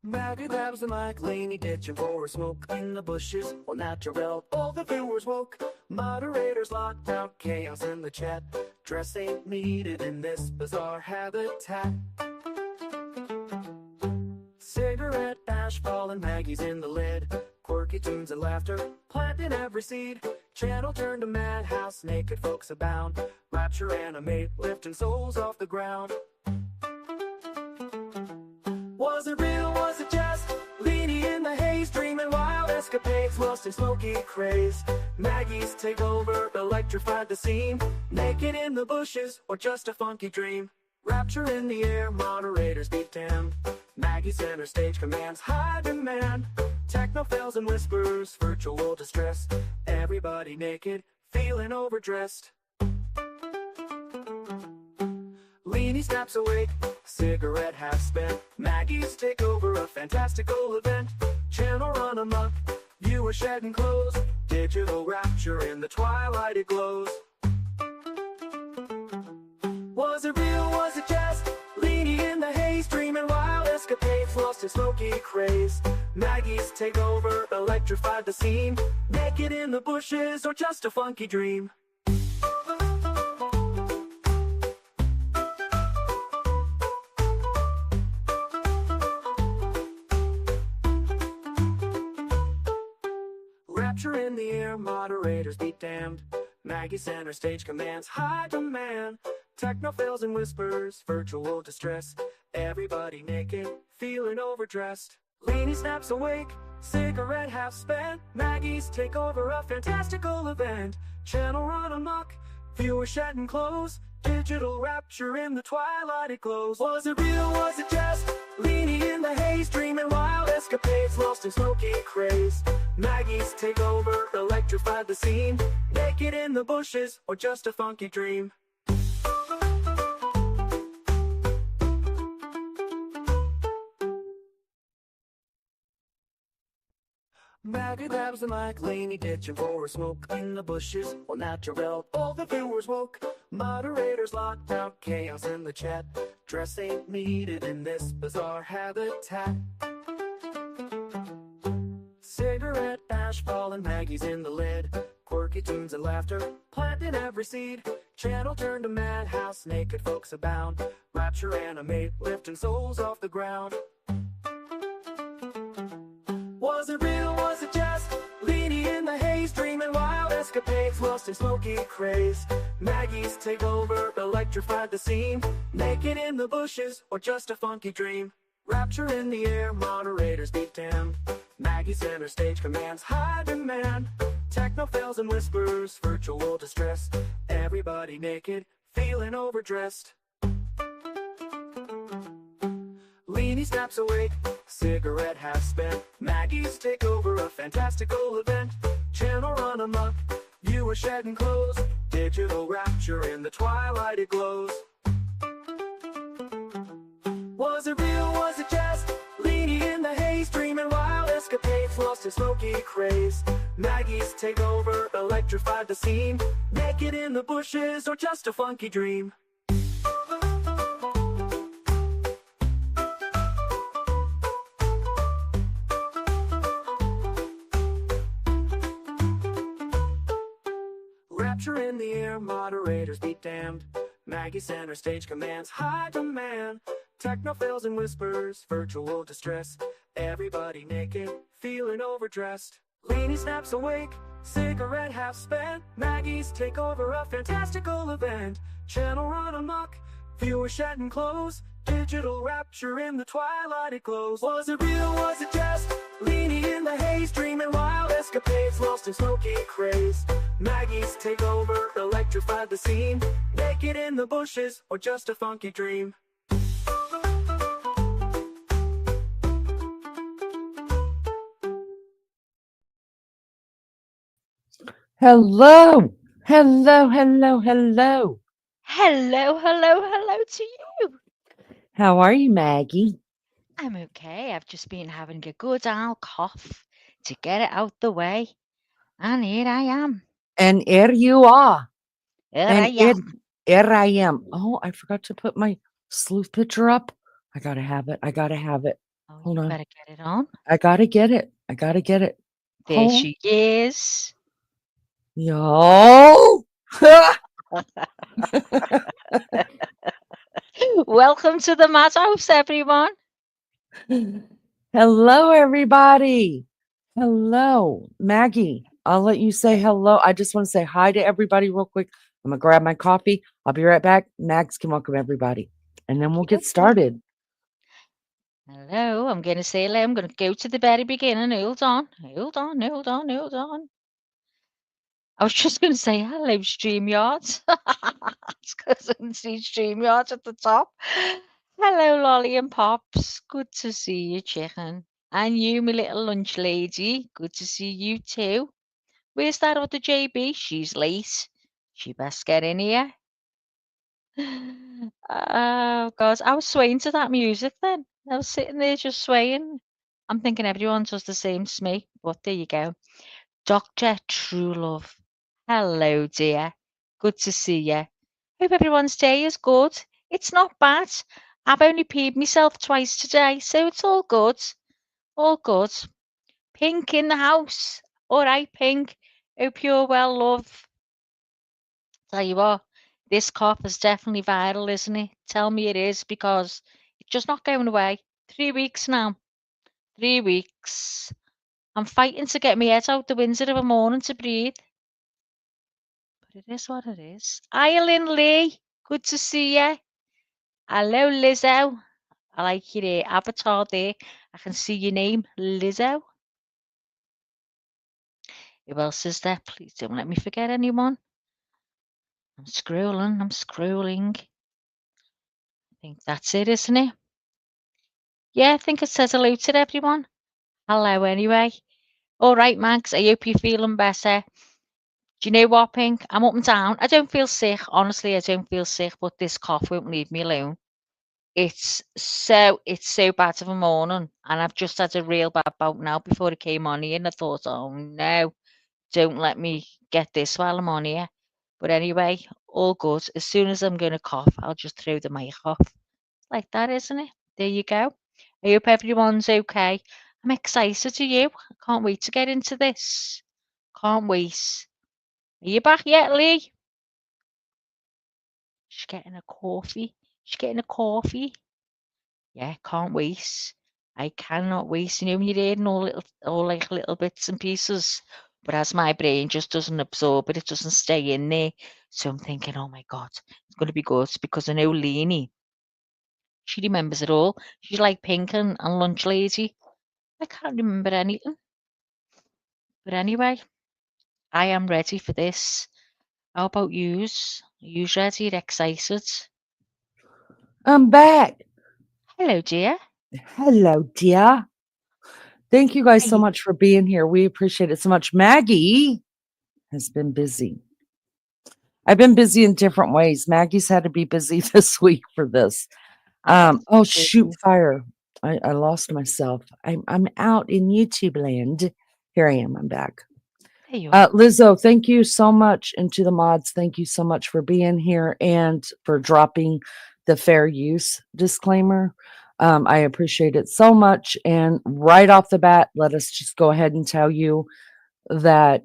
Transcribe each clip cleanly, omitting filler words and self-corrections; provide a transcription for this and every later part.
Maggie grabs the mic, Laney ditching for a smoke in the bushes. All natural, all the viewers woke. Moderators locked out, chaos in the chat. Dress ain't needed in this bizarre habitat. Cigarette ash falling, Maggie's in the lid. Quirky tunes and laughter, planting every seed. Channel turned to madhouse, naked folks abound. Rapture animate, lifting souls off the ground. Was it real, was it just? Leany in the haze, dreaming wild escapades, lost in smoky craze. Maggie's take over, electrified the scene. Naked in the bushes, or just a funky dream. Rapture in the air, moderators beat down. Maggie center stage commands, high demand. Techno fails and whispers, virtual distress. Everybody naked, feeling overdressed. Leany snaps awake, cigarette half spent. Maggie's take over, a fantastical event. Channel run amok, viewers shedding clothes. Digital rapture in the twilight it glows. Was it real, was it just? Leany in the haze, dreaming wild escapades, lost in smoky craze. Maggie's take over, electrified the scene. Naked in the bushes, or just a funky dream. Rapture in the air, moderators be damned. Maggie center stage commands, high demand. Techno fails and whispers, virtual distress. Everybody naked, feeling overdressed. Leany snaps awake, cigarette half spent. Maggie's take over, a fantastical event. Channel run amok, viewers shedding clothes. Digital rapture in the twilight it glows. Was it real, was it just? Leany in the haze, dreaming wild escapades, lost in smoky craze. Maggie's take over, electrified the scene. Naked in the bushes, or just a funky dream. Maggie grabs the mic, Laney ditching for a smoke in the bushes. All natural, all the viewers woke. Moderators locked out, chaos in the chat. Dress ain't needed in this bizarre habitat. Cigarette ash falling, Maggie's in the lid. Quirky tunes and laughter, planting every seed. Channel turned to madhouse, naked folks abound. Rapture animate, lifting souls off the ground. Was it real, was it just? Leany in the haze, dreaming wild escapades, lost in smoky craze. Maggie's take over, electrified the scene. Naked in the bushes, or just a funky dream. Rapture in the air, moderators beat down. Maggie center stage commands, high demand. Techno fails and whispers, virtual distress. Everybody naked, feeling overdressed. Leany snaps awake, cigarette half spent. Maggie's take over, a fantastical event. Channel run amok, viewers shedding clothes. Digital rapture in the twilight it glows. Was it real, was it just? Leany in the haze, dreaming wild escapades, lost in smoky craze. Maggie's take over, electrified the scene. Naked in the bushes, or just a funky dream. Rapture in the air, moderators be damned. Maggie center stage commands, high demand. Techno fails and whispers, virtual distress. Everybody naked, feeling overdressed. Leany snaps awake, cigarette half spent. Maggie's take over, a fantastical event. Channel run amok, viewers shedding clothes. Digital rapture in the twilight it glows. Was it real, was it just? Leany in the haze, dreaming wild escapades, lost in smoky craze. Maggie's take over, electrified the scene. Naked in the bushes, or just a funky dream. Hello, hello, hello, hello. Hello, hello, hello to you. How are you, Maggie? I'm okay. I've just been having a good old cough to get it out the way. And here I am. And here you are. Here and I am. Here I am. Oh, I forgot to put my sleuth picture up. I gotta have it. Oh, Hold you on. better get it on. I gotta get it. I gotta get it. There Hold. she is. Yo. Welcome to the Madhouse, everyone. Hello, everybody. Hello, Maggie. I'll let you say hello. I just want to say hi to everybody real quick. I'm gonna grab my coffee. I'll be right back. Max can welcome everybody, and then we'll get Okey-dokey. started. Hello, I'm going to say hello. I'm going to go to the very beginning. Hold on. Hold on. Hold on. Hold on. I was just going to say hello, StreamYard. It's because I can see StreamYard at the top. Hello, Lolly and Pops. Good to see you, chicken. And you, my little lunch lady. Good to see you too. Where's that other JB? She's late. She best get in here. Oh, God. I was swaying to that music then. I was sitting there just swaying. I'm thinking everyone does the same to me, but there you go. Dr. True Love. Hello, dear. Good to see you. Hope everyone's day is good. It's not bad. I've only peed myself twice today, so it's all good. All good. Pink in the house. All right, Pink. Hope you're well, love. Tell you what, this cough is definitely viral, isn't it? Tell me it is because it's just not going away. 3 weeks now. 3 weeks. I'm fighting to get my head out the window of a morning to breathe. But it is what it is. Eileen Lee, good to see you. Hello, Lizzo. I like your avatar there. I can see your name, Lizzo. Who else is there? Please don't let me forget anyone. I'm scrolling. I'm scrolling. I think that's it, isn't it? Yeah, I think it says hello to everyone. Hello, anyway. All right, Max. I hope you're feeling better. Do you know what, Pink? I'm up and down. I don't feel sick. Honestly, I don't feel sick, but this cough won't leave me alone. It's so bad of a morning, and I've just had a real bad bout now before I came on here, and I thought, oh no, don't let me get this while I'm on here. But anyway, all good. As soon as I'm going to cough, I'll just throw the mic off. Like that, isn't it? There you go. I hope everyone's okay. I'm excited to you. I can't wait to get into this. Can't wait. Are you back yet, Lee? She's getting a coffee. She's getting a coffee. Yeah, can't wait. I cannot wait. You know, when you're hearing all like little bits and pieces, but as my brain just doesn't absorb it, it doesn't stay in there. So I'm thinking, oh my God, it's going to be good because I know Leanie, she remembers it all. She's like Pink and Lunch Lady. I can't remember anything. But anyway, I am ready for this. How about yous? Are yous ready? Excited? I'm back. Hello, dear. Hello, dear. Thank you guys How so you? much for being here. We appreciate it so much. Maggie has been busy. I've been busy in different ways. Maggie's had to be busy this week for this. Oh, Oh good. shoot, fire. I lost myself. I'm out in YouTube land. Here I am. I'm back. There you are. Lizzo, thank you so much. And to the mods, thank you so much for being here and for dropping the fair use disclaimer. I appreciate it so much. And right off the bat, let us just go ahead and tell you that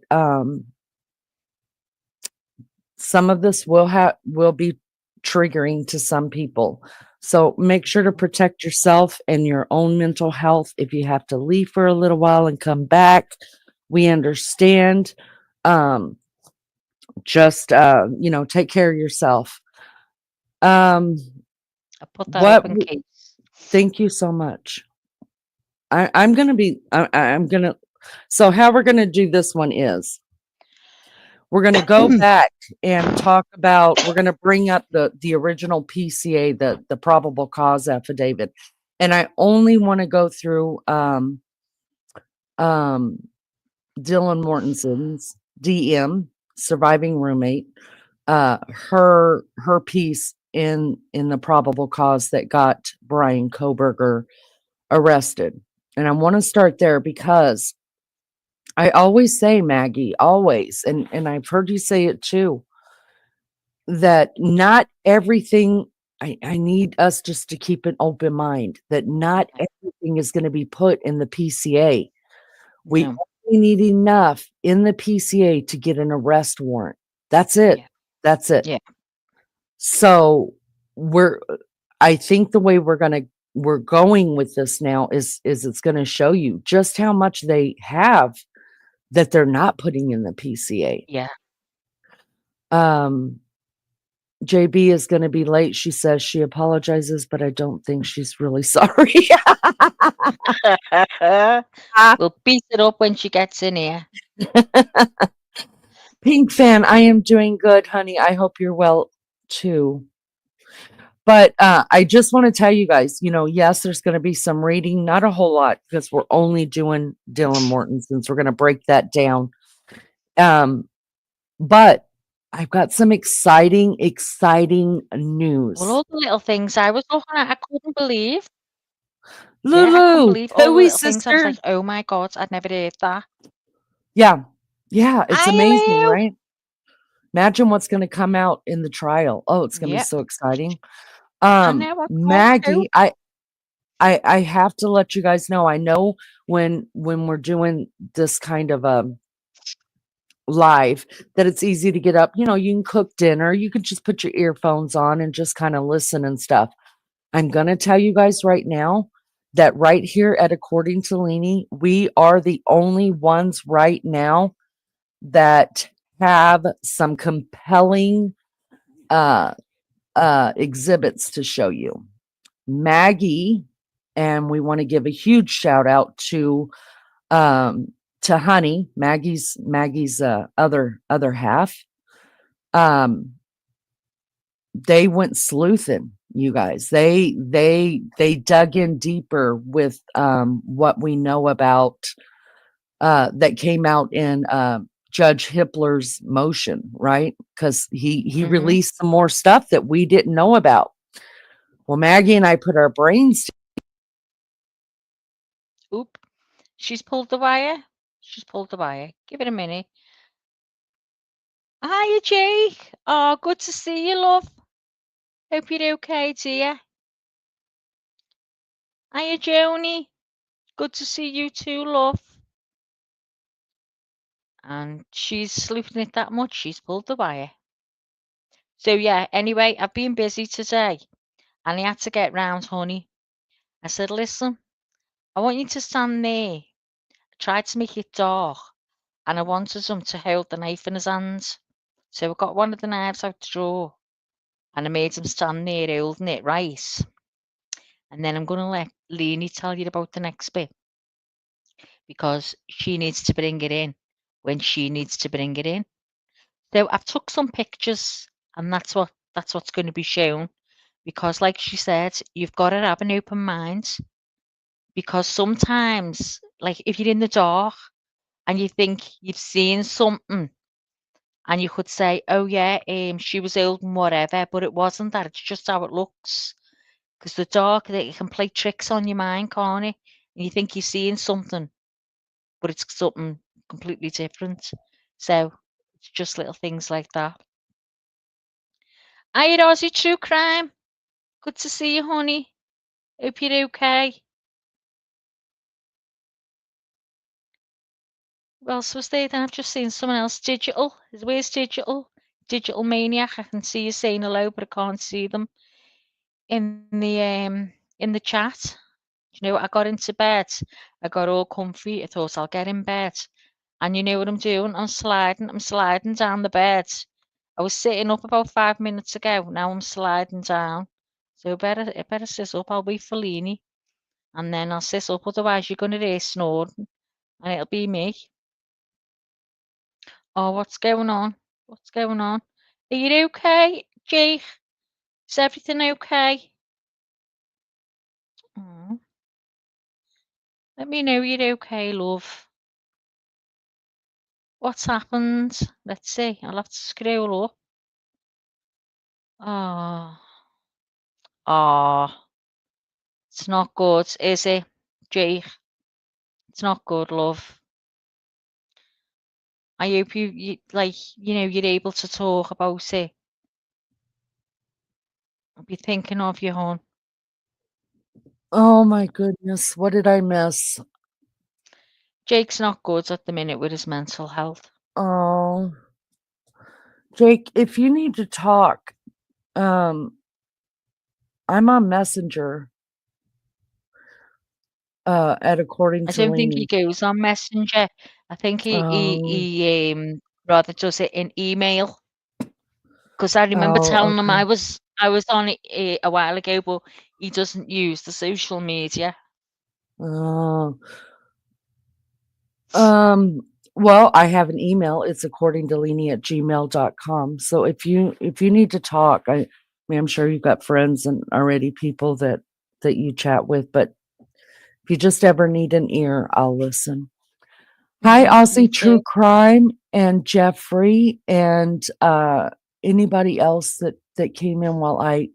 some of this will be triggering to some people. So make sure to protect yourself and your own mental health. If you have to leave for a little while and come back, we understand. Just take care of yourself. Um, I put that up what? in case. Thank you so much. I'm gonna be. I'm gonna. So how we're gonna do this one is we're gonna go back and talk about. We're gonna bring up the original PCA, the probable cause affidavit, and I only want to go through um Dylan Mortenson's DM surviving roommate, her piece in the probable cause that got Brian Koberger arrested. And I want to start there because I always say, Maggie, always, and I've heard you say it too, that not everything I need us just to keep an open mind that not everything everything is going to be put in the PCA. We No. only need enough in the PCA to get an arrest warrant. That's it. Yeah. That's it. Yeah. So I think the way we're going with this now is it's going to show you just how much they have that they're not putting in the PCA. Yeah. JB is going to be late. She says she apologizes, but I don't think she's really sorry. We'll beat it up when she gets in here. Pink fan, I am doing good, honey. I hope you're well too. But I just want to tell you guys, yes, there's going to be some reading, not a whole lot, because we're only doing Dylan Mortenson's. We're going to break that down. But I've got some exciting news. Well, all the little things I was looking at, I couldn't believe. Lulu, I couldn't believe all the Pooey little things. I was sister. like, oh my God, I'd never heard that. Yeah, it's Hi, amazing, Lou. right? Imagine what's going to come out in the trial. Oh, it's going to be so exciting. I know, I can't Maggie, cope. I have to let you guys know. I know when we're doing this kind of live that it's easy to get up. You can cook dinner. You can just put your earphones on and just kind of listen and stuff. I'm going to tell you guys right now that right here at According to Leanie, we are the only ones right now that have some compelling exhibits to show you. Maggie, and we want to give a huge shout out to Honey, Maggie's other half. They went sleuthing, you guys. They dug in deeper with what we know about that came out in Judge Hippler's motion, right? Because he released some more stuff that we didn't know about. Well, Maggie and I put our brains. Oop. She's pulled the wire. Give it a minute. Hiya, Jake. Oh, good to see you, love. Hope you're okay, dear. Hiya, Joni. Good to see you too, love. And she's sleuthing it that much, she's pulled the wire. So, yeah, anyway, I've been busy today. And I had to get round, honey. I said, listen, I want you to stand there. I tried to make it dark. And I wanted him to hold the knife in his hands. So I got one of the knives out the drawer. And I made him stand there holding it right. And then I'm going to let Leanie tell you about the next bit. Because she needs to bring it in when she needs to bring it in. So I've took some pictures, and that's what's going to be shown. Because, like she said, you've got to have an open mind. Because sometimes, like if you're in the dark and you think you've seen something, and you could say, "Oh yeah, she was holding whatever," but it wasn't that. It's just how it looks. Because the dark, it can play tricks on your mind, can't it? And you think you're seeing something, but it's something completely different. So it's just little things like that. Hiya, Rosie, True Crime. Good to see you, honey. Hope you're okay. Who else was there then? I've just seen someone else. Digital. Where's Digital? Digital Maniac. I can see you saying hello, but I can't see them in the chat. You know what? I got into bed. I got all comfy. I thought I'll get in bed. And you know what I'm doing? I'm sliding down the bed. I was sitting up about 5 minutes ago. Now I'm sliding down. So I better sit up. I'll wait for Leanie. And then I'll sit up. Otherwise, you're going to hear snoring. And it'll be me. Oh, what's going on? What's going on? Are you okay, Jake? Is everything okay? Oh, let me know you're okay, love. What's happened? Let's see. I'll have to scroll up. Oh, it's not good, is it, Jake? It's not good, love. I hope you're able to talk about it. I'll be thinking of you, hon. Oh my goodness. What did I miss? Jake's not good at the minute with his mental health. Oh, Jake, if you need to talk, um, I'm on Messenger, at according I to don't think he Lainey. goes on Messenger. I think Oh, he rather does it in email. Because I remember oh, telling him okay. I was on it a while ago, but he doesn't use the social media. Oh, um, well, I have an email. It's according to Lainey at gmail.com. So if you need to talk, I mean, I'm sure you've got friends and already people that you chat with, but if you just ever need an ear, I'll listen. Hi, Me Aussie too. True Crime and Jeffrey and anybody else that came in while I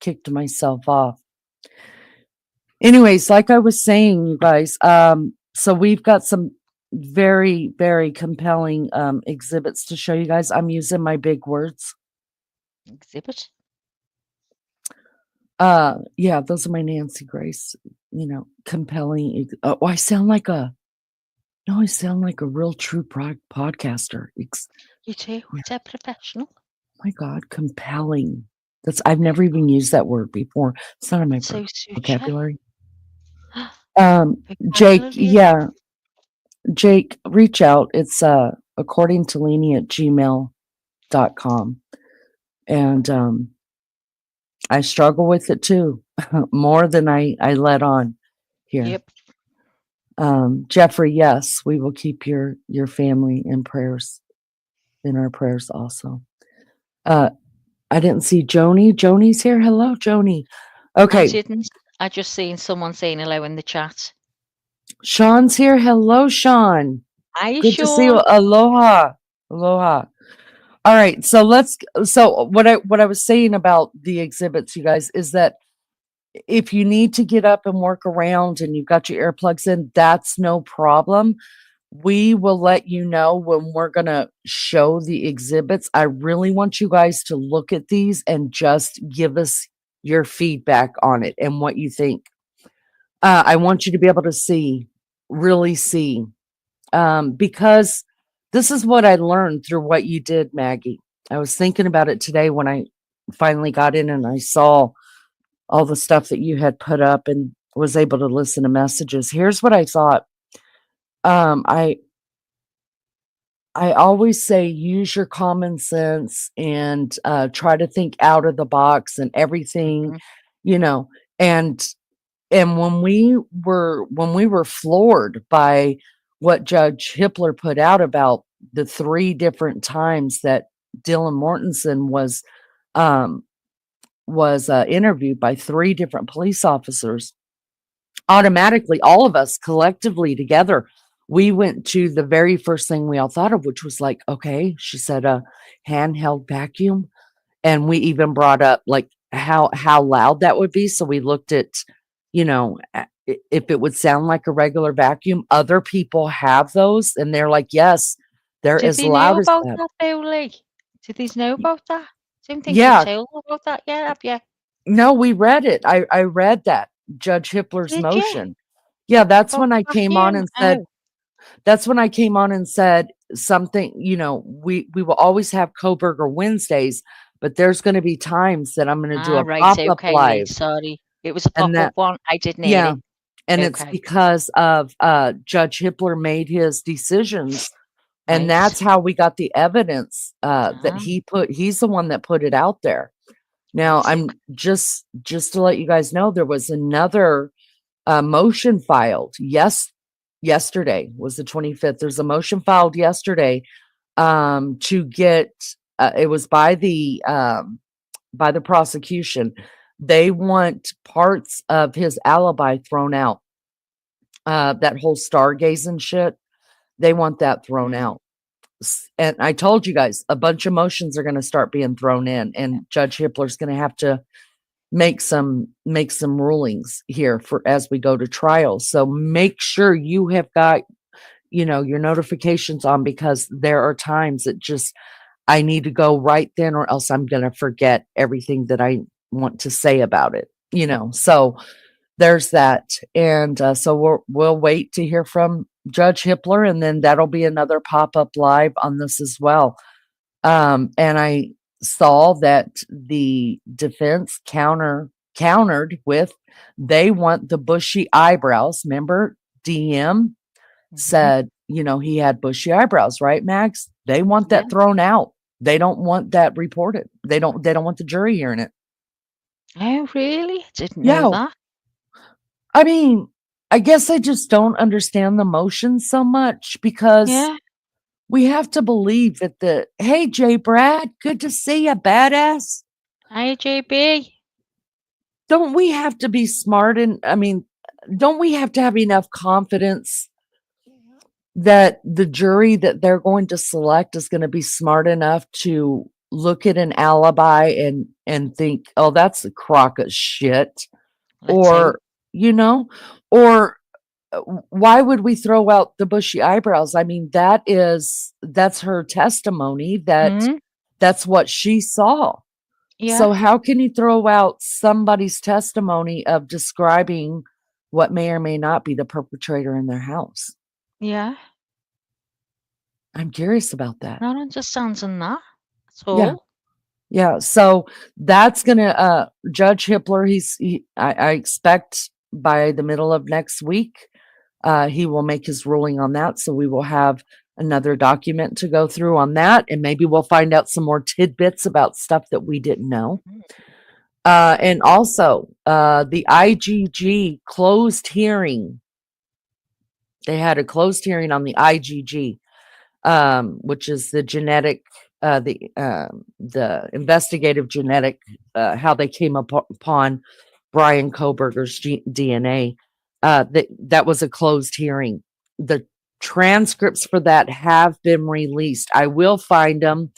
kicked myself off. Anyways, like I was saying, you guys, so we've got some very, very compelling exhibits to show you guys. I'm using my big words. Exhibit. Yeah, those are my Nancy Grace, compelling. Oh, I sound like a no, I sound like a real true podcaster. You too. Yeah, It's a professional. my God, compelling. I've never even used that word before. It's not in my So suits you. vocabulary. Jake, Vocabulary. yeah, Jake, reach out. It's according to Leanie at gmail.com. And I struggle with it too, more than I let on here. Yep. Jeffrey, yes, we will keep your family in prayers, in our prayers also. Uh, I didn't see Joni. Joni's here. Hello, Joni. I Okay, didn't. I just seen someone saying hello in the chat. Sean's here. Hello, Sean. Hi, Good to see you. Sean. Aloha. Aloha. All right, so what I was saying about the exhibits, you guys, is that if you need to get up and work around and you've got your earplugs in, that's no problem. We will let you know when we're going to show the exhibits. I really want you guys to look at these and just give us your feedback on it and what you think. I want you to be able to see, really see, because this is what I learned through what you did, Maggie. I was thinking about it today when I finally got in and I saw all the stuff that you had put up and was able to listen to messages. Here's what I thought. Um, I I always say use your common sense and try to think out of the box and everything, Mhm. you know. And when we were floored by what Judge Hippler put out about the three different times that Dylan Mortensen um, was interviewed by three different police officers, automatically, all of us collectively together, we went to the very first thing we all thought of, which was like, okay, she said a handheld vacuum. And we even brought up like how loud that would be. So we looked at, if it would sound like a regular vacuum. Other people have those, and they're like, yes, they're Did as they know loud as about that. that, though, Lee? Did they know Y- about that? Don't think you've Yeah, told them about that yet, have you? no, we read it. I read that Judge Hippler's Did you? motion. Yeah, that's About when the I came on vacuum? and said, Oh, that's when I came on and said something, we will always have Coburger Wednesdays, but there's going to be times that I'm going to do ah, a right. pop-up Okay, Lee. live. Sorry. It was a And pop-up that, one. I didn't hear yeah. it. And it's Okay. because of Judge Hippler made his decisions. And Right. that's how we got the evidence that Ah, he's the one that put it out there. Now, right. I'm just to let you guys know, there was another motion filed. Yesterday was the 25th. There's a motion filed yesterday to get. It was by the prosecution. They want parts of his alibi thrown out. That whole stargazing shit. They want that thrown Mm, out. And I told you guys, a bunch of motions are going to start being thrown in, and Judge Hippler's going to have to make some rulings here for as we go to trial. So make sure you have got your notifications on, because there are times that just I need to go right then, or else I'm going to forget everything that I want to say about it. So there's that. And so we'll wait to hear from Judge Hippler, and then that'll be another pop-up live on this as well. And I saw that the defense countered with, they want the bushy eyebrows. Remember, DM said, he had bushy eyebrows, right, Max? They want that thrown out. They don't want that reported. They don't want the jury hearing it. Oh, really? Didn't know that. I mean, I guess I just don't understand the motion so much, because we have to believe that hey, J. Brad, good to see you, badass. Hi, JB. Don't we have to be smart? And I mean, don't we have to have enough confidence that the jury that they're going to select is going to be smart enough to look at an alibi and think, oh, that's a crock of shit? Or why would we throw out the bushy eyebrows? I mean, that's her testimony, that's what she saw. So how can you throw out somebody's testimony of describing what may or may not be the perpetrator in their house? Yeah. I'm curious about that. Not understanding that at all. Yeah. So that's gonna Judge Hippler, I expect by the middle of next week, he will make his ruling on that. So we will have another document to go through on that, and maybe we'll find out some more tidbits about stuff that we didn't know. And also, the IGG closed hearing. They had a closed hearing on the IGG, which is the genetic, the investigative genetic, how they came upon Brian Kohberger's DNA. That was a closed hearing. The transcripts for that have been released. I will find them.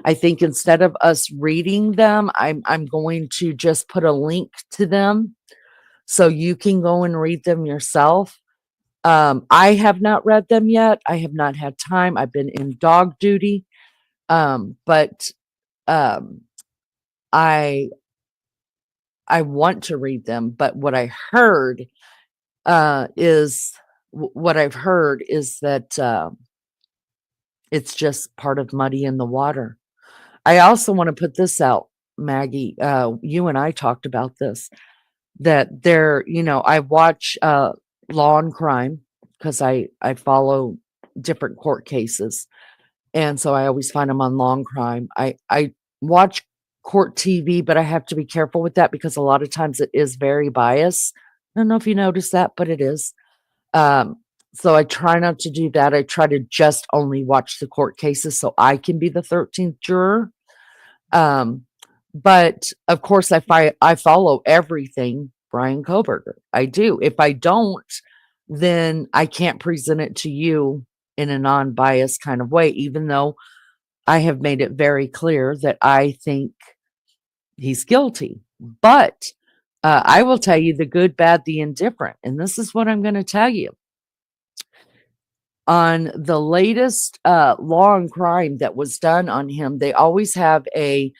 I think instead of us reading them, I'm going to just put a link to them so you can go and read them yourself. I have not read them yet. I have not had time. I've been in dog duty. But I want to read them. But what I heard is that it's just part of Muddy in the Water. I also want to put this out, Maggie. You and I talked about this, that I watch Law and Crime because I follow different court cases. And so I always find them on Law and Crime. I watch court TV, but I have to be careful with that because a lot of times it is very biased. I don't know if you noticed that, but it is. So I try not to do that. I try to just only watch the court cases so I can be the 13th juror. But of course, I follow everything Brian Kohberger. I do. If I don't, then I can't present it to you in a non-biased kind of way, even though I have made it very clear that I think he's guilty. But I will tell you the good, bad, the indifferent. And this is what I'm going to tell you. On the latest Law and Crime that was done on him, they always have a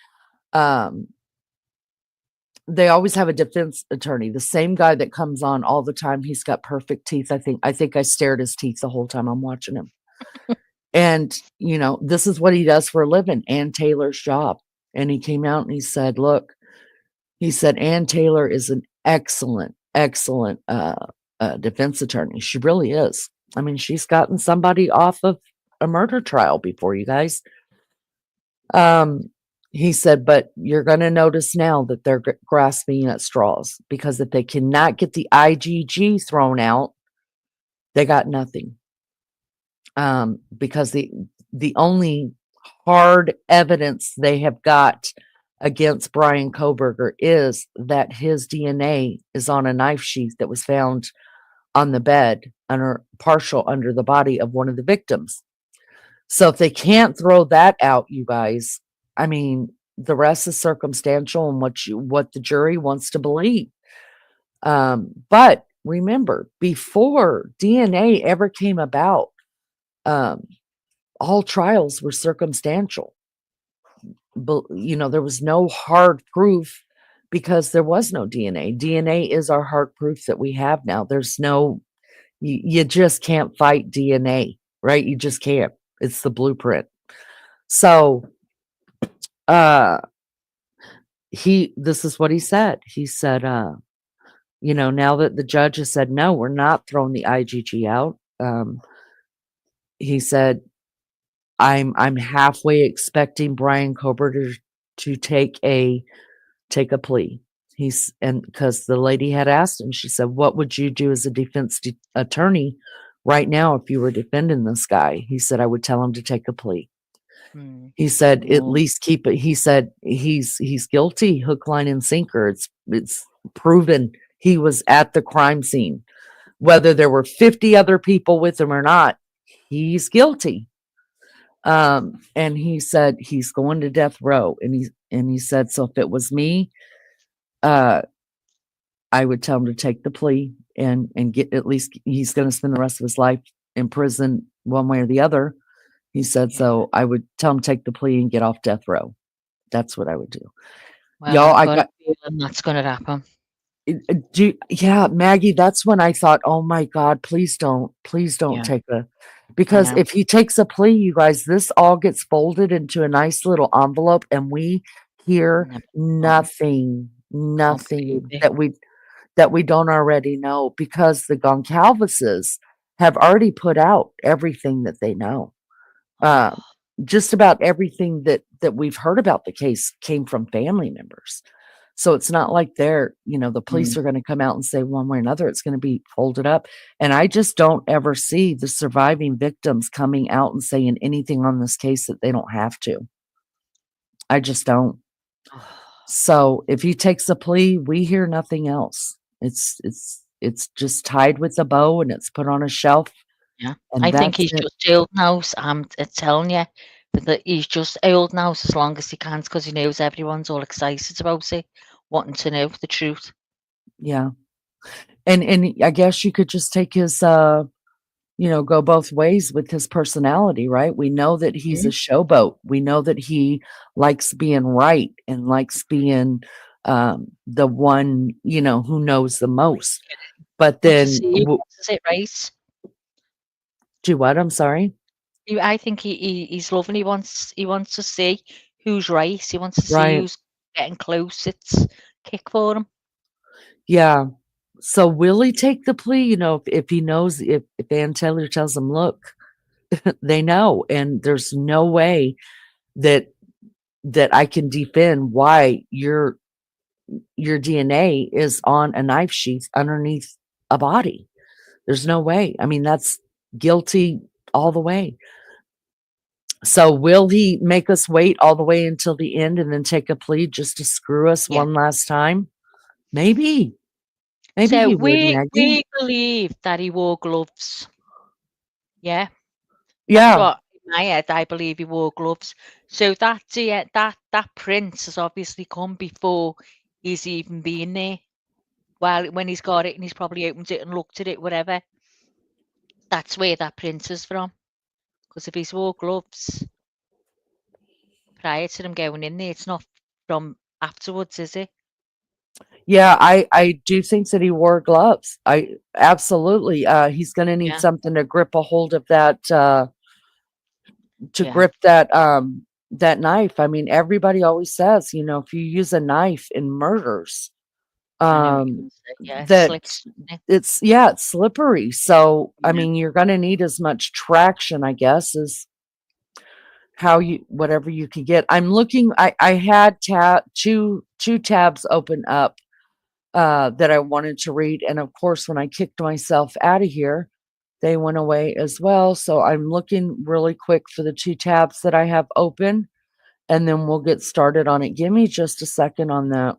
defense attorney, the same guy that comes on all the time. He's got perfect teeth. I think I stared at his teeth the whole time I'm watching him. And this is what he does for a living, Ann Taylor's job. And he came out and he said, look, Ann Taylor is an excellent defense attorney. She really is. I mean, she's gotten somebody off of a murder trial before, you guys. He said, but you're going to notice now that they're grasping at straws, because if they cannot get the IGG thrown out, they got nothing. Because the only hard evidence they have got against Brian Kohberger is that his DNA is on a knife sheath that was found on the bed partial under the body of one of the victims. So if they can't throw that out, you guys, I mean, the rest is circumstantial and what the jury wants to believe. But remember, before DNA ever came about, all trials were circumstantial. But, there was no hard proof because there was no DNA. DNA is our hard proof that we have now. There's no, you just can't fight DNA, right? You just can't. It's the blueprint. So, this is what he said. He said, now that the judge has said, no, we're not throwing the IGG out. He said, I'm halfway expecting Brian Kober to take a plea. And because the lady had asked him, she said, what would you do as a defense attorney right now if you were defending this guy? He said, I would tell him to take a plea. He said, at least keep it. He said, he's guilty, hook, line, and sinker. It's proven he was at the crime scene. Whether there were 50 other people with him or not, he's guilty. And he said he's going to death row. And he said, so if it was me, I would tell him to take the plea and get, at least he's going to spend the rest of his life in prison one way or the other. He said, so I would tell him take the plea and get off death row. That's what I would do. Well, Y'all, I've got a feeling that's going to happen. Yeah, Maggie, that's when I thought, oh my God, please don't Yeah. take because if he takes a plea, you guys, this all gets folded into a nice little envelope and we hear Never nothing baby. that we don't already know, because the Goncalveses have already put out everything that they know. Just about everything that we've heard about the case came from family members. So it's not like the police are going to come out and say one way or another. It's going to be folded up. And I just don't ever see the surviving victims coming out and saying anything on this case that they don't have to. I just don't. So if he takes a plea, we hear nothing else. It's just tied with a bow and it's put on a shelf. Yeah, and I think that's he's it. just old now. I'm telling you that he's just old now as long as he can, because he knows everyone's all excited about it, wanting to know the truth. Yeah. And I guess you could just take his go both ways with his personality, right? We know that he's a showboat. We know that he likes being right and likes being the one, who knows the most. But then Is it right? do what? I'm sorry. I think he's loving. He wants to see who's right. He wants to see Right. who's getting close. It's kick for him. Yeah. So will he take the plea? If he knows, if Ann Taylor tells him, look, they know, and there's no way that I can defend why your DNA is on a knife sheath underneath a body. There's no way. I mean, that's guilty all the way. So will he make us wait all the way until the end and then take a plea just to screw us one last time? Maybe. Maybe So he would, Maggie. we believe that he wore gloves. Yeah. Yeah. That's what in my head I believe he wore gloves. So that print has obviously come before he's even been there. When he's got it and he's probably opened it and looked at it, whatever. That's where that print is from. Because if he's wore gloves prior to them going in there, it's not from afterwards, is it? Yeah, I do think that he wore gloves. I absolutely. He's going to need something to grip a hold of that. Grip that that knife. I mean, everybody always says, if you use a knife in murders, that it's slippery. So I mean, you're going to need as much traction, I guess, as whatever you can get. I'm looking. I had two tabs open up that I wanted to read, and of course, when I kicked myself out of here, they went away as well. So I'm looking really quick for the two tabs that I have open, and then we'll get started on it. Give me just a second on that.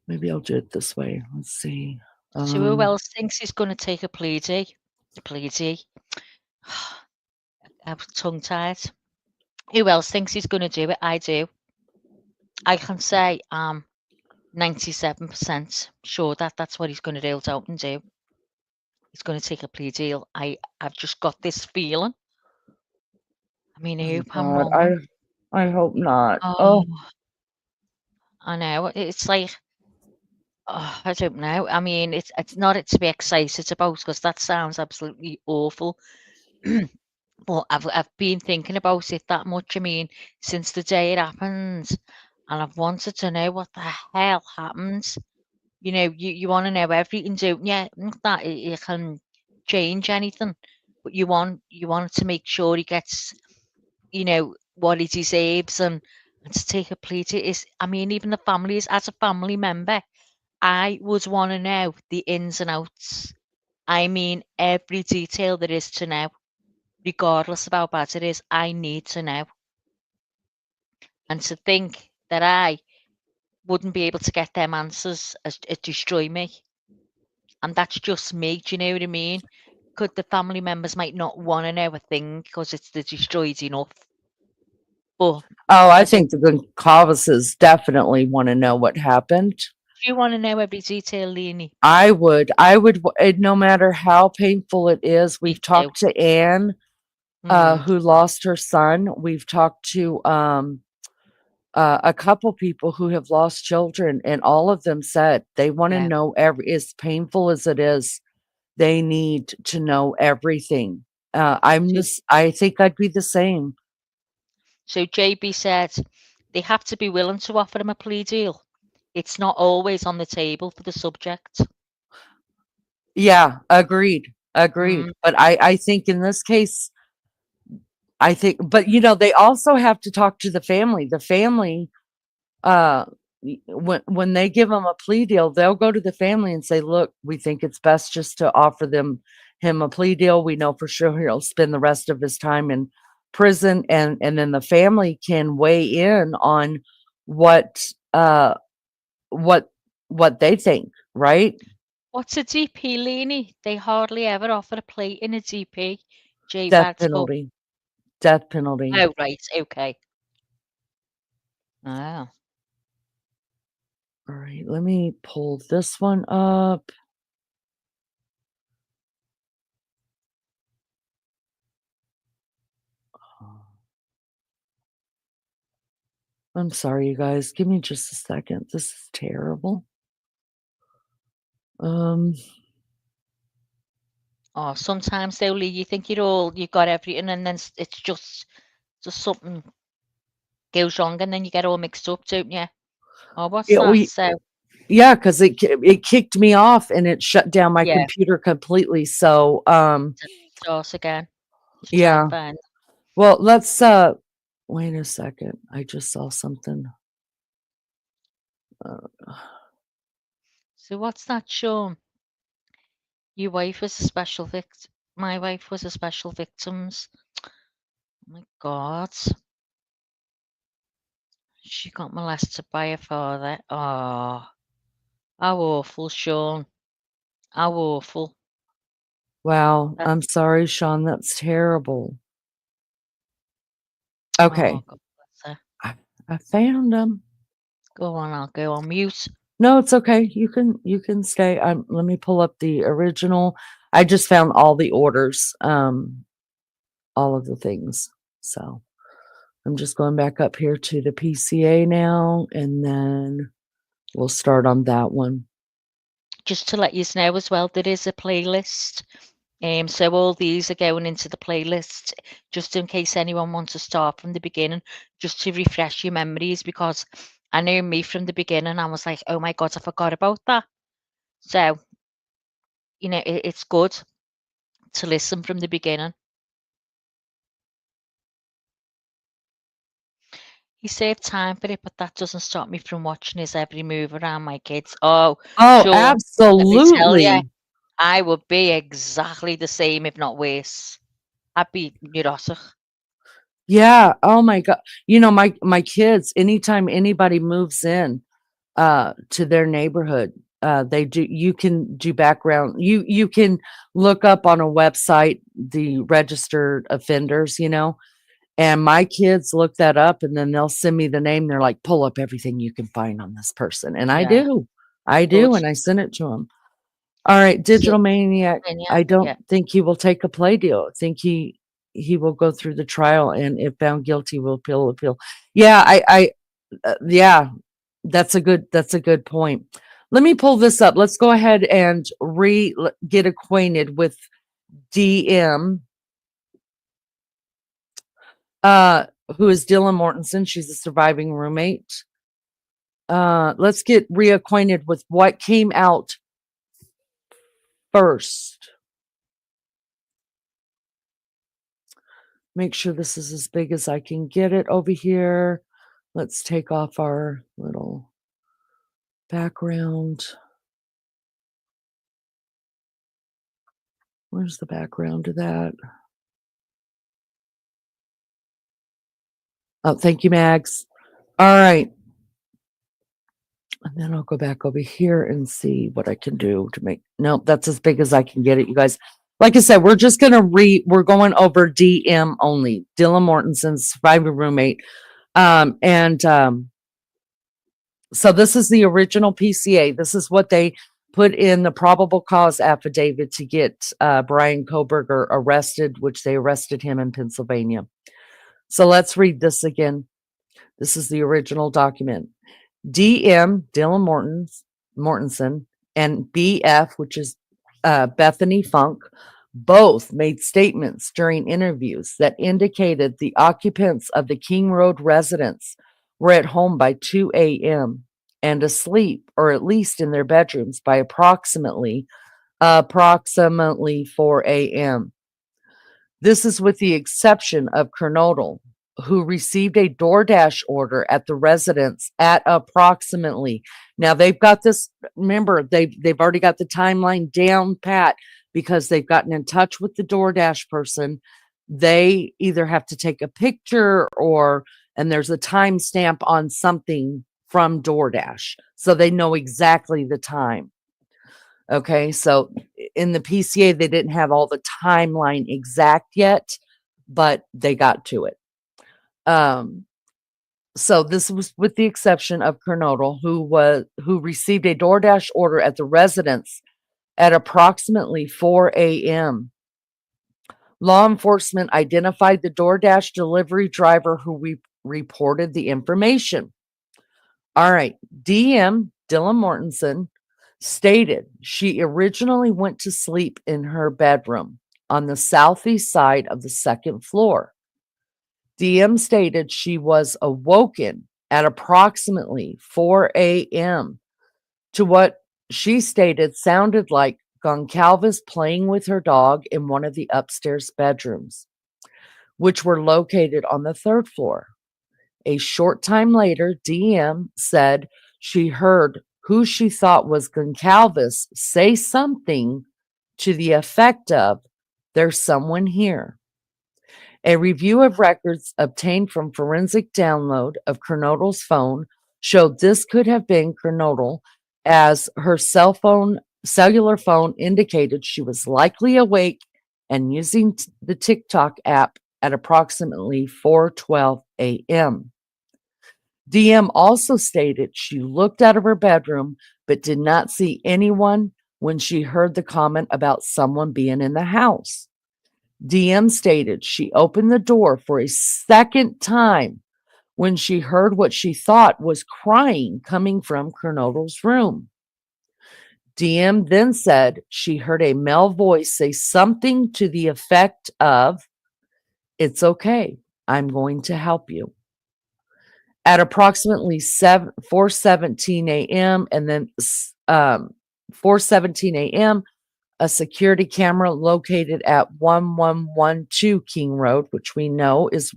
Maybe I'll do it this way. Let's see. So who else thinks he's going to take a plea deal? I'm tongue-tied. Who else thinks he's going to do it? I do. I can say 97% sure that's what he's going to do out and do. He's going to take a plea deal. I've just got this feeling. I mean, I hope I'm wrong. I hope not. I know. It's like, oh, I don't know. I mean, it's not it to be excited about because that sounds absolutely awful. But I've been thinking about it that much. I mean, since the day it happened, and I've wanted to know what the hell happened. You want to know everything, don't you? Not that it can change anything, but you want to make sure he gets, what he deserves and to take a plea to is. I mean, even the families, as a family member, I would want to know the ins and outs. I mean, every detail there is to know, regardless of how bad it is. I need to know. And to think that I wouldn't be able to get them answers it destroy me. And that's just me. Do you know what I mean? Could the family members might not want to know a thing because it's the destroyed enough. But Oh, I I don't. think the Goncalveses definitely want to know what happened. Do you want to know every detail, Leonie? I would, no matter how painful it is. Me We've too. talked to Anne, Mm, who lost her son. We've talked to a couple people who have lost children, and all of them said they want to yeah. know as painful as it is. They need to know everything. So, I think I'd be the same. so JB said they have to be willing to offer him a plea deal. It's not always on the table for the subject. Yeah, agreed. Mm, Agreed. But I think in this case, but they also have to talk to the family. The family, uh, when they give them a plea deal, they'll go to the family and say, "Look, we think it's best just to offer him a plea deal. We know for sure he'll spend the rest of his time in prison," and then the family can weigh in on what uh what what they think, right? What's a DP, Leonie? They hardly ever offer a plea in a DP. J Death Bad's penalty. Death penalty. oh, right, okay. Oh, All right, let me pull this one up. I'm sorry, you guys. Give me just a second. This is terrible. Um, oh, sometimes though, Lee, you think you've got everything, and then it's just something goes wrong, and then you get all mixed up, don't you? Oh, what's yeah, that? So, yeah, because it kicked me off and it shut down my yeah, computer completely. So, to start again. Just try and yeah. find. Well, let's wait a second. I just saw something. Uh, So what's that, Sean? Your wife was a special victim. My wife was a special victims. Oh my God. She got molested by her father. Oh, how awful, Sean. How awful. wow. That, I'm sorry, Sean. That's terrible. Okay. oh, God bless her. I, I found them. Go on, I'll go on mute. No, it's okay. You can stay. Let me pull up the original. I just found all the orders, all of the things. So I'm just going back up here to the PCA now, and then we'll start on that one. Just to let you know as well, there is a playlist. So all these are going into the playlist, just in case anyone wants to start from the beginning, just to refresh your memories, because I know me from the beginning, I was like, oh my God, I forgot about that. So, it's good to listen from the beginning. He saved time for it, but that doesn't stop me from watching his every move around my kids. Oh, Oh, Sean, let me tell you, absolutely. I would be exactly the same, if not worse. I'd be neurotic. Yeah. Oh my God. My kids, anytime anybody moves in to their neighborhood, they do you can do background. You can look up on a website the registered offenders, and my kids look that up and then they'll send me the name. They're like, pull up everything you can find on this person. And I Yeah, do. I good. do, and I send it to them. All right, So, Digital Maniac. yeah, I don't yeah. think he will take a play deal. I think he will go through the trial, and if found guilty, will appeal. Yeah, yeah, That's a good point. Let me pull this up. Let's go ahead and get acquainted with DM, who is Dylan Mortensen. She's a surviving roommate. Let's get reacquainted with what came out first. Make sure this is as big as I can get it over here. Let's take off our little background. Where's the background to that? Oh, thank you, Mags. All right. And then I'll go back over here and see what I can do to make. Nope, that's as big as I can get it, you guys. Like I said, we're just going to we're going over DM only. Dylan Mortensen's surviving roommate. So this is the original PCA. This is what they put in the probable cause affidavit to get Brian Koberger arrested, which they arrested him in Pennsylvania. So let's read this again. This is the original document. DM, Dylan Mortensen, and BF, which is Bethany Funk, both made statements during interviews that indicated the occupants of the King Road residence were at home by 2 a.m. and asleep, or at least in their bedrooms, by approximately 4 a.m. This is with the exception of Kernodle, who received a DoorDash order at the residence at approximately. Now they've got this. Remember, they've already got the timeline down pat because they've gotten in touch with the DoorDash person. They either have to take a picture and there's a timestamp on something from DoorDash, so they know exactly the time. Okay, so in the PCA, they didn't have all the timeline exact yet, but they got to it. So this was with the exception of Kernodle, who received a DoorDash order at the residence at approximately 4 a.m. Law enforcement identified the DoorDash delivery driver who reported the information. All right, DM, Dylan Mortensen, stated she originally went to sleep in her bedroom on the southeast side of the second floor. DM stated she was awoken at approximately 4 a.m. to what she stated sounded like Goncalves playing with her dog in one of the upstairs bedrooms, which were located on the third floor. A short time later, DM said she heard who she thought was Goncalves say something to the effect of, "There's someone here." A review of records obtained from forensic download of Kernodle's phone showed this could have been Kernodle, as her cellular phone indicated she was likely awake and using the TikTok app at approximately 4:12 a.m. DM also stated she looked out of her bedroom but did not see anyone when she heard the comment about someone being in the house. DM stated she opened the door for a second time when she heard what she thought was crying coming from Kernodle's room. DM then said she heard a male voice say something to the effect of, "It's okay, I'm going to help you." At approximately 4:17 a.m. and then 4:17 a.m., a security camera located at 1112 King Road, which we know is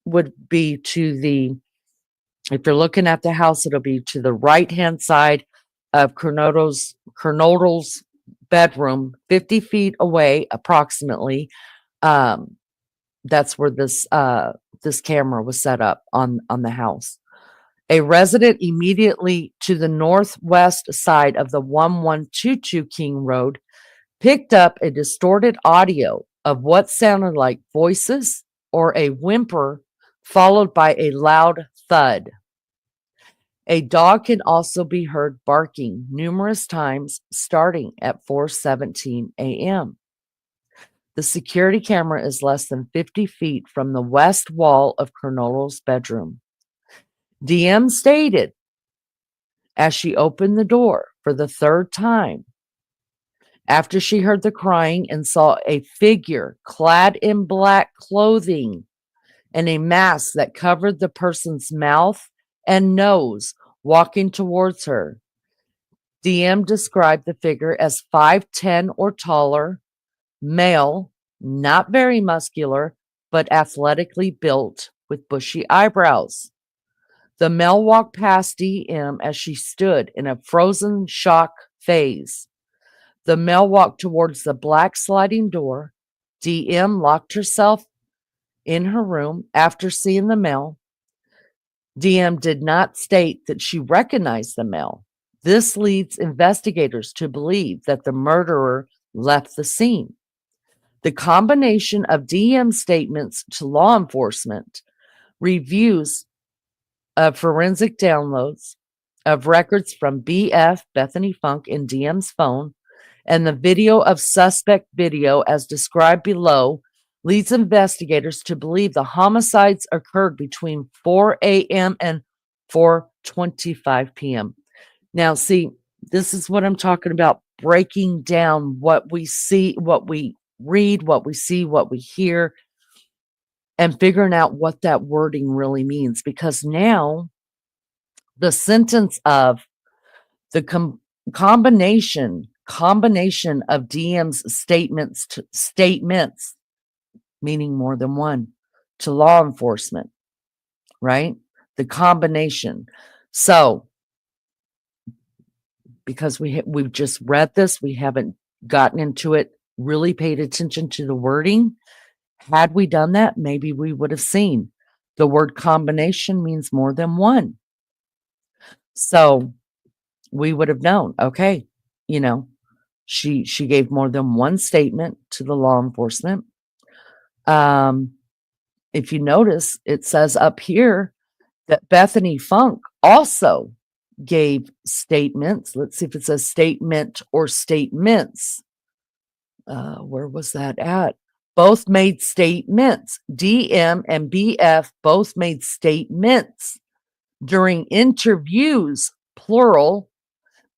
would be to the, if you're looking at the house, it'll be to the right-hand side of Kernodle's bedroom, 50 feet away approximately. That's where this camera was set up on the house. A resident immediately to the northwest side of the 1122 King Road picked up a distorted audio of what sounded like voices or a whimper, followed by a loud thud. A dog can also be heard barking numerous times starting at 4:17 a.m. The security camera is less than 50 feet from the west wall of Kernodle's bedroom. DM stated as she opened the door for the third time, after she heard the crying and saw a figure clad in black clothing and a mask that covered the person's mouth and nose walking towards her. DM described the figure as 5'10" or taller, male, not very muscular, but athletically built with bushy eyebrows. The male walked past DM as she stood in a frozen shock phase. The male walked towards the black sliding door. DM locked herself in her room after seeing the male. DM did not state that she recognized the male. This leads investigators to believe that the murderer left the scene. The combination of DM statements to law enforcement, reviews of forensic downloads of records from BF, Bethany Funk, and DM's phone, and the video of suspect video as described below leads investigators to believe the homicides occurred between 4 a.m. and 4:25 p.m. Now, see, this is what I'm talking about, breaking down what we see, what we read, what we see, what we hear, and figuring out what that wording really means. Because now the sentence of the combination of DM's statements, meaning more than one, to law enforcement, right? The combination. So, because we've just read this, we haven't gotten into it, really paid attention to the wording. Had we done that, maybe we would have seen the word combination means more than one. So we would have known, okay, she gave more than one statement to the law enforcement. If you notice, it says up here that Bethany Funk also gave statements. Let's see if it says statement or statements. Where was that at? Both made statements. DM and BF both made statements during interviews, plural,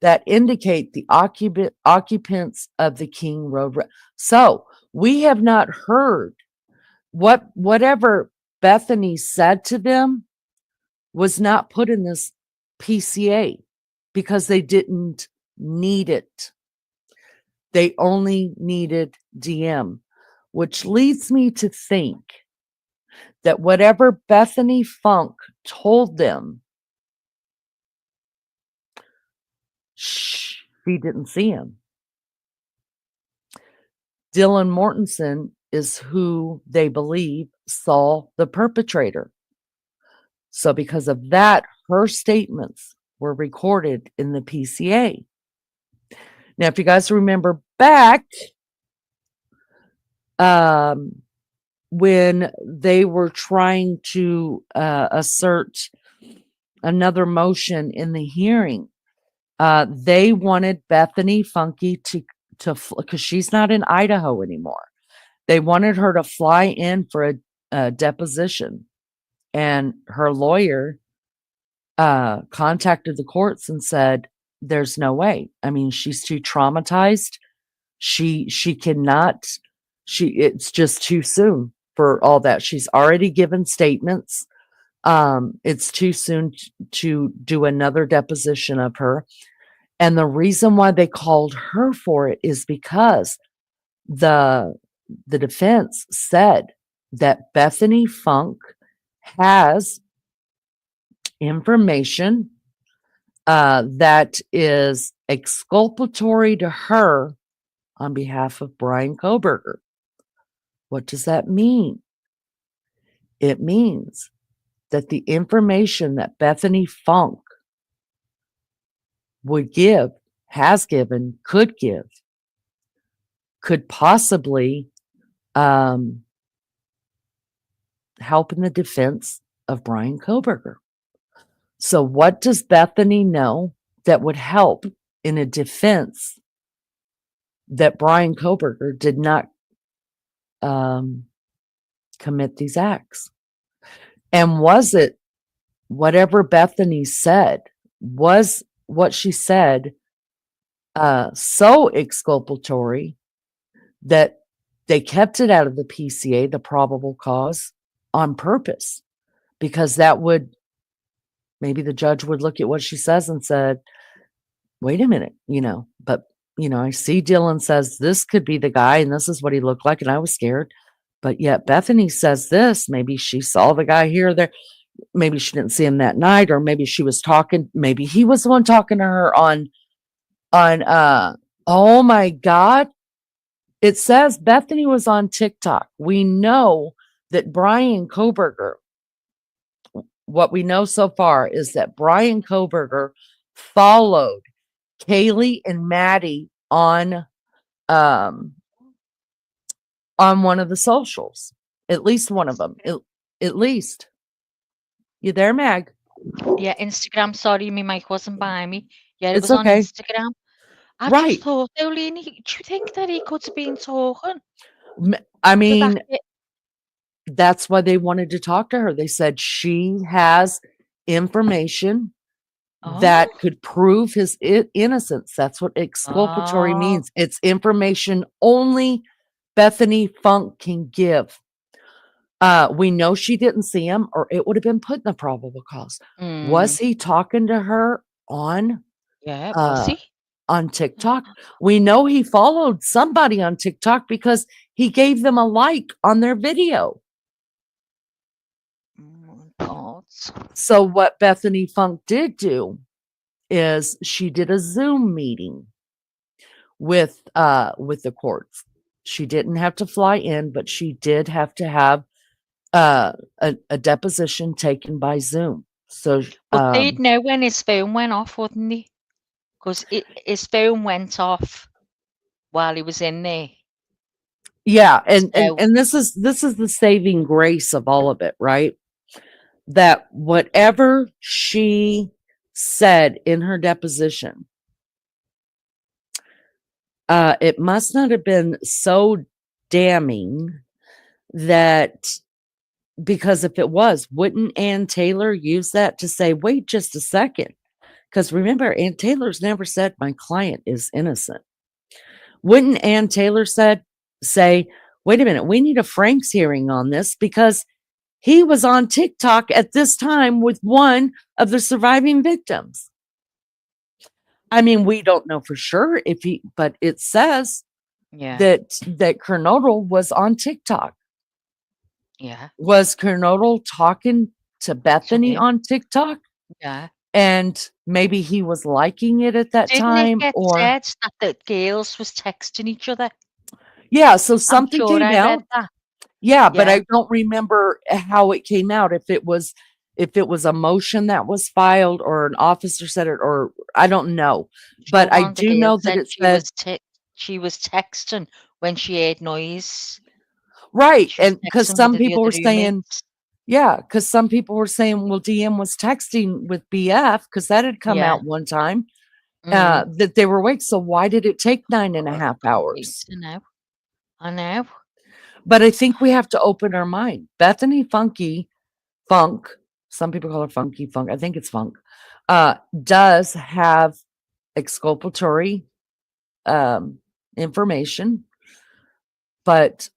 that indicate the occupants of the King Road. So we have not heard whatever Bethany said to them was not put in this PCA because they didn't need it. They only needed DM, which leads me to think that whatever Bethany Funk told them, she didn't see him. Dylan Mortensen is who they believe saw the perpetrator. So because of that, her statements were recorded in the PCA. Now, if you guys remember back when they were trying to assert another motion in the hearing, they wanted Bethany Funky to because she's not in Idaho anymore. They wanted her to fly in for a deposition, and her lawyer contacted the courts and said, "There's no way. I mean, she's too traumatized. She cannot. It's just too soon for all that. She's already given statements. It's too soon to do another deposition of her." And the reason why they called her for it is because the defense said that Bethany Funk has information that is exculpatory to her on behalf of Brian Kohberger. What does that mean? It means that the information that Bethany Funk would give, has given, could give, could possibly help in the defense of Brian Kohberger. So what does Bethany know that would help in a defense that Brian Kohberger did not commit these acts? And was it whatever Bethany said, was what she said so exculpatory that they kept it out of the PCA, the probable cause, on purpose, because that would, maybe the judge would look at what she says and said, wait a minute, but I see Dylan says this could be the guy and this is what he looked like, and I was scared. But yet Bethany says this. Maybe she saw the guy here or there. Maybe she didn't see him that night, or maybe she was talking. Maybe he was the one talking to her on oh my God. It says Bethany was on TikTok. We know that Brian Koberger, what we know so far is that Brian Koberger followed Kaylee and Maddie on one of the socials, at least one of them, at least. You there, Mag? Yeah, Instagram. Sorry, my mic wasn't by me. Yeah, it It's was on okay. Instagram. I Right. just thought, Eileen, do you think that he could have been talking? I mean, that's why they wanted to talk to her. They said she has information that could prove his innocence. That's what exculpatory means. It's information only Bethany Funk can give. We know she didn't see him, or it would have been put in the probable cause. Was he talking to her on was he? on TikTok? We know he followed somebody on TikTok because he gave them a like on their video. God. So what Bethany Funk did do is she did a Zoom meeting with the courts. She didn't have to fly in, but she did have to have a deposition taken by Zoom. So, but they'd know when his phone went off, wouldn't they? Because his phone went off while he was in there. Yeah, and this is the saving grace of all of it, right? That whatever she said in her deposition, it must not have been so damning that, because if it was, wouldn't Ann Taylor use that to say, wait just a second? Because remember, Ann Taylor's never said my client is innocent. Wouldn't Ann Taylor say, wait a minute, we need a Frank's hearing on this because he was on TikTok at this time with one of the surviving victims. I mean, we don't know for sure but it says that Kernodle was on TikTok. Yeah. Was Kernodle talking to Bethany on TikTok? Yeah. And maybe he was liking it at that time. Didn't it get said that the girls was texting each other? Yeah, so something came out. Yeah, but I don't remember how it came out. If it was a motion that was filed or an officer said it, or I don't know. But I do know that it said she was texting when she heard noise. Right. And because some people were saying, because some people were saying, well, DM was texting with BF because that had come out one time that they were awake. So why did it take 9.5 hours? I know. But I think we have to open our mind. Bethany Funk, some people call her Funky Funk. I think it's Funk, does have exculpatory information. But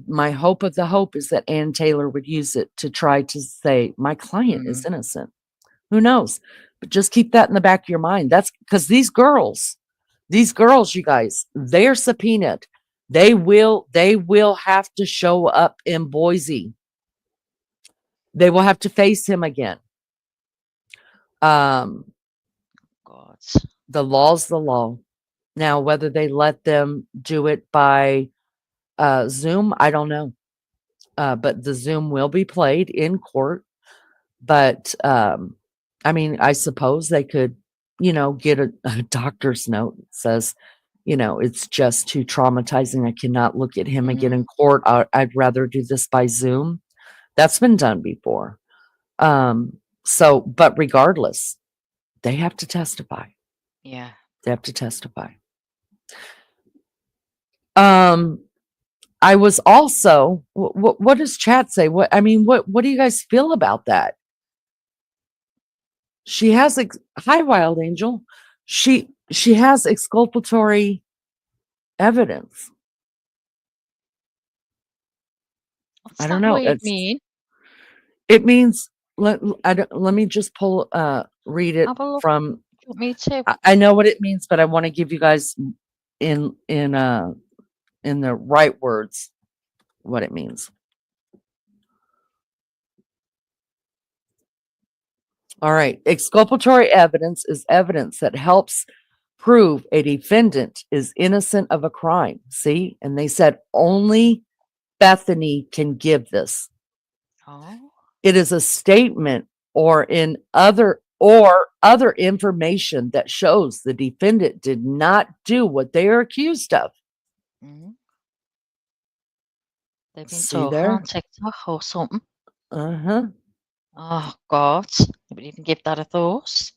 my hope of the hope is that Ann Taylor would use it to try to say, my client is innocent. Who knows? But just keep that in the back of your mind. That's because these girls, you guys, they're subpoenaed. They will have to show up in Boise. They will have to face him again. The law's the law. Now, whether they let them do it by Zoom, I don't know. But the Zoom will be played in court. But I mean, I suppose they could, get a doctor's note that says, it's just too traumatizing. I cannot look at him again in court. I'd rather do this by Zoom. That's been done before. But regardless, they have to testify. Yeah. They have to testify. I was also, what does chat say? What do you guys feel about that? She has, hi, Wild Angel. She has exculpatory evidence. What's I don't that know. word mean? It means let me just read it Have a look. from. Do you want me to? I know what it means, but I want to give you guys in the right words what it means. All right. Exculpatory evidence is evidence that helps prove a defendant is innocent of a crime. See? And they said only Bethany can give this. Oh. It is a statement or other information that shows the defendant did not do what they are accused of. Mm. They've been See talking there? on TikTok or something. Uh-huh. Oh God. Nobody even give that a thought.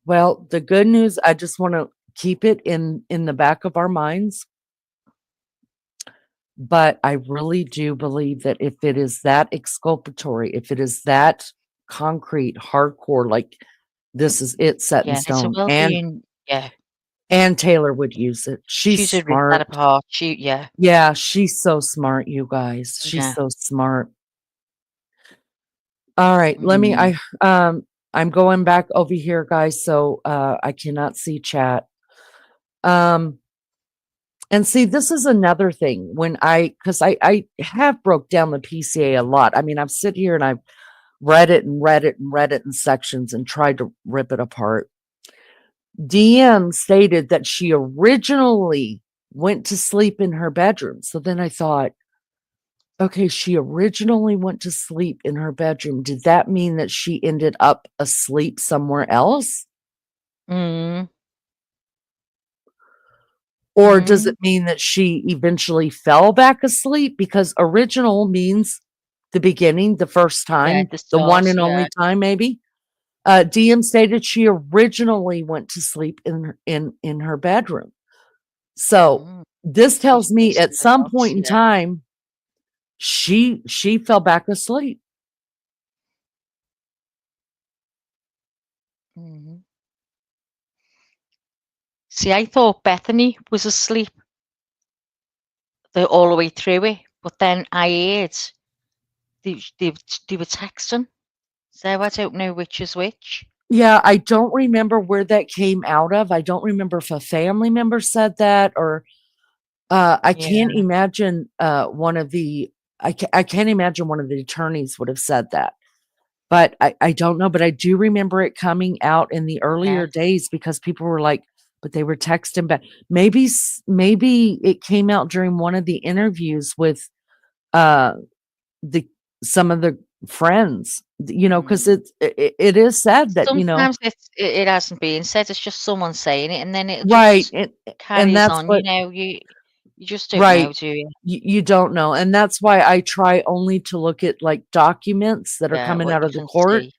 Well, the good news, I just want to keep it in the back of our minds. But I really do believe that if it is that exculpatory, if it is that concrete, hardcore, like this is it set in Yeah, it's a stone, well-being. Yeah, and Taylor would use it. She's she's a rip that smart. apart. Yeah, she's so smart, you guys. She's Yeah. so smart. All right, Mm. I'm going back over here, guys, so I cannot see chat. And see, this is another thing when because I have broke down the PCA a lot. I mean, I've sit here and I've read it and read it and read it in sections and tried to rip it apart. DM stated that she originally went to sleep in her bedroom. So then I thought, okay, she originally went to sleep in her bedroom. Did that mean that she ended up asleep somewhere else? Mm. Or does it mean that she eventually fell back asleep? Because original means the beginning, the first Yeah, time, the the one stars. and Yeah. only time, maybe. DM stated she originally went to sleep in her bedroom. So this She's tells me been at some somewhere else. point in Yeah. time, she fell back asleep. Mm-hmm. See, I thought Bethany was asleep all the way through it, but then I heard they were texting, so I don't know which is which. Yeah, I don't remember where that came out of. I don't remember if a family member said that or I can't Yeah. imagine one of the I can't imagine one of the attorneys would have said that. But I don't know, but I do remember it coming out in the earlier Yeah. days because people were like, but they were texting back. Maybe it came out during one of the interviews with uh the some of the friends, because it is said that, Sometimes it hasn't been said. It's just someone saying it, and then it right, just and carries that's on. what You just don't know, right. do you? You don't know. And that's why I try only to look at like documents that are Yeah, coming what out you of the can court see.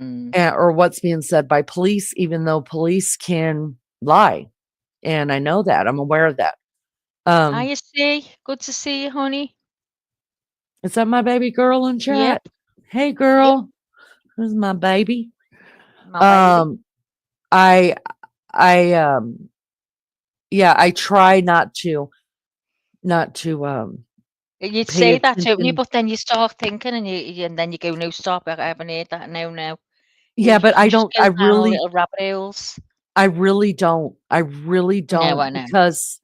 Mm. or what's being said by police, even though police can lie. And I know that. I'm aware of that. Hi, you see? Good to see you, honey. Is that my baby girl in Yep. chat? Hey Yep. girl. Who's my baby? My baby. I yeah, I try not to You'd pay say that, don't you? attention. But then you start thinking, and then you go, no, stop! I haven't heard that. No, no. Yeah, You but can just go down little rabbit holes. I really don't. I really No, don't I know. because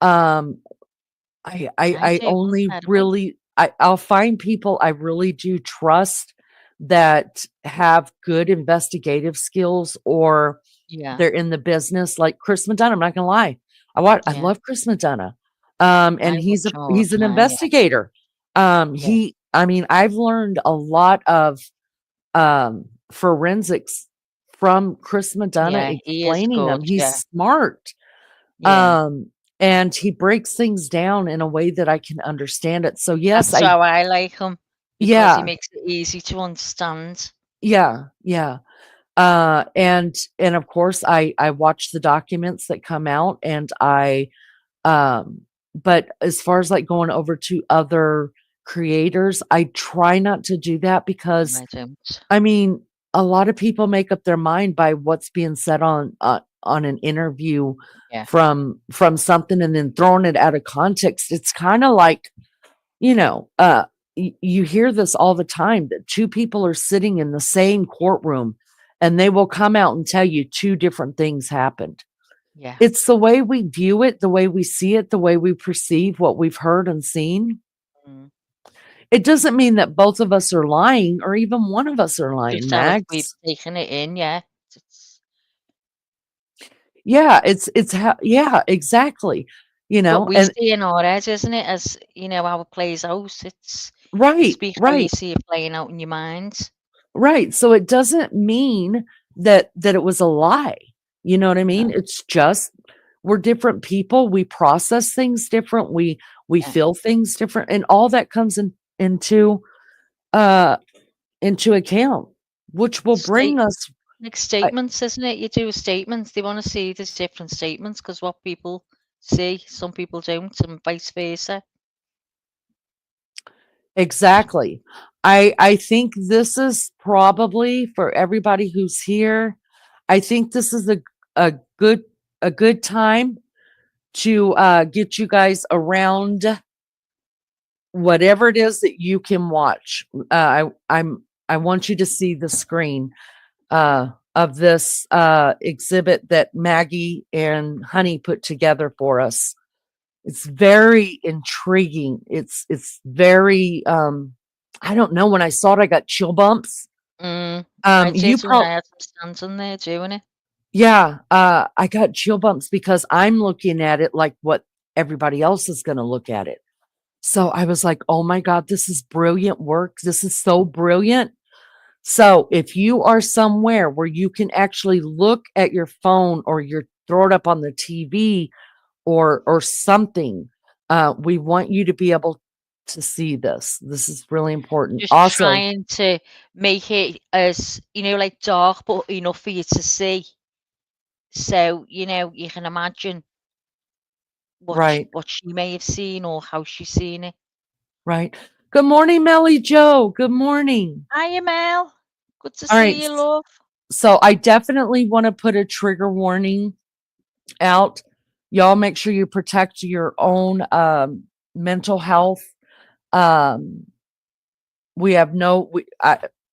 um I I do. only By the way. really I'll find people I really do trust that have good investigative skills or Yeah. they're in the business like Chris Madonna. I'm not gonna lie. I Yeah. love Chris Madonna. I And would he's an man. Yeah. investigator. Yeah. I mean, I've learned a lot of forensics from Chris Madonna Yeah. He is explaining good. them. He's Yeah. smart. Yeah. And he breaks things down in a way that I can understand it. So yes, That's how I like him because he yeah, makes it easy to understand. yeah, yeah. And of course I watch the documents that come out and but as far as like going over to other creators, I try not to do that because I don't. I mean, a lot of people make up their mind by what's being said on an interview Yeah. from something and then throwing it out of context. It's kind of like, you know, you hear this all the time that two people are sitting in the same courtroom and they will come out and tell you two different things happened. Yeah. It's the way we view it, the way we see it, the way we perceive what we've heard and seen. Mm. It doesn't mean that both of us are lying or even one of us are lying, Just how we've Max. taken it in, yeah. It's, Yeah, it's how, yeah, exactly. You it's what know, we and see in our heads, isn't it? As how it plays out. You right, speak how you right, see it playing out in your mind. right. So it doesn't mean that it was a lie. You know what I mean? No. It's just we're different people. We process things different. We Yeah. feel things different, and all that comes uh into account, which will State bring us. like I, statements, isn't it? You do statements. They want to see there's different statements because what people see, some people don't, and vice versa. exactly. I think this is probably for everybody who's here. I think this is a good a good time to get you guys around whatever it is that you can watch. I want you to see the screen of this exhibit that Maggie and Honey put together for us. It's very intriguing. It's very I don't know. When I saw it, I got chill bumps. I You did when I probably had some stands in there doing it. yeah. I got chill bumps because I'm looking at it like what everybody else is going to look at it. So I was like, oh my God, this is brilliant work. This is so brilliant. So if you are somewhere where you can actually look at your phone or you throw it up on the TV or something, we want you to be able to see this. This is really important. Just Also, trying to make it as, like dark, but enough for you to see. So, you can imagine right, what she may have seen or how she's seen it. right. Good morning, Melly Joe. Good morning. Hiya, Mel. Good to All right. see you, love. So I definitely want to put a trigger warning out. Y'all make sure you protect your own mental health. Um, we have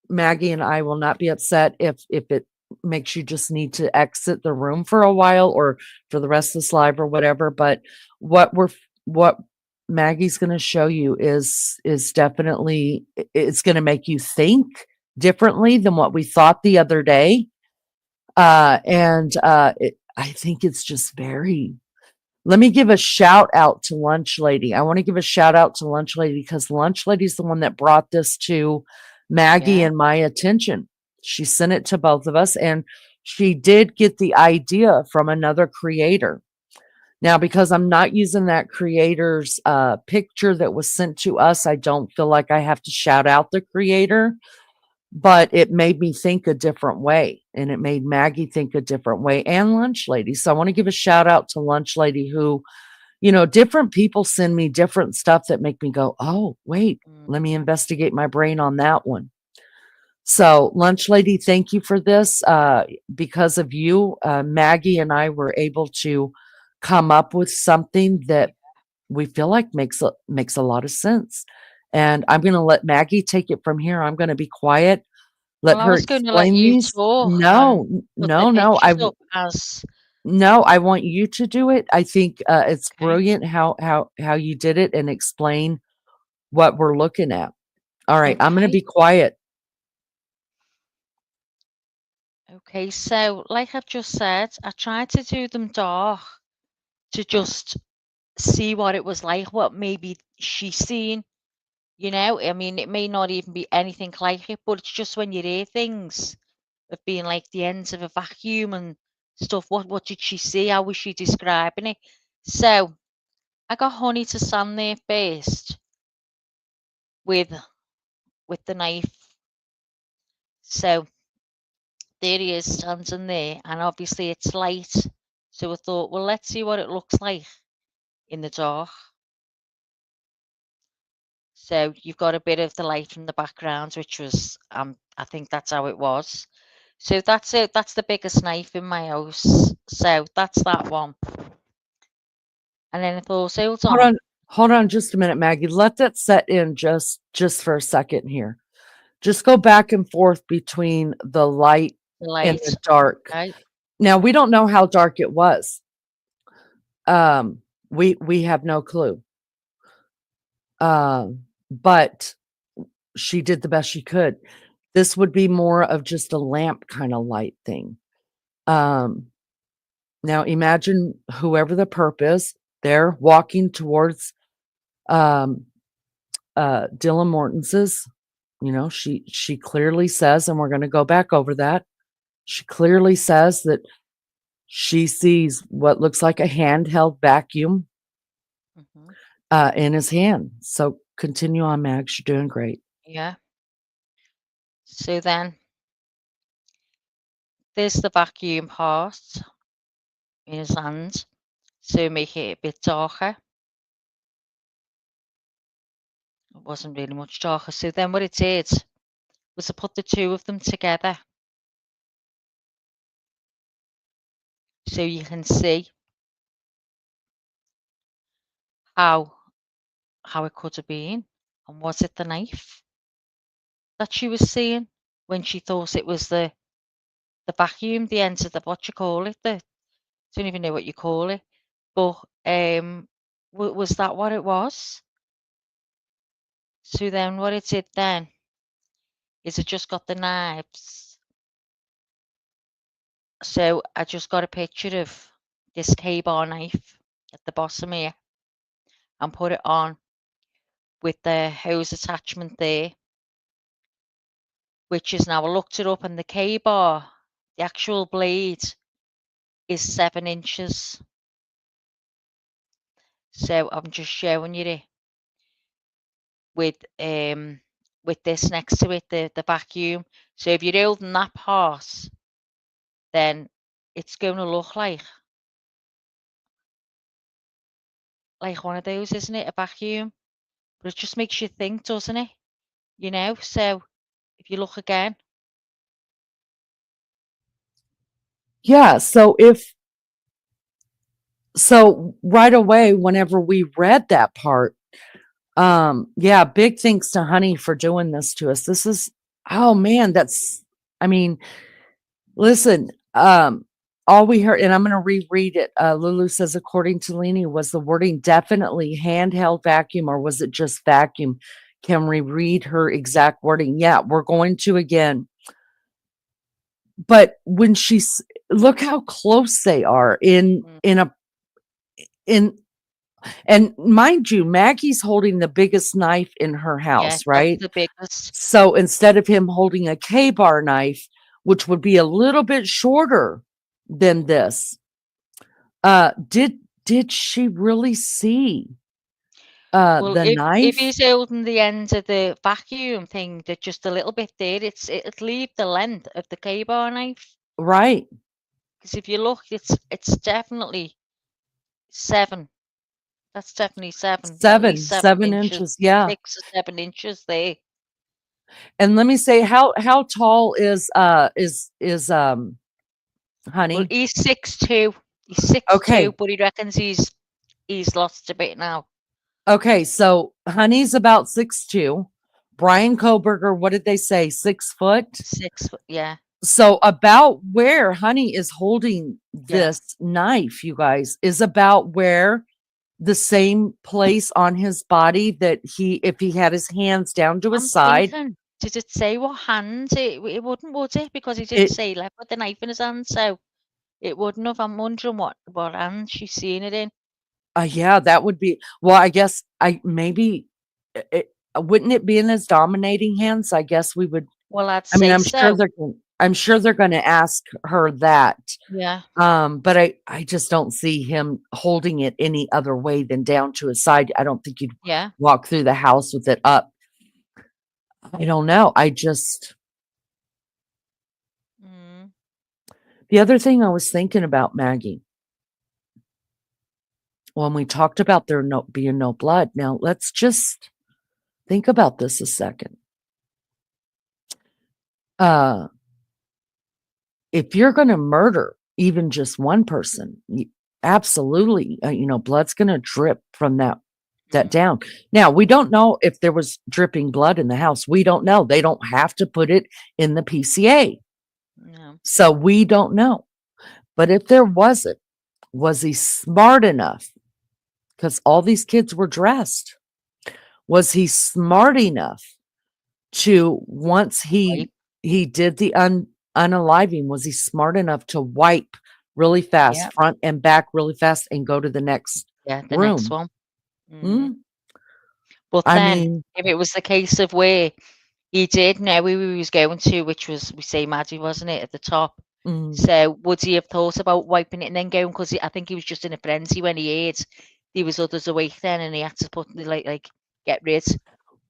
Maggie and I will not be upset if it makes you just need to exit the room for a while or for the rest of this live or whatever. But what Maggie's going to show you is definitely it's going to make you think differently than what we thought the other day. I think it's just very. Let me give a shout out to Lunch Lady. I want to give a shout out to Lunch Lady because Lunch Lady's the one that brought this to Maggie Yeah. and my attention. She sent it to both of us, and she did get the idea from another creator. Now, because I'm not using that creator's picture that was sent to us, I don't feel like I have to shout out the creator, but it made me think a different way, and it made Maggie think a different way, and Lunch Lady. So I want to give a shout out to Lunch Lady who, different people send me different stuff that make me go, oh, wait, Mm. let me investigate my brain on that one. So, Lunch Lady, thank you for this. Because of you, Maggie and I were able to come up with something that we feel like makes a lot of sense. And I'm going to let Maggie take it from here. I'm going to be quiet. Let Well, I her was going to let explain you these. talk and No, put the no. pictures up as No, I want you to do it. I think it's okay. brilliant how you did it and explain what we're looking at. All right, I'm going to Okay. be quiet. Okay. So, like I've just said, I tried to do them dark to just see what it was like, what maybe she's seen. I mean, it may not even be anything like it, but it's just when you hear things of being like the ends of a vacuum and stuff. What did she see? How was she describing it? So I got Honey to stand there first with the knife. So there he is standing there, and obviously it's light. So I thought, well, let's see what it looks like in the dark. So you've got a bit of the light from the background, which was, I think that's how it was. So that's it. That's the biggest knife in my house. So that's that one. And then if also hold on. Hold on just a minute, Maggie. Let that set in just for a second here. Just go back and forth between the light The and light. the dark. Right? Now we don't know how dark it was. We have no clue. But she did the best she could. This would be more of just a lamp kind of light thing. Now imagine whoever the perp is, they're walking towards Dylan Mortensen's. You know, she clearly says, and we're going to go back over that. She clearly says that she sees what looks like a handheld vacuum in his hand. So continue on, Max. You're doing great. Yeah. So then there's the vacuum part in his hand. So make it a bit darker. It wasn't really much darker. So then what it did was to put the two of them together. So you can see how it could have been. And was it the knife that she was seeing when she thought it was the vacuum, the end of the, what you call it, the, don't even know what you call it, but was that what it was? So then what it did then is it just got the knives. So I just got a picture of this K-bar knife at the bottom here and put it on with the hose attachment there, which is now, I looked it up, and the K-bar, the actual blade, is 7 inches. So I'm just showing you it with this next to it, the vacuum. So if you're holding that part, then it's going to look like one of those, isn't it? A vacuum. But it just makes you think, doesn't it? You know, so if you look again. Yeah, so right away, whenever we read that part, yeah, big thanks to Honey for doing this to us. This is, oh man, I mean, listen, all we heard, and I'm going to reread it. Lulu says, according to Leni, was the wording definitely handheld vacuum or was it just vacuum? Can we read her exact wording? Yeah, we're going to again. But when look how close they are in and mind you, Maggie's holding the biggest knife in her house, right? The biggest. So instead of him holding a K-bar knife, which would be a little bit shorter than this, did she really see Well, the knife? if he's holding the end of the vacuum thing, that just a little bit there, it'll leave the length of the K-bar knife. Right. Because if you look, it's definitely 7. That's definitely 7. At least 7 inches. Yeah. 6 or 7 inches there. And let me say, how tall is Honey? Well, he's 6'2". He's 6'2", okay, but he reckons he's lost a bit now. Okay, so Honey's about 6'2". Brian Koberger, what did they say? 6 foot? 6 foot, yeah. So about where Honey is holding this knife, you guys, is about where the same place on his body that if he had his hands down to his side. Thinking, did it say what hand? It wouldn't, would it? Because he didn't say left with the knife in his hand, so it wouldn't have. I'm wondering what hand she's seeing it in. Yeah, that would be, well, I guess maybe wouldn't it be in his dominating hands? I guess we would. Well, I'm sure they're going to ask her that. Yeah. But I just don't see him holding it any other way than down to his side. I don't think you'd walk through the house with it up. I don't know. The other thing I was thinking about, Maggie, when we talked about there being no blood, now let's just think about this a second. if you're going to murder even just one person, absolutely, blood's going to drip from that down. Now, we don't know if there was dripping blood in the house. We don't know. They don't have to put it in the PCA. No. So we don't know. But if there wasn't, was he smart enough? Because all these kids were dressed. Was he smart enough to, once he did the unaliving, was he smart enough to wipe really fast, Yeah. front and back really fast, and go to the next Yeah, the next room? one. But I then, mean, if it was the case of where he did know who he was going to, which was, we say Maddie, wasn't it, at the top? So would he have thought about wiping it and then going? Because I think he was just in a frenzy when he heard there was others awake then, and he had to put like get rid.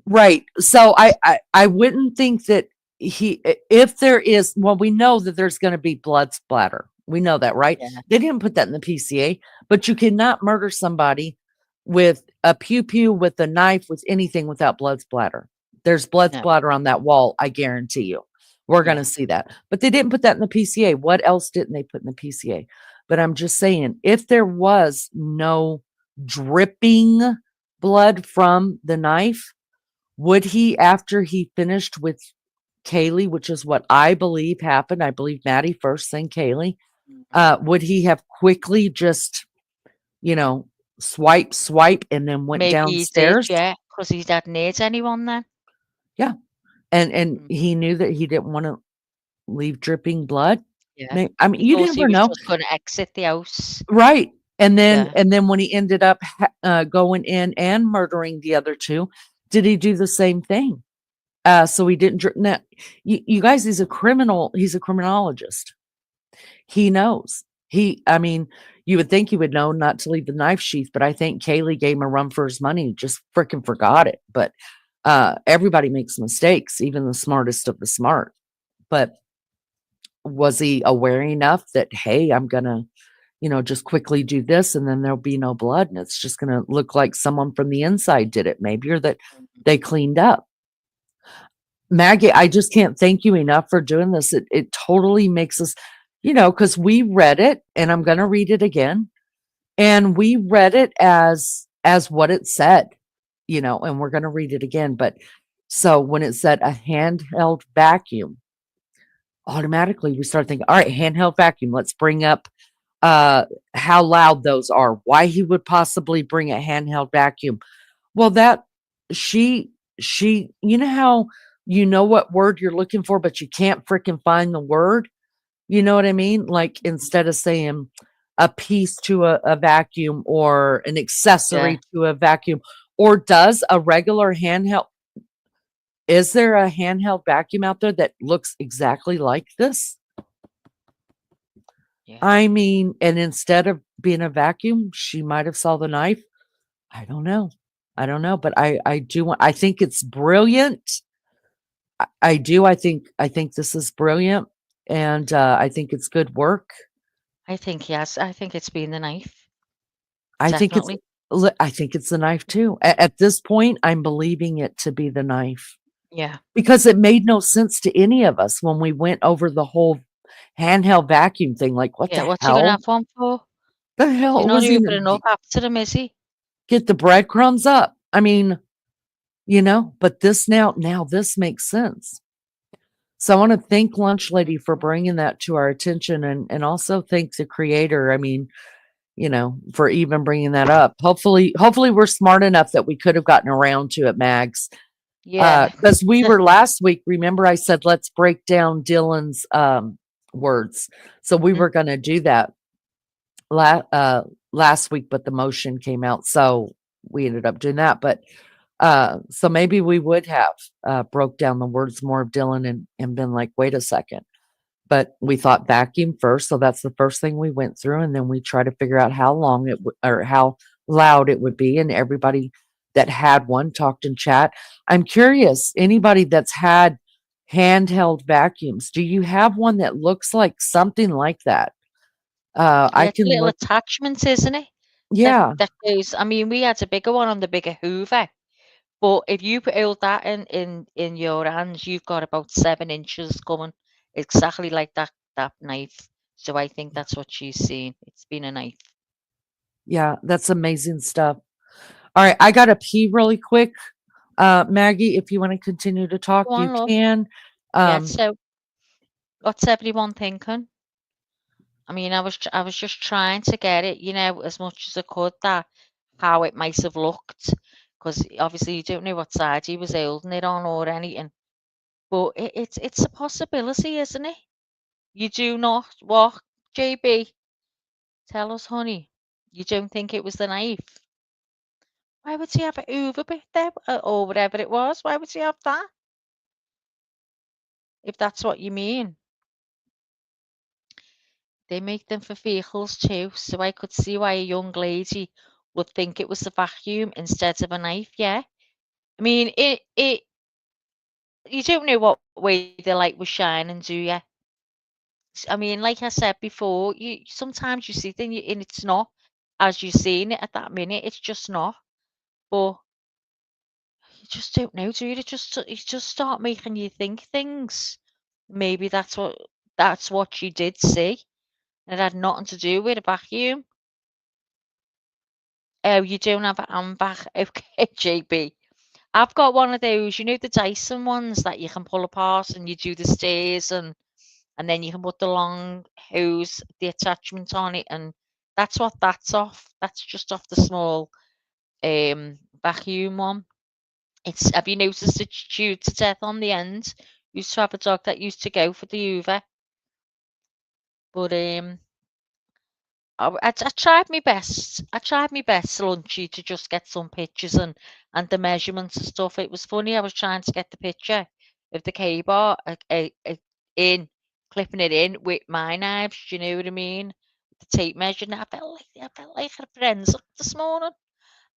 right. So I wouldn't think that if there is, well, we know that there's going to be blood splatter. We know that, right? Yeah. They didn't put that in the PCA, but you cannot murder somebody with a pew with a knife, with anything without blood splatter. There's blood splatter on that wall. I guarantee you. We're going to see that. But they didn't put that in the PCA. What else didn't they put in the PCA? But I'm just saying, if there was no dripping blood from the knife, would he, after he finished with Kaylee, which is what I believe happened, I believe Maddie first, then Kaylee, would he have quickly just, swipe, and then went Maybe he did, downstairs? yeah, because he hadn't hurt anyone then. Yeah. And he knew that he didn't want to leave dripping blood. Yeah. I mean, He you thought he never was know. just going to exit the house. Right. And then Yeah. when he ended up going in and murdering the other two, did he do the same thing? So he didn't. Now, you guys, he's a criminal. He's a criminologist. He knows. I mean, you would think he would know not to leave the knife sheath, but I think Kaylee gave him a run for his money. He just freaking forgot it. But everybody makes mistakes, even the smartest of the smart. But was he aware enough that, hey, I'm gonna, just quickly do this, and then there'll be no blood, and it's just gonna look like someone from the inside did it, maybe, or that they cleaned up. Maggie, I just can't thank you enough for doing this. It totally makes us, because we read it, and I'm gonna read it again, and we read it as what it said, and we're gonna read it again. But so when it said a handheld vacuum, automatically we start thinking, all right, handheld vacuum, let's bring up how loud those are, why he would possibly bring a handheld vacuum. Well, that she, how what word you're looking for, but you can't freaking find the word. You know what I mean? Like, instead of saying a piece to a vacuum, or an accessory to a vacuum, or does a regular handheld, is there a handheld vacuum out there that looks exactly like this? Yeah. I mean, and instead of being a vacuum, she might have saw the knife. I don't know. But I think it's brilliant. I do. I think this is brilliant, and I think it's good work. I think yes. I think it's been the knife. I Definitely. think it's the knife too. At this point, I'm believing it to be the knife. Yeah. Because it made no sense to any of us when we went over the whole handheld vacuum thing. Like, what the What's he going to hell? have one for? The hell You're not was he opening up after him, is he? get the breadcrumbs up? I mean, but this now this makes sense. So I want to thank Lunch Lady for bringing that to our attention, and also thank the creator. I mean, for even bringing that up. Hopefully we're smart enough that we could have gotten around to it, Mags. Yeah. Because we were last week, remember I said, let's break down Dylan's words. So we were going to do that last week, but the motion came out. So we ended up doing that. But so maybe we would have broke down the words more of Dylan, and been like, wait a second. But we thought vacuum first. So that's the first thing we went through. And then we try to figure out how long it would, or how loud it would be. And everybody that had one talked in chat. I'm curious, anybody that's had handheld vacuums, do you have one that looks like something like that? I It's a can little look. attachment, isn't it? Yeah. That goes. I mean, we had a bigger one on the bigger Hoover, but if you hold that in your hands, you've got about 7 inches coming, exactly like that that knife. So I think that's what she's seen. It's been a knife. Yeah, that's amazing stuff. All right, I gotta pee really quick. Maggie, if you want to continue to talk, Go you on, love. can. Yeah. Um, So what's everyone thinking? I mean, I was just trying to get it, as much as I could, that how it might have looked, because obviously you don't know what side he was holding it on or anything. But it's a possibility, isn't it? You do not what, JB? Tell us, honey. You don't think it was the knife? Why would he have it over bit there, or whatever it was? Why would he have that? If that's what you mean. They make them for vehicles too, so I could see why a young lady would think it was a vacuum instead of a knife, yeah. I mean, you don't know what way the light was shining, do you? I mean, like I said before, you sometimes you see things and it's not as you're seeing it at that minute, it's just not. But you just don't know, do you? It just start making you think things. Maybe that's what you did see. It had nothing to do with a vacuum. Oh, you don't have an handbag. Okay, JB. I've got one of those, the Dyson ones that you can pull apart and you do the stairs and then you can put the long hose, the attachment on it, and that's what that's off. That's just off the small vacuum one. Have you noticed it's chewed to death on the end? Used to have a dog that used to go for the Hoover, but I tried my best. I tried my best, Lunchy, to just get some pictures and the measurements and stuff. It was funny. I was trying to get the picture of the K-bar in, clipping it in with my knives. Do you know what I mean? The tape measure. And I felt like a forensic this morning.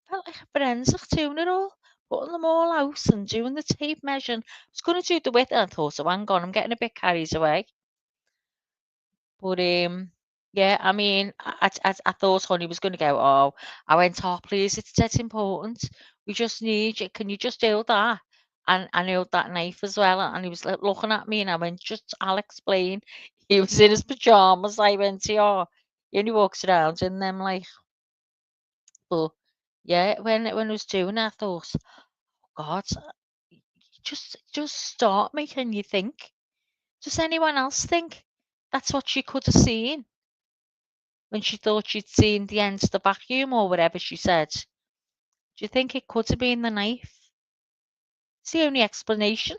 I felt like a forensic doing it all, putting them all out and doing the tape measure. I was going to do the width, and I thought, oh, hang on, I'm getting a bit carried away. But yeah, I mean, I thought Honey was going to go. Oh, I went. Oh, please, it's dead important. We just need you. Can you just hold that? And I held that knife as well. And he was like, looking at me, and I went, just, I'll explain. He was in his pajamas. I went, oh, he only walks around in them, like. But yeah, when I was doing it, I thought, God, just start making you think. Does anyone else think that's what she could have seen when she thought she'd seen the end of the vacuum or whatever she said? Do you think it could have been the knife? It's the only explanation.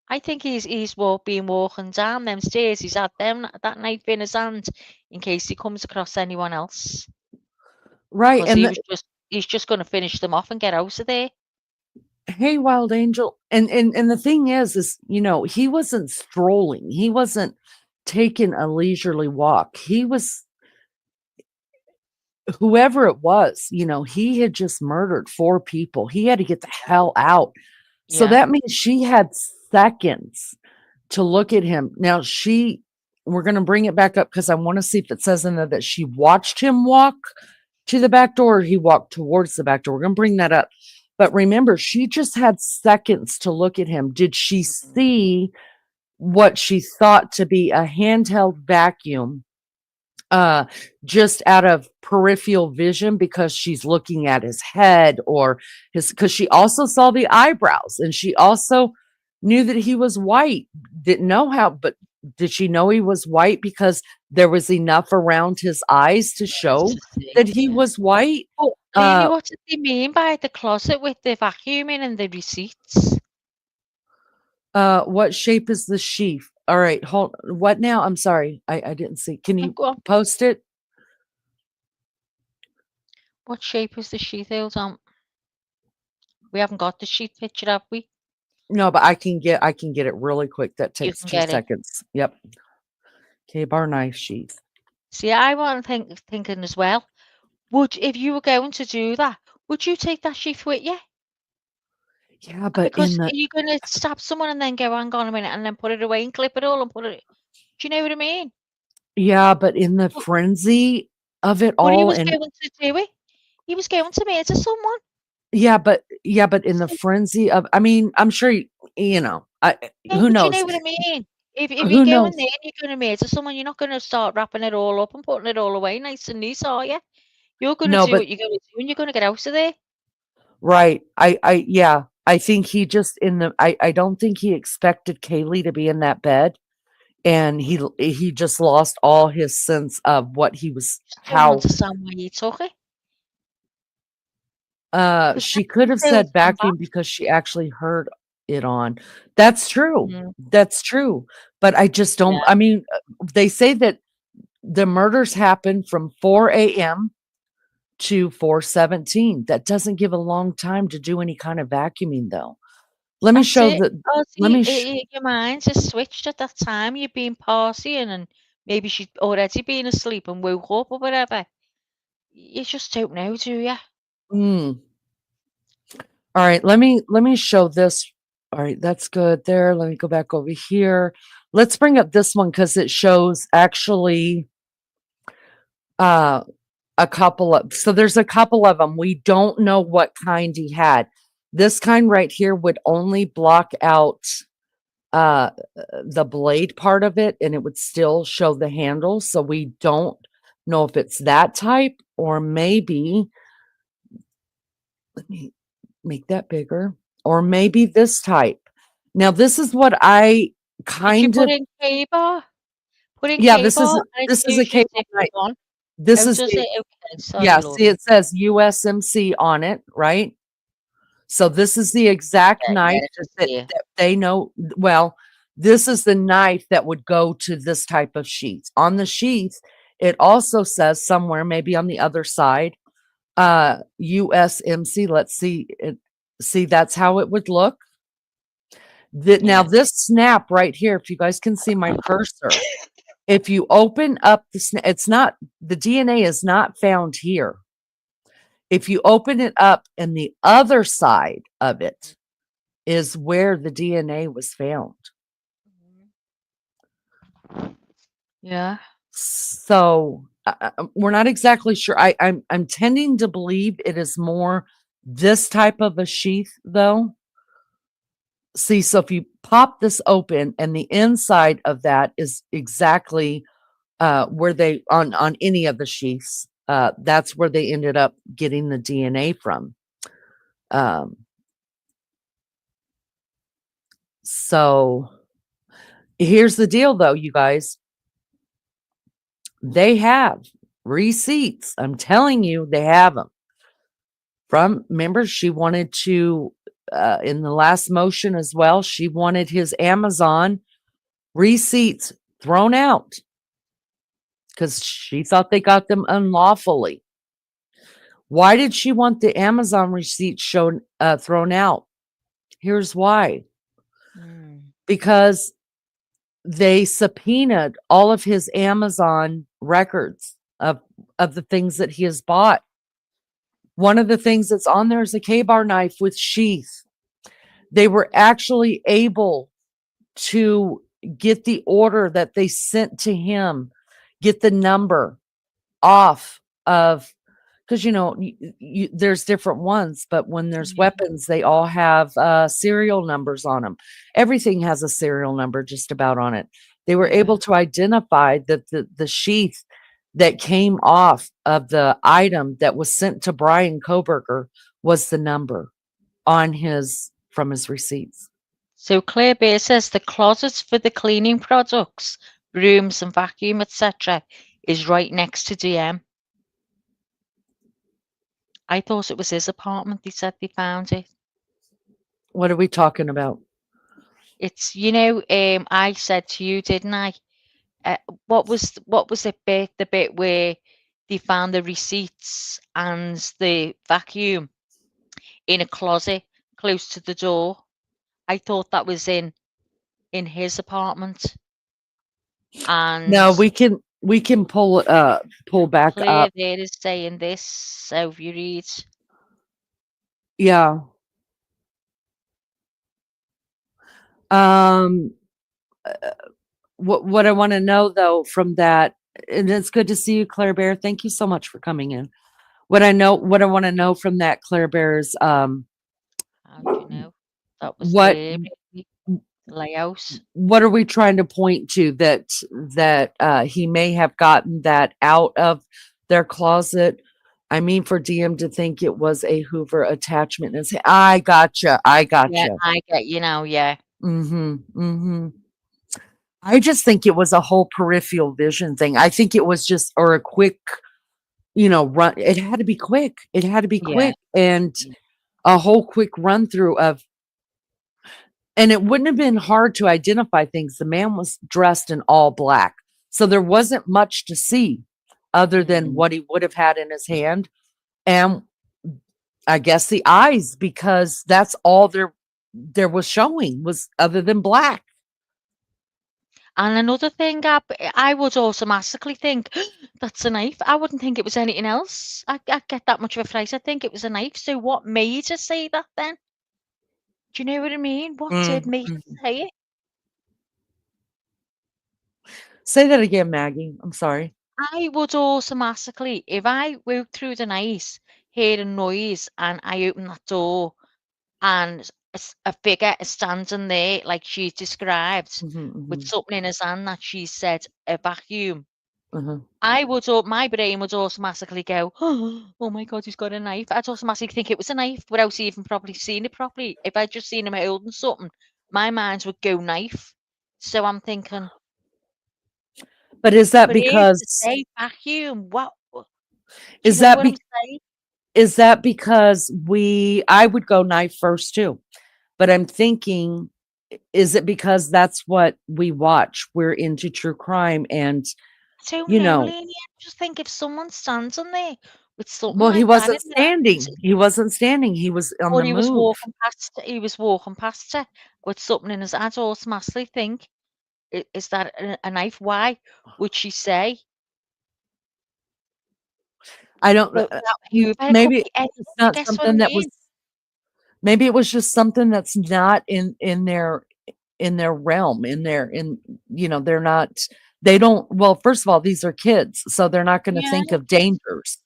I think been walking down them stairs. He's had that knife in his hand in case he comes across anyone else. right, Because and he's just going to finish them off and get out of there. hey, Wild Angel, and the thing is, he wasn't strolling. He wasn't taking a leisurely walk. He was whoever it was. He had just murdered 4 people. He had to get the hell out. So Yeah. that means she had seconds to look at him. Now we're going to bring it back up because I want to see if it says in there that she watched him walk to the back door or he walked towards the back door. We're going to bring that up. But remember, she just had seconds to look at him. Did she see what she thought to be a handheld vacuum just out of peripheral vision because she's looking at his head or because she also saw the eyebrows and she also knew that he was white. Didn't know how, but did she know he was white because there was enough around his eyes to show that he Yeah. was white? But what did they mean by the closet with the vacuuming and the receipts? What shape is the sheath? All right, hold. What now? I'm sorry, I didn't see. Can you post it? What shape is the sheath held on? We haven't got the sheath picture, have we? No, but I can get it really quick. That You takes can 2 get it. seconds. Yep. K-bar knife sheath. See, I want thinking as well. If you were going to do that, would you take that sheath with you? Yeah, but Because are you going to stab someone and then go, hang on a minute, and then put it away and clip it all and put it? Do you know what I mean? yeah, but in the frenzy of it But he all, was and going to do it. He was going to murder someone. yeah, but in the frenzy of, I mean, I'm sure No, who but you knows? know what I mean. If you Who go in knows? there and you're gonna murder someone, you're not gonna start wrapping it all up and putting it all away nice and neat, are you? You're gonna No, do but what you're gonna do, and you're gonna get out of there. right. Yeah. I think he just I don't think he expected Kaylee to be in that bed, and he just lost all his sense of what he was, Just don't how understand why you took it, because she could have they'll said come back. vacuum because she actually heard it on. That's true. Mm, That's true. But I just don't, yeah. I mean, they say that the murders happen from 4 a.m. to 4:17. That doesn't give a long time to do any kind of vacuuming though. Let me That's show it. the Oh, let see, me sh your mind just switched at that time. You've been partying, and maybe she'd already been asleep and woke up or whatever. You just don't know, do you? mm. All right, let me show this. All right, that's good there. Let me go back over here. Let's bring up this one because it shows actually uh a couple of, so there's a couple of them. We don't know what kind he had. This kind right here would only block out uh the blade part of it, and it would still show the handle. So we don't know if it's that type, or maybe, let me make that bigger, or maybe this type. Now this is what I Did you kind put of, in K-bar? Put in yeah, this is K-bar, and it this is a shows you a cable different knife. one. This Oh, is does a, it? Okay, sorry, yeah, love. see it says USMC on it, right? So this is the exact Yeah, yeah, knife I that, see it. that they know. Well, this is the knife that would go to this type of sheath. On the sheath, it also says somewhere, maybe on the other side, USMC. Let's see it. See, that's how it would look. Now Yeah. this snap right here, if you guys can see my cursor, if you open up the snap, it's not, the DNA is not found here. If you open it up, and the other side of it is where the DNA was found. Yeah. So we're not exactly sure. I'm tending to believe it is more this type of a sheath, though. See, so if you pop this open, and the inside of that is exactly where they, on any of the sheaths, that's where they ended up getting the DNA from. Um, so here's the deal, though, you guys. They have receipts. I'm telling you, they have them. From, remember, she wanted to, in the last motion as well, she wanted his Amazon receipts thrown out because she thought they got them unlawfully. Why did she want the Amazon receipts shown, thrown out? Here's why. Mm. Because they subpoenaed all of his Amazon records of the things that he has bought. One of the things that's on there is a K-bar knife with sheath. They were actually able to get the order that they sent to him, get the number off of, because there's different ones, but when there's Yeah. weapons, they all have serial numbers on them. Everything has a serial number just about on it. They were Yeah. able to identify that the sheath that came off of the item that was sent to Brian Koberger was the number on his, from his receipts. So Claire Bear says the closets for the cleaning products, brooms and vacuum, etc., is right next to DM. I thought it was his apartment. They said they found it. What are we talking about? It's, I said to you, didn't I? What was the bit where they found the receipts and the vacuum in a closet close to the door? I thought that was in his apartment. And No, we can pull back Claire up. there is saying this, so if you read, Yeah. Um what I want to know though from that, and it's good to see you, Claire Bear. Thank you so much for coming in. What I want to know from that, Claire Bear, is how do you know? That was what Claire, maybe. layout. What are we trying to point to? That he may have gotten that out of their closet. I mean, for DM to think it was a Hoover attachment and say, I gotcha, I Yeah, gotcha. I get you now. Yeah, Mm-hmm. Mm-hmm. I just think it was a whole peripheral vision thing. I think it was just or a quick, run. It had to be quick. It had to be yeah, quick and yeah. a whole quick run through of and it wouldn't have been hard to identify things. The man was dressed in all black. So there wasn't much to see other than Mm. what he would have had in his hand. And I guess the eyes, because that's all there was showing was other than black. And another thing, I would automatically think that's a knife. I wouldn't think it was anything else. I'd get that much of a fright. I think it was a knife. So what made her say that then? Do you know what I mean? What did make Mhm. her say it? Say that again, Maggie. I'm sorry. I would automatically, if I walked through the night, heard a noise, and I opened that door, and a figure is standing there, like she's described, Mhm, with mhm, something in his hand that she said, a vacuum. uh-huh. My brain would automatically go, oh my God, he's got a knife. I'd automatically think it was a knife without even probably seeing it properly. If I'd just seen him holding something, my mind would go knife. So I'm thinking, But is that for him to because say vacuum, do you is know that what I'm be, saying? is that because I would go knife first too. But I'm thinking, is it because that's what we watch? We're into true crime and, I don't you know, know, Lenny. I just think if someone stands on there with something well, he like that in wasn't their hands, standing. He wasn't standing. He was on or the move. he was walking past her with something in his hand, I'd automatically think, is that a knife? Why would she say I don't that Hoover? It could maybe be anything. it's I not guess what I something that was mean. maybe it was just something that's not in their realm, they're not they don't well, first of all, these are kids, so they're not going to Yeah, think of dangers.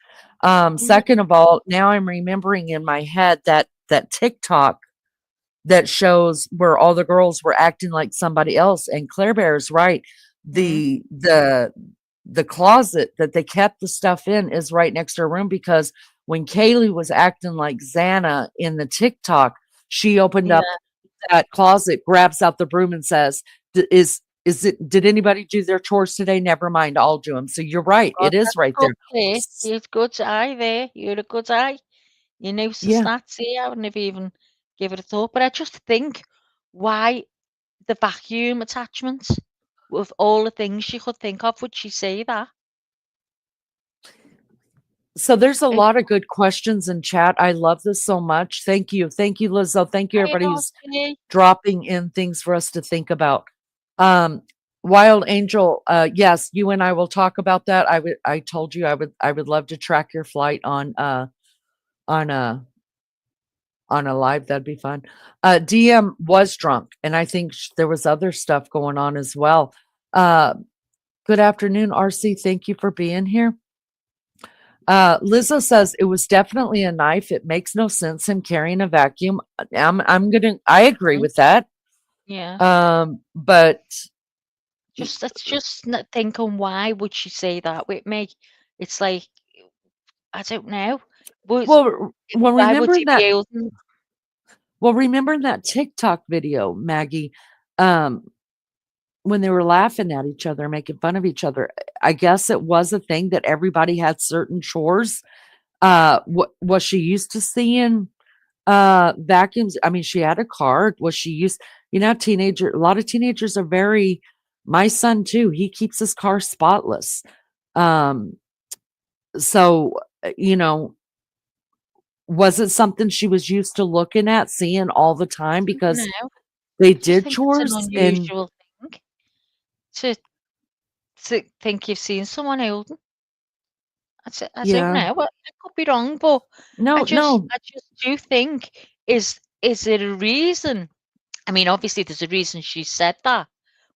yeah, Second of all, now I'm remembering in my head that TikTok that shows where all the girls were acting like somebody else. And Claire Bear's right. mm, The closet that they kept the stuff in is right next to her room because when Kaylee was acting like Xana in the TikTok, she opened up yeah. that closet, grabs out the broom and says, did anybody do their chores today? Never mind, I'll do them. So you're right. God, It is that's right good there. there. You're a good eye there. You're a good eye. You know some Yeah. stats here. I wouldn't have even give it a thought. But I just think, why the vacuum attachment? With all the things she could think of, would she say that? So there's a It, lot of good questions in chat. I love this so much. Thank you. Thank you, Lizzo. Thank you, I everybody who's ask you, dropping in things for us to think about. Um, Wild Angel, yes, you and I will talk about that. I told you I would love to track your flight on a on a live. That'd be fun. DM was drunk, and I think there was other stuff going on as well. Uh, Good afternoon, RC. Thank you for being here. Lizzo says it was definitely a knife. It makes no sense him carrying a vacuum. I agree mm, with that. yeah. But It's just not thinking, why would she say that with me? It's like, I don't know. Was well, Why would remember he be that. able? Well, remember that TikTok video, Maggie, um, when they were laughing at each other, making fun of each other. I guess it was a thing that everybody had certain chores. What was she used to seeing? Vacuums. I mean, she had a car. Was she used? A lot of teenagers are very. My son too. He keeps his car spotless. Um, so was it something she was used to looking at, seeing all the time because No, they I just did think it's an chores and unusual thing to think you've seen someone holding. I don't yeah. know. I could be wrong, but No, no. I just do think, is it a reason? I mean, obviously there's a reason she said that,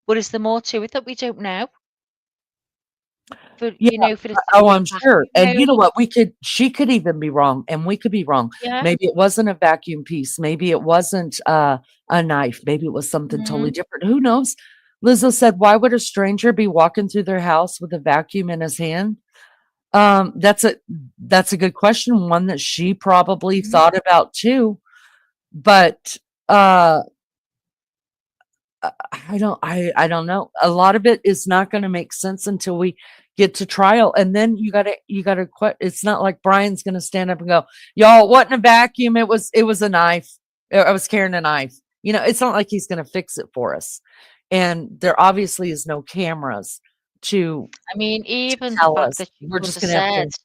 but is there more to it that we don't know? for Yeah. for it to Oh, be a I'm sure. vacuum And you know hose. what? She could even be wrong, and we could be wrong. Yeah. Maybe it wasn't a vacuum piece. Maybe it wasn't a knife. Maybe it was something totally Mm, different. Who knows? Lizzo said, "Why would a stranger be walking through their house with a vacuum in his hand?" That's a good question. One that she probably mhm. thought about too. But uh, I don't know. A lot of it is not going to make sense until we get to trial, and then you gotta quit. It's not like Brian's going to stand up and go, "Y'all, it wasn't a vacuum. It was a knife. I was carrying a knife." It's not like he's going to fix it for us. And there obviously is no cameras to I mean, even the tell fact us. that she We're could just have going to have said to.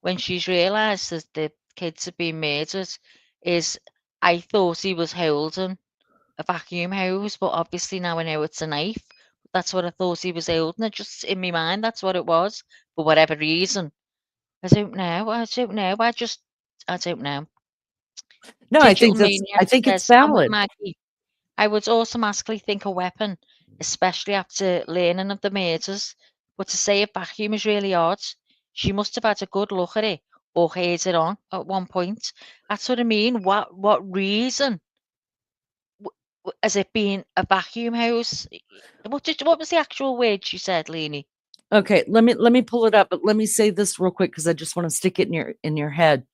when she's realised that the kids have been murdered is, I thought he was holding a vacuum hose, but obviously now I know it's a knife. That's what I thought he was holding. It just in my mind, that's what it was. For whatever reason. I don't know. I don't know. I don't know. No, Digital I Maniac think it's says, I'm with valid. Maggie. I would automatically think a weapon, especially after learning of the murders. But to say a vacuum is really odd. She must have had a good look at it or heard it on at one point. That's what I mean. What reason has it been a vacuum hose? What was the actual word she said, Leanie? Okay, let me pull it up, but let me say this real quick because I just want to stick it in your head.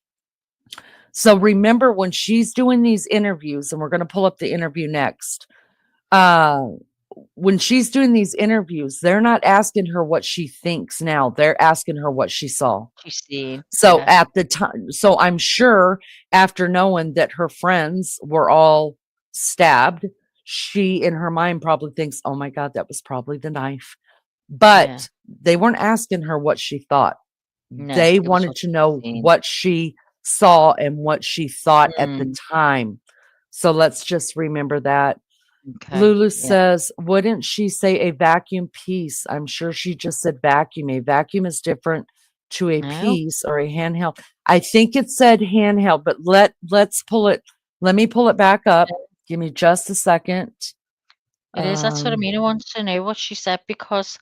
So remember when she's doing these interviews, and we're going to pull up the interview next. Uh, when she's doing these interviews, they're not asking her what she thinks now. They're asking her what she saw. She's seen. So Yeah. at the time, so I'm sure after knowing that her friends were all stabbed, she in her mind probably thinks, "Oh my God, that was probably the knife." Yeah. But they weren't asking her what she thought. No, They it was wanted what to she's know seen. what she saw and what she thought at the Mm, time. So let's just remember that. okay. Lulu Yeah. says, "Wouldn't she say a vacuum piece?" I'm sure she just said vacuum. A vacuum is different to a No, piece or a handheld. I think it said handheld, but let's pull it. Let me pull it back up. Give me just a second. it is. That's what I Um, mean. I want to know what she said because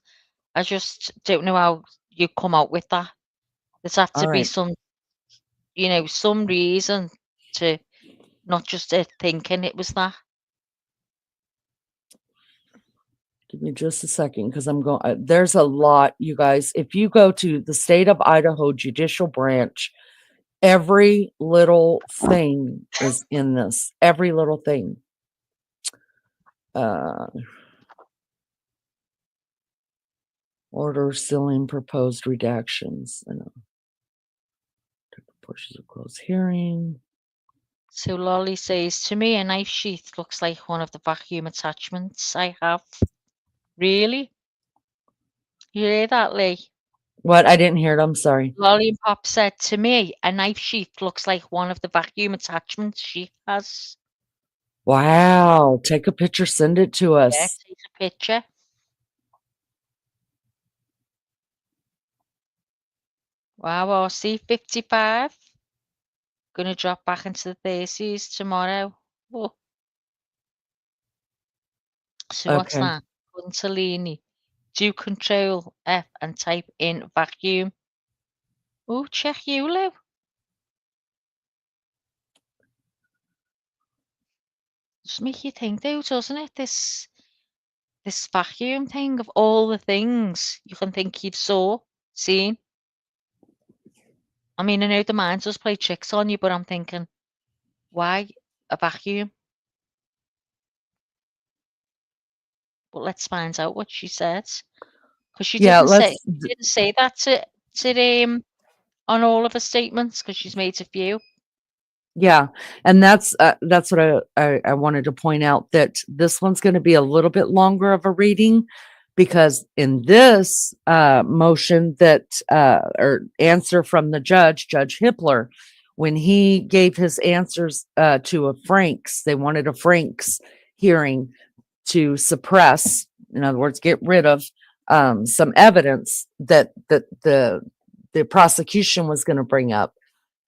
I just don't know how you come out with that. There's had to all be right. some, some reason to not just thinking it was that. Give me just a second because I'm going. There's a lot, you guys. If you go to the state of Idaho judicial branch, every little thing is in this. Every little thing. Uh, order sealing proposed redactions. I know. Portions of closed hearing. So Lolly says, to me, a knife sheath looks like one of the vacuum attachments I have. Really? You hear that, Lee? What? I didn't hear it. I'm sorry. Lollipop said, to me, a knife sheath looks like one of the vacuum attachments she has. Wow. Take a picture, send it to Yeah, us. take a picture. Wow, RC 55. Gonna drop back into the 30s tomorrow. Oh, so what's Okay. that? Guntolini. Do Control F and type in vacuum. Oh, check you, Lou. Just make you think though, doesn't it? This vacuum thing of all the things you can think you've seen. I mean, I know the mind does play tricks on you, but I'm thinking, why a vacuum? But let's find out what she says. Because she Yeah, didn't say let's she didn't say that on all of her statements because she's made a few. Yeah, and that's what I wanted to point out, that this one's going to be a little bit longer of a reading, because in this motion that or answer from the Judge Hippler, when he gave his answers to a Franks, they wanted a Franks hearing to suppress, in other words, get rid of some evidence that the prosecution was going to bring up.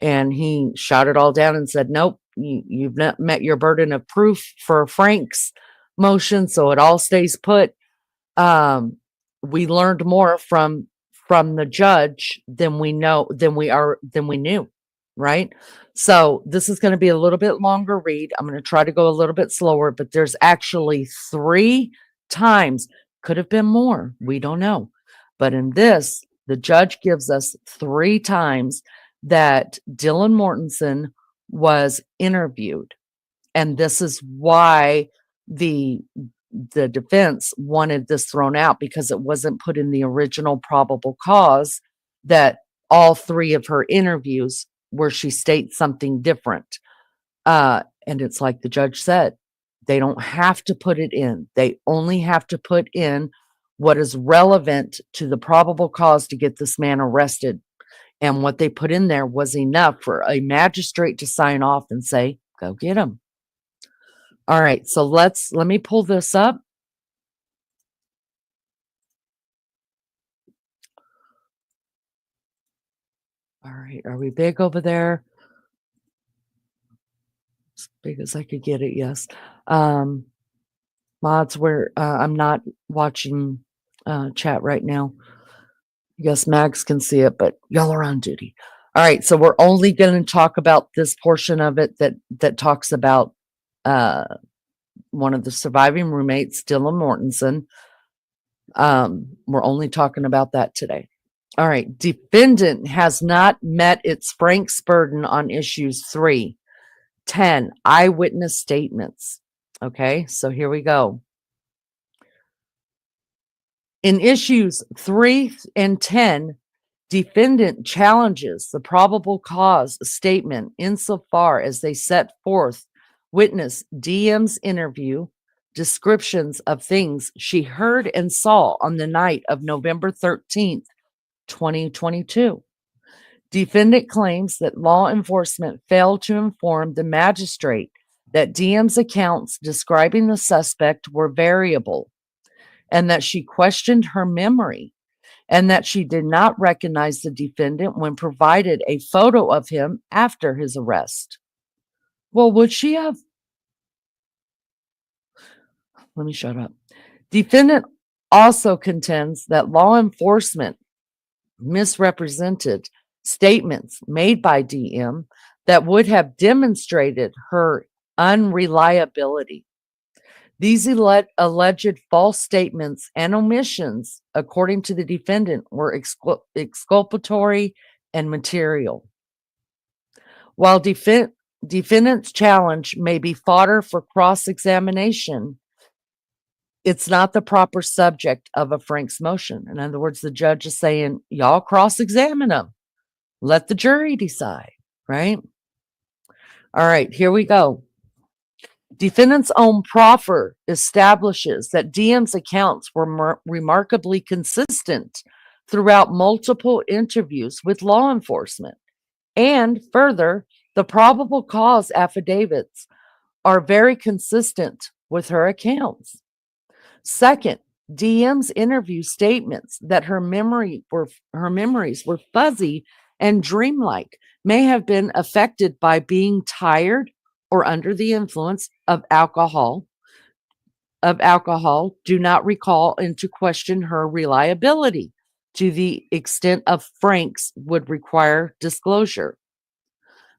And he shot it all down and said, "Nope, you've not met your burden of proof for Frank's motion, so it all stays put." Um, we learned more from from the judge than we knew, right? So this is going to be a little bit longer read. I'm going to try to go a little bit slower, but there's actually 3 times, could have been more, we don't know. But in this, the judge gives us 3 times that Dylan Mortensen was interviewed. And this is why the defense wanted this thrown out, because it wasn't put in the original probable cause that all 3 of her interviews where she states something different. And it's like the judge said, they don't have to put it in. They only have to put in what is relevant to the probable cause to get this man arrested. And what they put in there was enough for a magistrate to sign off and say, go get him. All right, so let me pull this up. All right, are we big over there? As big as I could get it, yes. Mods, where I'm not watching chat right now. Yes, Mags can see it, but y'all are on duty. All right, so we're only going to talk about this portion of it that talks about one of the surviving roommates, Dylan Mortensen. We're only talking about that today. All right, defendant has not met its Frank's burden on issues 3, 10, eyewitness statements. Okay, so here we go. In issues 3 and 10, defendant challenges the probable cause statement insofar as they set forth witness DM's interview, descriptions of things she heard and saw on the night of November 13th, 2022. Defendant claims that law enforcement failed to inform the magistrate that DM's accounts describing the suspect were variable, and that she questioned her memory, and that she did not recognize the defendant when provided a photo of him after his arrest. Well, would she have? Let me shut up. Defendant also contends that law enforcement misrepresented statements made by DM that would have demonstrated her unreliability. These alleged false statements and omissions, according to the defendant, were exculpatory and material. While defendant's challenge may be fodder for cross-examination, it's not the proper subject of a Frank's motion. In other words, the judge is saying, y'all cross-examine them. Let the jury decide, right? All right, here we go. Defendant's own proffer establishes that DM's accounts were remarkably consistent throughout multiple interviews with law enforcement. And further, the probable cause affidavits are very consistent with her accounts. Second, DM's interview statements that her memories were fuzzy and dreamlike may have been affected by being tired or under the influence of alcohol, do not recall and to question her reliability to the extent of Frank's would require disclosure.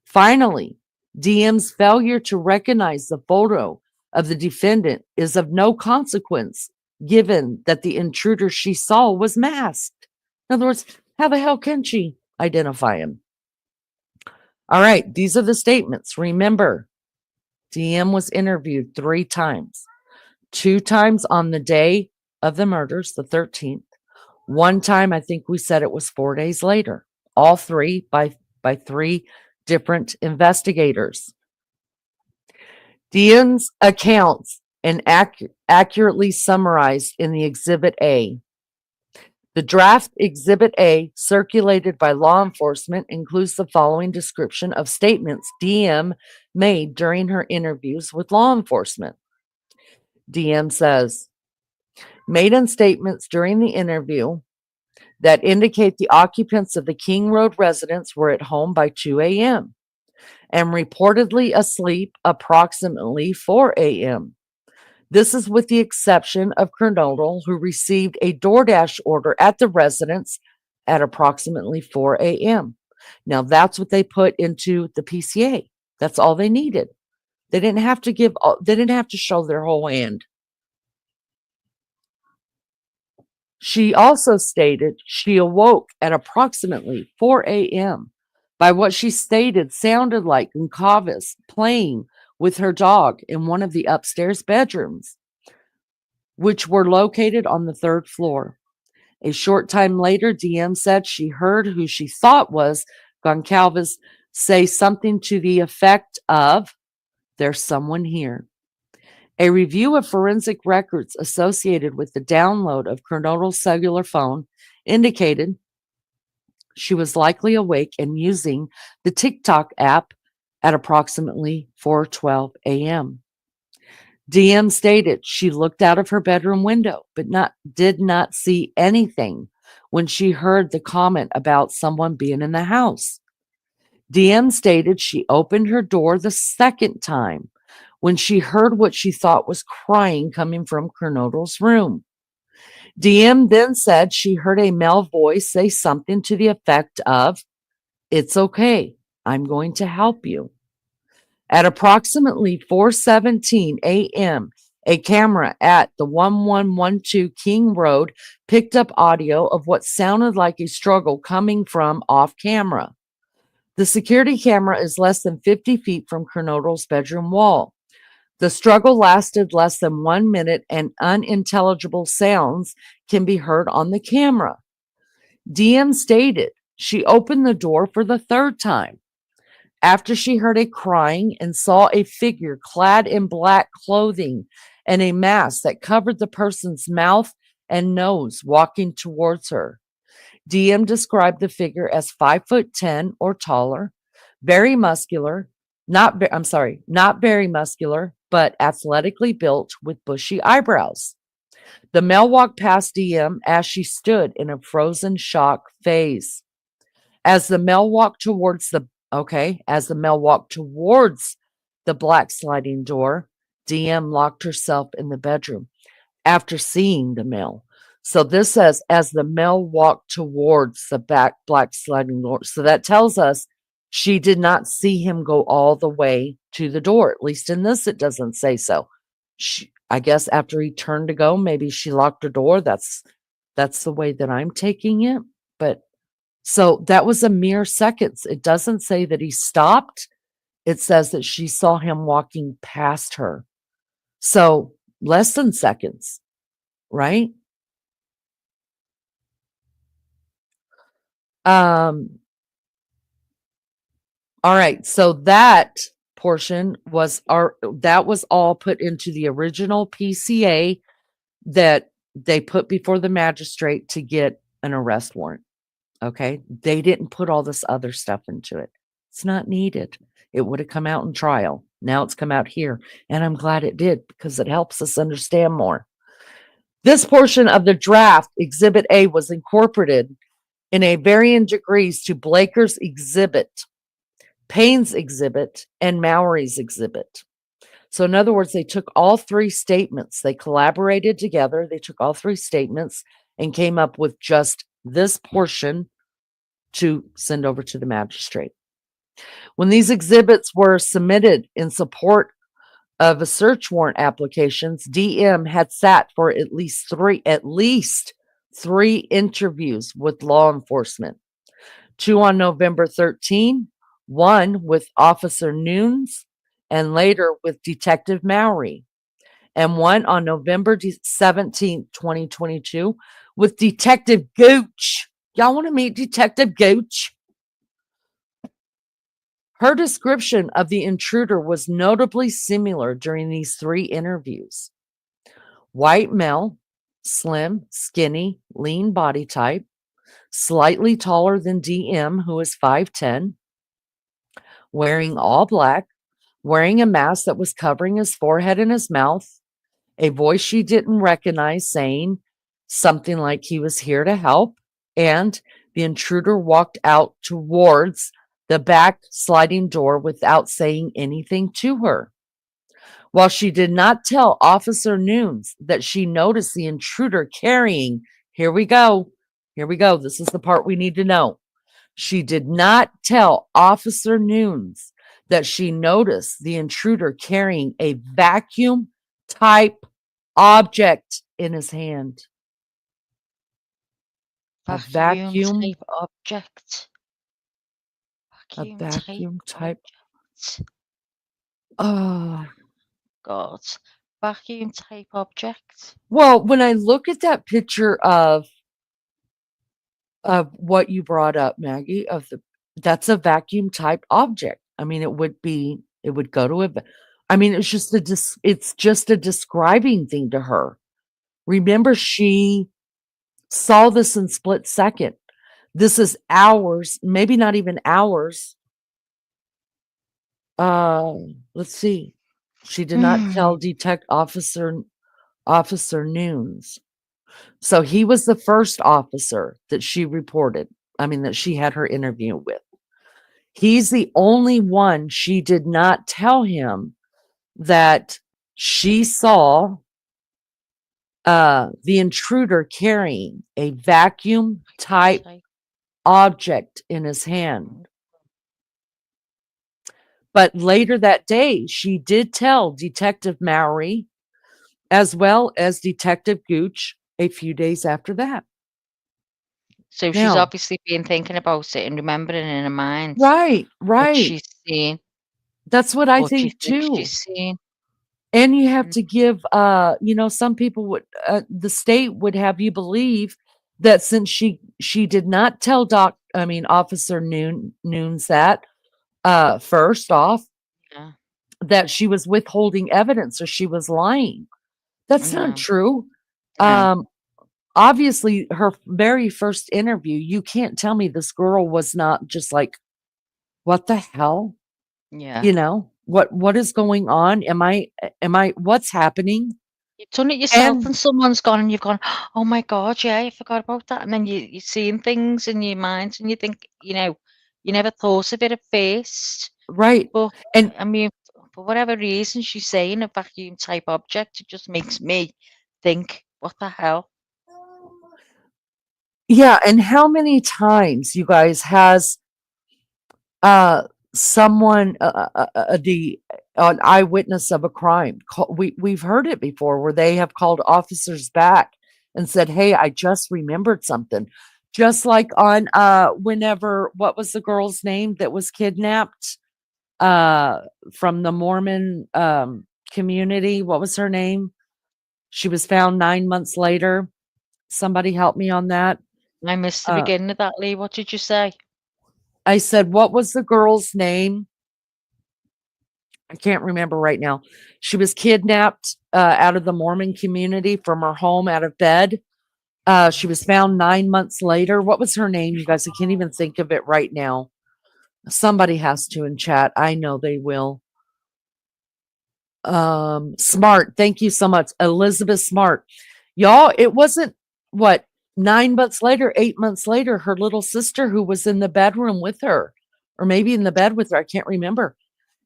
Finally, DM's failure to recognize the photo of the defendant is of no consequence, given that the intruder she saw was masked. In other words, how the hell can she identify him? All right, these are the statements. Remember, DM was interviewed 3 times. 2 times on the day of the murders, the 13th. 1 time, I think we said it was 4 days later. All 3 by 3 different investigators. DM's accounts and accurately summarized in the Exhibit A. The draft Exhibit A circulated by law enforcement includes the following description of statements DM made during her interviews with law enforcement. DM says, maiden statements during the interview that indicate the occupants of the King Road residence were at home by 2 a.m. and reportedly asleep approximately 4 a.m. This is with the exception of Kernodle, who received a DoorDash order at the residence at approximately 4 a.m. Now, that's what they put into the PCA. That's all they needed. They didn't have to they didn't have to show their whole hand. She also stated she awoke at approximately 4 a.m. by what she stated sounded like Goncalves playing with her dog in one of the upstairs bedrooms, which were located on the third floor. A short time later, DM said she heard who she thought was Goncalves say something to the effect of, "There's someone here." A review of forensic records associated with the download of Kernodle's cellular phone indicated she was likely awake and using the TikTok app at approximately 4:12 a.m. DM stated she looked out of her bedroom window, but did not see anything when she heard the comment about someone being in the house. DM stated she opened her door the second time when she heard what she thought was crying coming from Kernodle's room. DM then said she heard a male voice say something to the effect of, "It's okay, I'm going to help you." At approximately 4:17 a.m., a camera at the 1112 King Road picked up audio of what sounded like a struggle coming from off camera. The security camera is less than 50 feet from Kernodle's bedroom wall. The struggle lasted less than 1 minute and unintelligible sounds can be heard on the camera. DM stated she opened the door for the third time after she heard a crying and saw a figure clad in black clothing and a mask that covered the person's mouth and nose walking towards her. DM described the figure as 5'10" or taller, very muscular, not very muscular, but athletically built with bushy eyebrows. The male walked past DM as she stood in a frozen shock phase. As the male walked towards the black sliding door, DM locked herself in the bedroom after seeing the male. So this says, as the male walked towards the black sliding door. So that tells us she did not see him go all the way to the door. At least in this, it doesn't say so. I guess after he turned to go, maybe she locked her door. That's the way that I'm taking it. But so that was a mere seconds. It doesn't say that he stopped. It says that she saw him walking past her. So less than seconds, right? All right. So that portion was all put into the original PCA that they put before the magistrate to get an arrest warrant. Okay. They didn't put all this other stuff into it. It's not needed. It would have come out in trial. Now it's come out here. And I'm glad it did because it helps us understand more. This portion of the draft, Exhibit A, was incorporated in a varying degrees to Blaker's exhibit, Payne's exhibit, and Mowry's exhibit. So in other words, they took all three statements. They collaborated together. They took all three statements and came up with just this portion to send over to the magistrate. When these exhibits were submitted in support of a search warrant applications, DM had sat for at least three interviews with law enforcement. 2 on November 13, 1 with Officer Nunes, and later with Detective Mowry, and 1 on November 17, 2022 with Detective Gooch. Y'all want to meet Detective Gooch? Her description of the intruder was notably similar during these three interviews. White male, slim, skinny, lean body type, slightly taller than DM, who is 5'10", wearing all black, wearing a mask that was covering his forehead and his mouth, a voice she didn't recognize saying something like he was here to help, and the intruder walked out towards the back sliding door without saying anything to her. While she did not tell Officer Nunes that she noticed the intruder carrying, here we go, Here we go. This is the part we need to know. She did not tell Officer Nunes that she noticed the intruder carrying a vacuum type object in his hand. A Vacuum vacuum, type object. a Vacuum vacuum type. object. Oh, God. Vacuum type object. well, when I look at that picture of what you brought up, Maggie, that's a vacuum type object. I mean, it would go to I mean, it's just a describing thing to her. Remember, she saw this in split second. This is hours, maybe not even hours. Let's see. She did not tell Officer Nunes. So he was the first officer that she reported. I mean, that she had her interview with. He's the only one she did not tell him that she saw the intruder carrying a vacuum type object in his hand. But later that day, she did tell Detective Mowry as well as Detective Gooch a few days after that. So she's Now, obviously been thinking about it and remembering in her mind right, what right. she's seen, That's what I what she think thinks too. she's seen. And you have Mm. to give, some people would, the state would have you believe that since she did not tell Officer Nunes that, first off, Yeah. that she was withholding evidence or she was lying. That's not No. true. No. Obviously, her very first interview, you can't tell me this girl was not just like, what the hell? Yeah. You know, what is going on? Am I, what's happening? You've done it yourself And and someone's gone and you've gone, oh my God, yeah, I forgot about that. And then you're seeing things in your mind and you think, you never thought of it at first. right. But And I mean, for whatever reason she's saying a vacuum type object, it just makes me think, what the hell? yeah, and how many times, you guys, has someone an eyewitness of a crime we've heard it before where they have called officers back and said, hey, I just remembered something, just like on whenever, what was the girl's name that was kidnapped from the Mormon community? What was her name? She was found 9 months later. Somebody help me on that. I missed the beginning of that, Lee. What did you say? I said, what was the girl's name? I can't remember right now. She was kidnapped out of the Mormon community from her home out of bed. She was found 9 months later. What was her name, you guys? I can't even think of it right now. Somebody has to in chat. I know they will. Smart. Thank you so much. Elizabeth Smart. Y'all, it wasn't what, 9 months later, 8 months later, her little sister who was in the bedroom with her, or maybe in the bed with her. I can't remember.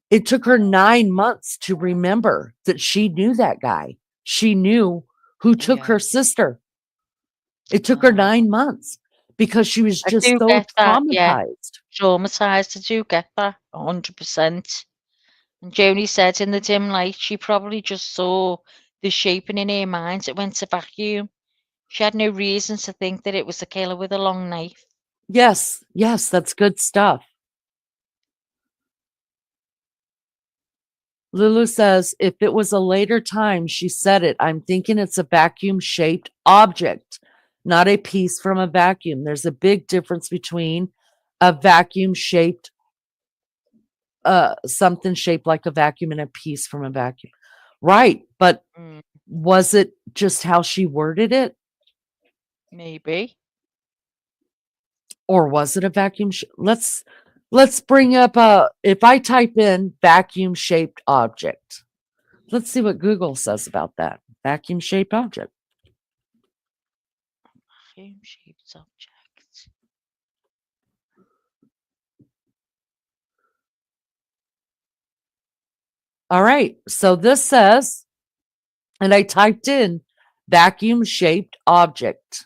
It took her 9 months to remember that she knew that guy. She knew who took her sister. It took her 9 months because she was I just do so get that, yeah. traumatized. Traumatized, I do get that, 100%. And Joni said in the dim light, she probably just saw the shaping in her mind. It went to vacuum. She had no reason to think that it was a killer with a long knife. Yes, yes, that's good stuff. Lulu says, if it was a later time, she said it. I'm thinking it's a vacuum shaped object, not a piece from a vacuum. There's a big difference between a vacuum shaped, something shaped like a vacuum and a piece from a vacuum. Right. But was it just how she worded it? Maybe. Or was it a vacuum? Let's bring up if I type in vacuum shaped object. Let's see what Google says about that. Vacuum shaped object. Vacuum shaped object. All right. So this says, and I typed in vacuum shaped object.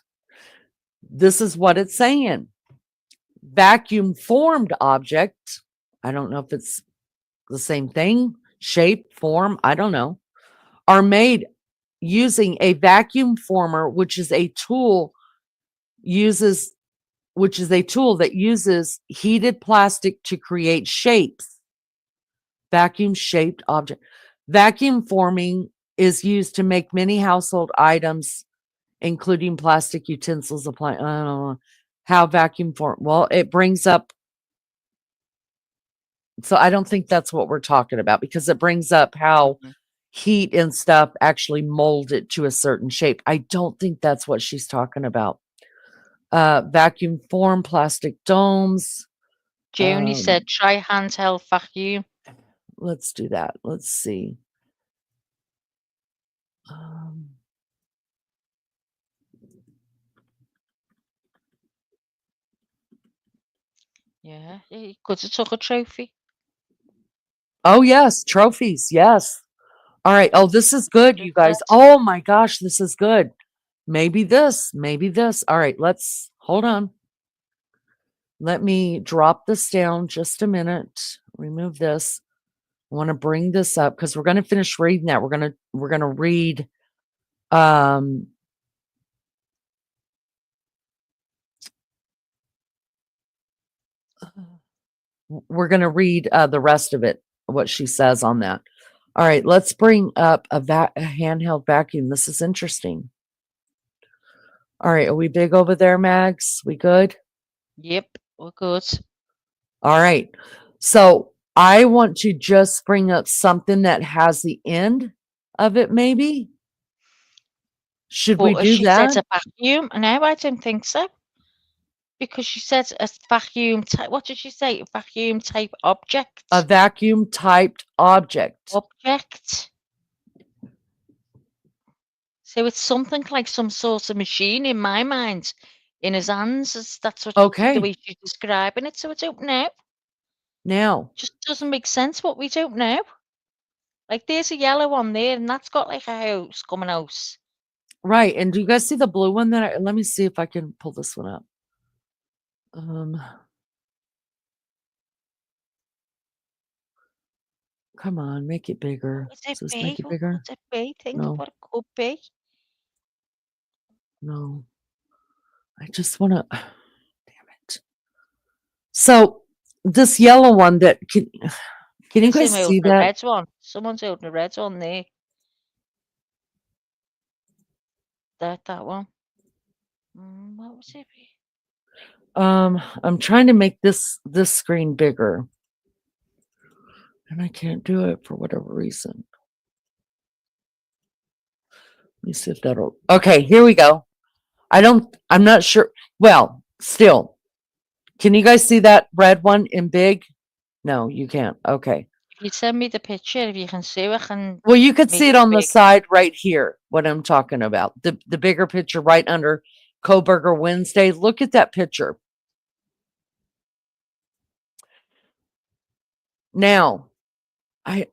This is what it's saying. Vacuum formed object. I don't know if it's the same thing, shape, form, I don't know, are made using a vacuum former, which is a tool that uses heated plastic to create shapes. Vacuum shaped object. Vacuum forming is used to make many household items, including plastic utensils, appliances. I don't know how vacuum form. Well, it brings up. So I don't think that's what we're talking about, because it brings up how heat and stuff actually mold it to a certain shape. I don't think that's what she's talking about. Vacuum form plastic domes. Joni said, try handheld vacuum. Let's do that. Let's see. Yeah, you could have took a trophy. Oh, yes. Trophies. Yes. All right. Oh, this is good, you guys. Oh, my gosh. This is good. Maybe this. Maybe this. All right. Let's hold on. Let me drop this down just a minute. Remove this. I want to bring this up because we're going to finish reading that. We're going to read we're going to read the rest of it, what she says on that. All right, let's bring up a handheld vacuum. This is interesting. All right, are we big over there, Mags? We good? Yep, we're good. All right. So I want to just bring up something that has the end of it, maybe. Should we do she that? said a vacuum. No, I don't think so. Because she said a vacuum type. What did she say? A vacuum type object. A vacuum typed object. Object. So it's something like some sort of machine in my mind, in his hands. That's what the way she's describing it. So I don't know. Now. Just doesn't make sense, but we don't know. Like there's a yellow one there, and that's got like a house coming out. Right. And do you guys see the blue one that let me see if I can pull this one up. Come on, make it bigger. What could it be? Make it bigger? What could it be? Think of what it could be. No. I just want to. Damn it. So this yellow one that can you guys see that? Red one. Someone's holding a red one there. That one. What was it? I'm trying to make this screen bigger, and I can't do it for whatever reason. Let me see if that'll. Okay, here we go. I'm not sure. Well, still, can you guys see that red one in big? No, you can't. Okay. If you send me the picture, if you can see it, well, you could see it on the side right here. What I'm talking about, the bigger picture right under Coburger Wednesday. Look at that picture. Now, I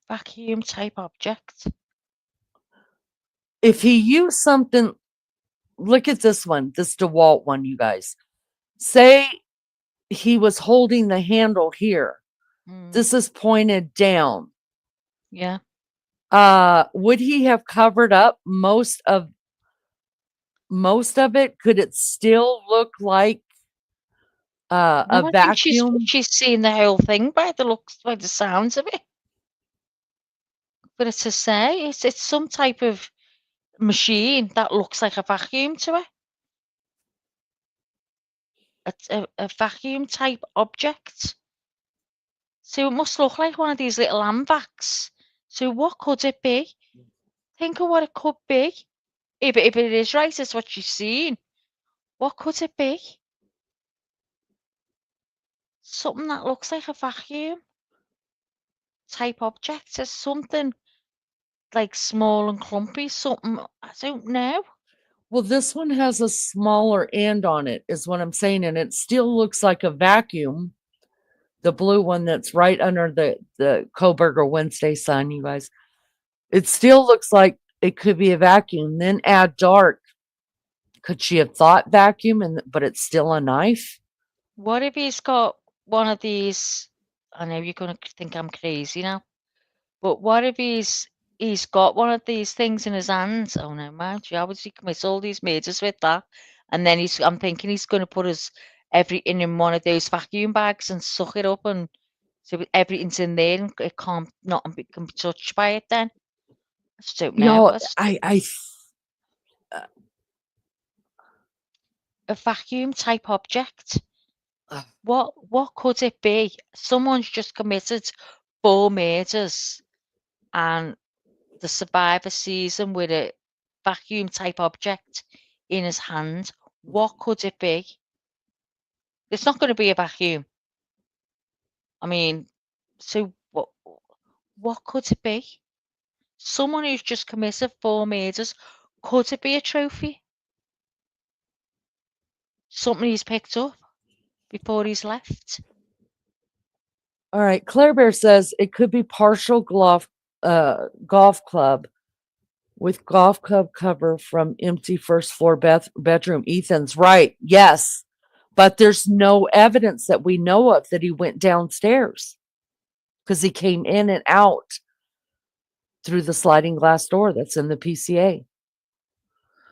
vacuum type object. If he used something, look at this one, this DeWalt one, you guys. Say he was holding the handle here. This is pointed down. Yeah. Would he have covered up most of it? Could it still look like a vacuum? She's seen the whole thing by the sounds of it. But it's to say it's some type of machine that looks like a vacuum to her. It's a vacuum type object. So it must look like one of these little vacs. So what could it be? Think of what it could be. If it is right, it's what she's seen. What could it be? Something that looks like a vacuum type object. It's something like small and clumpy. Something, I don't know. Well, this one has a smaller end on it, is what I'm saying, and it still looks like a vacuum. The blue one that's right under the Coburger Wednesday sign, you guys. It still looks like it could be a vacuum. Then add dark Could she have thought vacuum but it's still a knife? What if he's got one of these? I know you're gonna think I'm crazy now, but what if he's got one of these things in his hands? Oh no, mind you, how would he commit all these murders with that? And then I'm thinking he's gonna put his everything in one of those vacuum bags and suck it up, and so everything's in there and it can't nothing can be touched by it. Then I just don't know. Y'all, A vacuum type object. uh, What could it be? Someone's just committed 4 murders and the survivor sees him with a vacuum type object in his hand. What could it be? It's not going to be a vacuum. I mean, so what could it be? Someone who's just committed 4 murders. Could it be a trophy? Something he's picked up before he's left? all right. Claire Bear says it could be partial golf club with golf club cover from empty first floor bedroom. Ethan's right. Yes. But there's no evidence that we know of that he went downstairs because he came in and out through the sliding glass door that's in the PCA.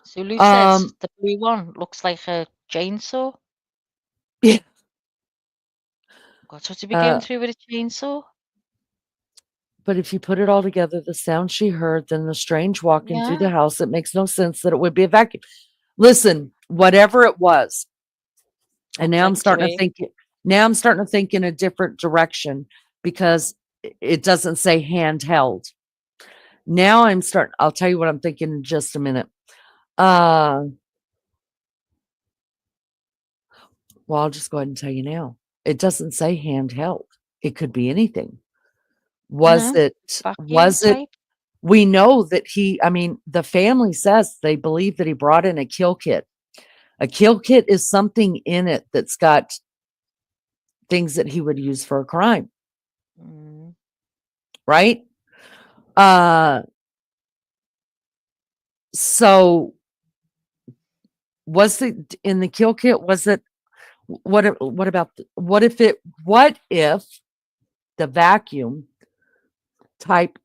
So Lou says the blue one looks like a chainsaw. Yeah. God, so to be going through with a chainsaw? But if you put it all together, the sound she heard, then the strange walking through the house, it makes no sense that it would be a vacuum. Listen, whatever it was, and now I'm starting to think. Now I'm starting to think in a different direction because it doesn't say handheld. Now I'm starting. I'll tell you what I'm thinking in just a minute. Well, I'll just go ahead and tell you now. It doesn't say handheld. It could be anything. Was it? We know that the family says they believe that he brought in a kill kit. A kill kit is something in it that's got things that he would use for a crime. Right? So was it in the kill kit? Was it what if the vacuum type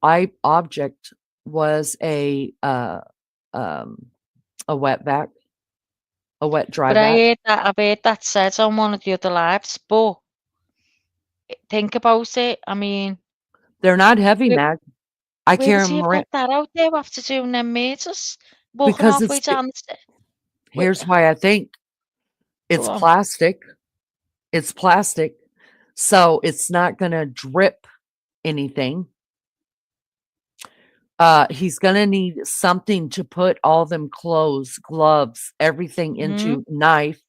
object was a wet vac, a wet dry vac? I've heard that said on one of the other lives, but think about it. I mean, they're not heavy, Mag. I can't remember that out there after doing them meters, walking because halfway down the stairs. Here's why I think it's plastic. It's plastic, so it's not going to drip anything. He's going to need something to put all them clothes, gloves, everything into, knife,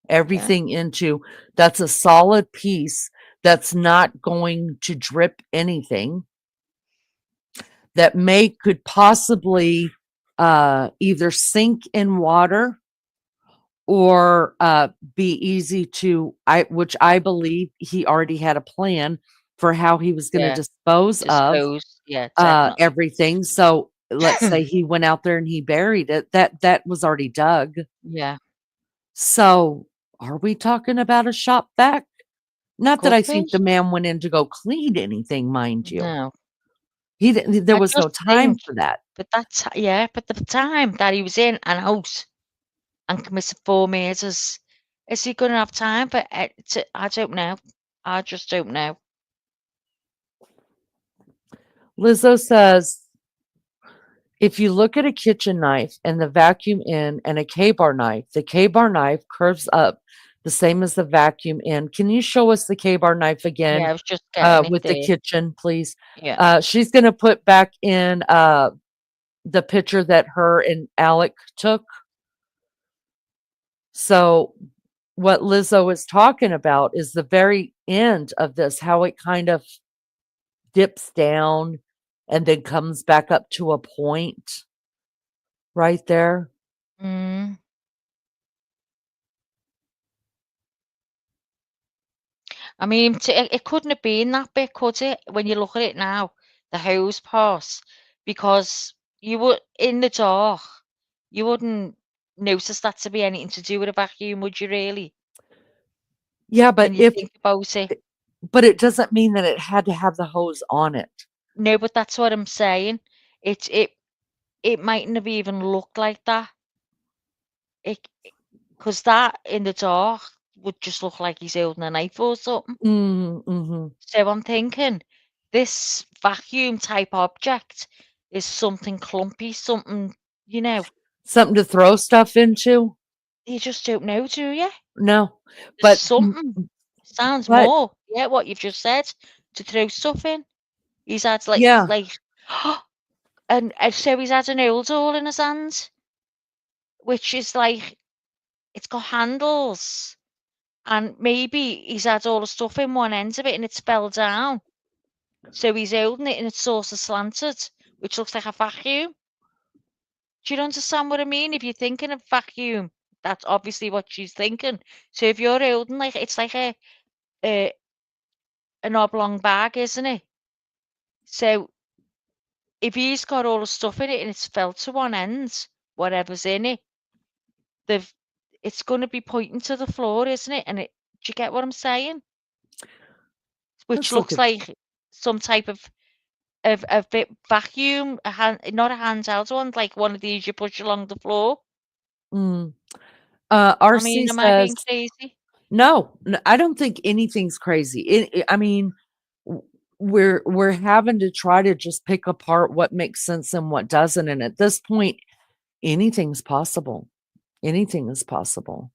everything into. That's a solid piece that's not going to drip anything. That could possibly either sink in water or be easy to, which I believe he already had a plan for how he was going to dispose of everything. So let's say he went out there and he buried it. That was already dug. Yeah. So are we talking about a shop vac? Not that I think the man went in to go clean anything, mind you. No. There was no time for that. But but the time that he was in and out and committed 4 murders, is he going to have time for it? I don't know. I just don't know. Lizzo says, if you look at a kitchen knife and the vacuum end and a K-bar knife, the K-bar knife curves up the same as the vacuum end. Can you show us the K-bar knife again? Yeah, I was just getting with the kitchen, please. Yeah. She's going to put back in the picture that her and Alec took. So what Lizzo is talking about is the very end of this, how it kind of dips down and then comes back up to a point right there. I mean, it couldn't have been that big, could it? When you look at it now, the hose part, because you would in the dark, you wouldn't notice that to be anything to do with a vacuum, would you really? Yeah, When you think about it. but it doesn't mean that it had to have the hose on it. No, but that's what I'm saying. It mightn't have even looked like that. Because that in the dark would just look like he's holding a knife or something. Mm-hmm. So I'm thinking this vacuum type object is something clumpy, something, Something to throw stuff into? you just don't know, do you? No, There's but something. Sounds but more. Yeah, what you've just said. To throw stuff in. He's had yeah, and so he's had an old all in his hands, which is like it's got handles. And maybe he's had all the stuff in one end of it and it's fell down. So he's holding it and it's sort of slanted, which looks like a vacuum. Do you understand what I mean? If you're thinking of vacuum, that's obviously what she's thinking. So if you're holding it's like a an oblong bag, isn't it? So if he's got all the stuff in it and it's fell to one end, whatever's in it, they've it's going to be pointing to the floor, isn't it? And do you get what I'm saying? Which let's look looks at. like some type of vacuum, not a handheld one, like one of these you push along the floor. Mm. I mean, RC am I being says crazy? no. I don't think anything's crazy. I mean, we're having to try to just pick apart what makes sense and what doesn't, and at this point, anything's possible. Anything is possible.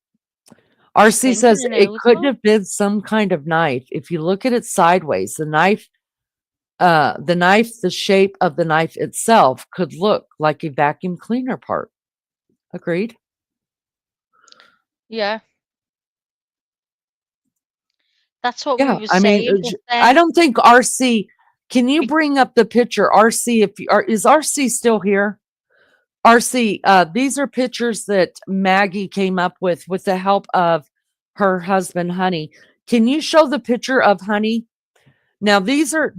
Just RC thinking says an it old could one. have been some kind of knife. If you look at it sideways, the shape of the knife itself could look like a vacuum cleaner part. Agreed? Yeah, that's what we Yeah, were I mean, saying. But I then, don't think RC. Can you be- bring up the picture, RC? If you are, is RC still here? RC, these are pictures that Maggie came up with the help of her husband, Honey. Can you show the picture of Honey? Now, these are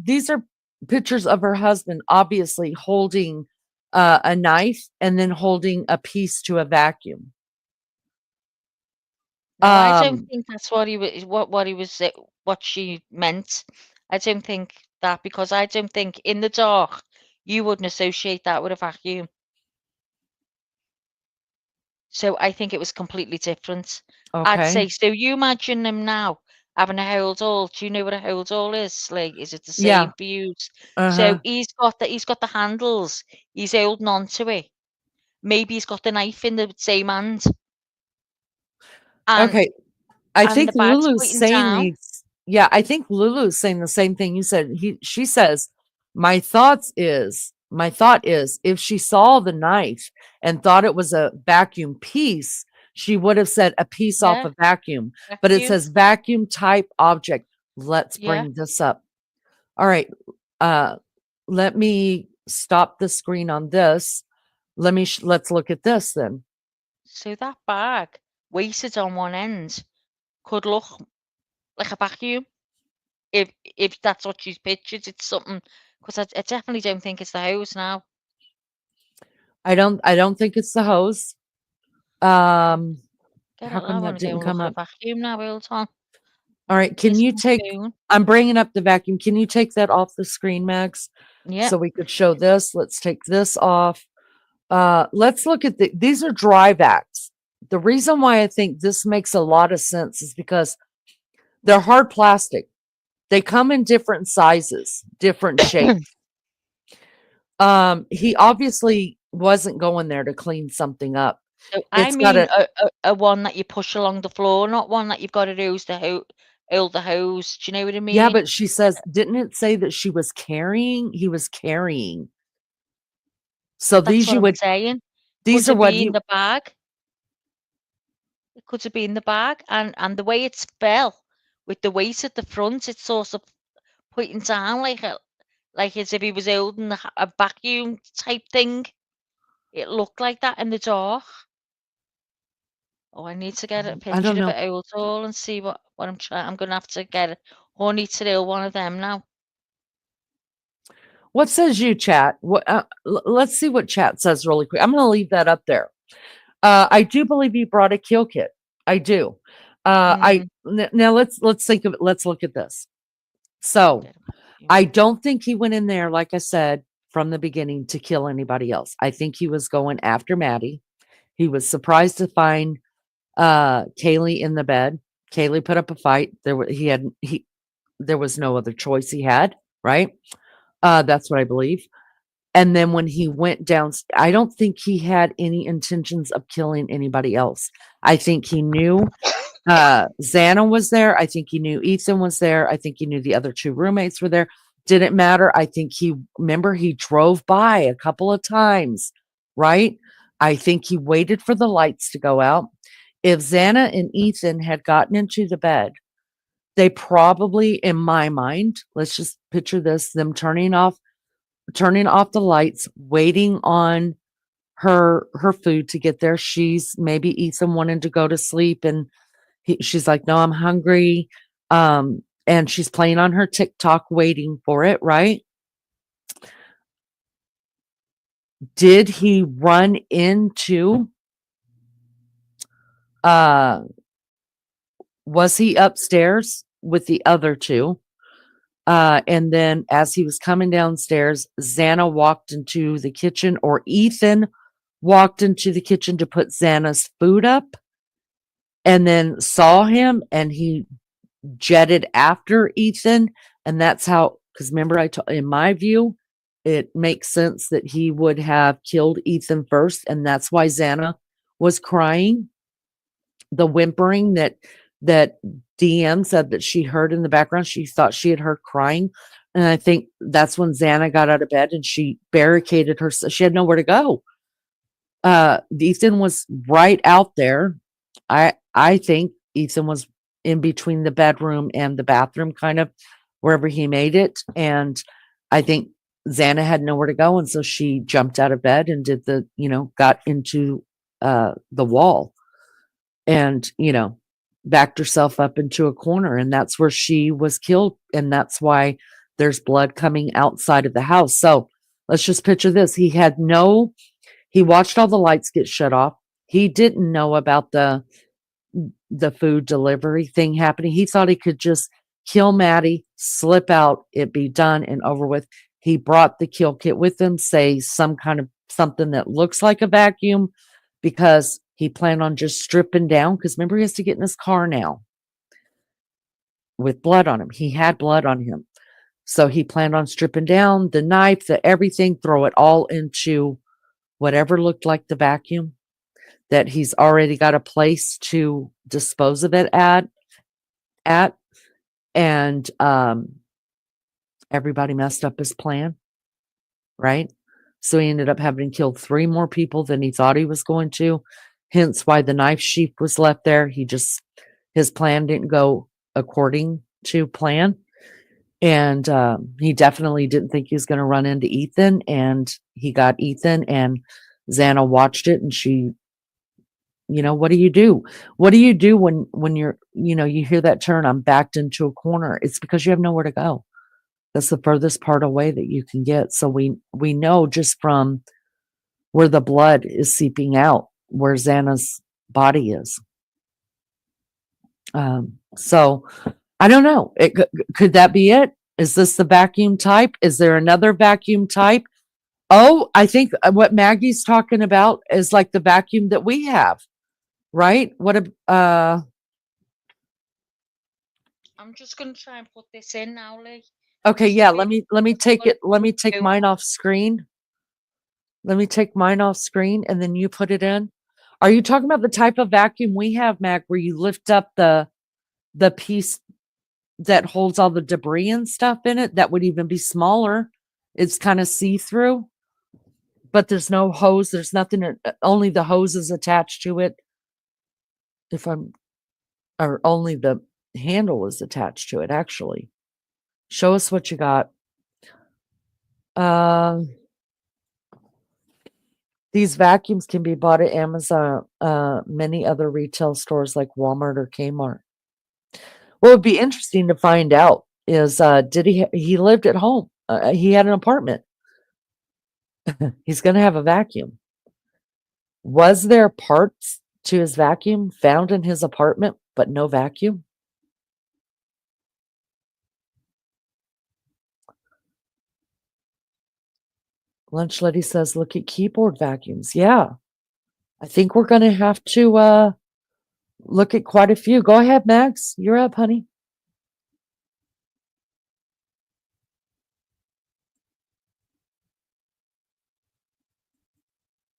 pictures of her husband, obviously holding a knife and then holding a piece to a vacuum. no, I don't Um, think that's what he was. What he was. What she meant. I don't think that because I don't think in the dark you wouldn't associate that with a vacuum. So I think it was completely different. I'd okay. say, so you imagine them now having a hold all. Do you know what a hold all is? Like, is it the Yeah. same for you? Uh-huh. So he's got the handles. He's holding on to it. Maybe he's got the knife in the same hand, and Okay. I and think the bag's Lulu's pointing saying down. these. Yeah, I think Lulu's saying the same thing you said. She says, my thought is if she saw the knife and thought it was a vacuum piece, she would have said a piece off Yeah, a vacuum, but it vacuum. says vacuum type object. Let's Yeah. bring this up. All right. Uh let me stop the screen on this. Let's look at this then. So that bag weighted on one end could look like a vacuum if that's what she's pictured. It's something because I definitely don't think it's the hose now. I don't think it's the hose. Um Get how it? I come want that to go didn't and look come at a up? vacuum now, all the time. All right, can Where's you my take phone? I'm bringing up the vacuum. Can you take that off the screen, Max? Yeah. So we could show this. Let's take this off. Let's look at these are dry vacs. The reason why I think this makes a lot of sense is because they're hard plastic. They come in different sizes, different shapes. He obviously wasn't going there to clean something up. So I It's got mean a a one that you push along the floor, not one that you've got to hold the hose. Do you know what I yeah, mean? but she says, didn't it say that she was carrying? He was carrying. So That's these what you I'm would saying. Could these are it what be he in the bag? It could have been in the bag, and the way it's fell with the weight at the front, it's sort of pointing down like as if he was holding a vacuum type thing. It looked like that in the dark. Oh, I need to get a I don't picture of know. it all and see what I'm trying. I'm gonna have to get a honey to one of them now. What says you, chat? Let's see what chat says really quick. I'm going to leave that up there. I do believe he brought a kill kit. I do. Now let's think of it. Let's look at this. So I don't think he went in there, like I said, from the beginning to kill anybody else. I think he was going after Maddie. He was surprised to find Kaylee in the bed. Kaylee put up a fight. There was no other choice he had, right? That's what I believe. And then when he went down, I don't think he had any intentions of killing anybody else. I think he knew Xana was there. I think he knew Ethan was there. I think he knew the other two roommates were there. Didn't matter. I think he drove by a couple of times, right? I think he waited for the lights to go out. If Xana and Ethan had gotten into the bed, they probably, in my mind, let's just picture this, them turning off the lights, waiting on her food to get there. Maybe Ethan wanted to go to sleep, and she's like, no, I'm hungry. And she's playing on her TikTok, waiting for it, right? Did he run into, was he upstairs with the other two? And then as he was coming downstairs, Xana walked into the kitchen, or Ethan walked into the kitchen to put Xana's food up, and then saw him, and he jetted after Ethan. And that's how, because remember, in my view, it makes sense that he would have killed Ethan first. And that's why Xana was crying. The whimpering that DM said that she heard in the background, she thought she had heard crying. And I think that's when Xana got out of bed and she barricaded herself. She had nowhere to go. Ethan was right out there. I think Ethan was in between the bedroom and the bathroom, kind of wherever he made it. And I think Xana had nowhere to go. And so she jumped out of bed and got into the wall and, backed herself up into a corner. And that's where she was killed. And that's why there's blood coming outside of the house. So let's just picture this. He watched all the lights get shut off. He didn't know about the food delivery thing happening. He thought he could just kill Maddie, slip out, it be done and over with. He brought the kill kit with him, say some kind of something that looks like a vacuum, because he planned on just stripping down. Because remember, he has to get in his car now with blood on him. He had blood on him. So he planned on stripping down the knife, the everything, throw it all into whatever looked like the vacuum that he's already got a place to dispose of it at. And everybody messed up his plan, right? So he ended up having to kill 3 more people than he thought he was going to. Hence why the knife sheath was left there. His plan didn't go according to plan. And he definitely didn't think he was going to run into Ethan. And he got Ethan, and Xana watched it, and she, what do you do? What do you do when you're, you hear that turn, I'm backed into a corner? It's because you have nowhere to go. That's the furthest part away that you can get. So we know just from where the blood is seeping out, where Xana's body is. So I don't know. Could that be it? Is this the vacuum type? Is there another vacuum type? Oh, I think what Maggie's talking about is like the vacuum that we have, right? I'm just gonna try and put this in now, Lee. Okay, yeah. Let me take it. Let me take mine off screen. Let me take mine off screen, and then you put it in. Are you talking about the type of vacuum we have, Mag, where you lift up the piece that holds all the debris and stuff in it? That would even be smaller. It's kind of see-through, but there's no hose. There's nothing. Only the hose is attached to it. Or only the handle is attached to it, actually. Show us what you got. These vacuums can be bought at Amazon, many other retail stores like Walmart or Kmart. What would be interesting to find out is, did he lived at home? He had an apartment. He's going to have a vacuum. Was there parts to his vacuum found in his apartment, but no vacuum? Lunch Lady says, look at keyboard vacuums. Yeah. I think we're going to have to look at quite a few. Go ahead, Max. You're up, honey.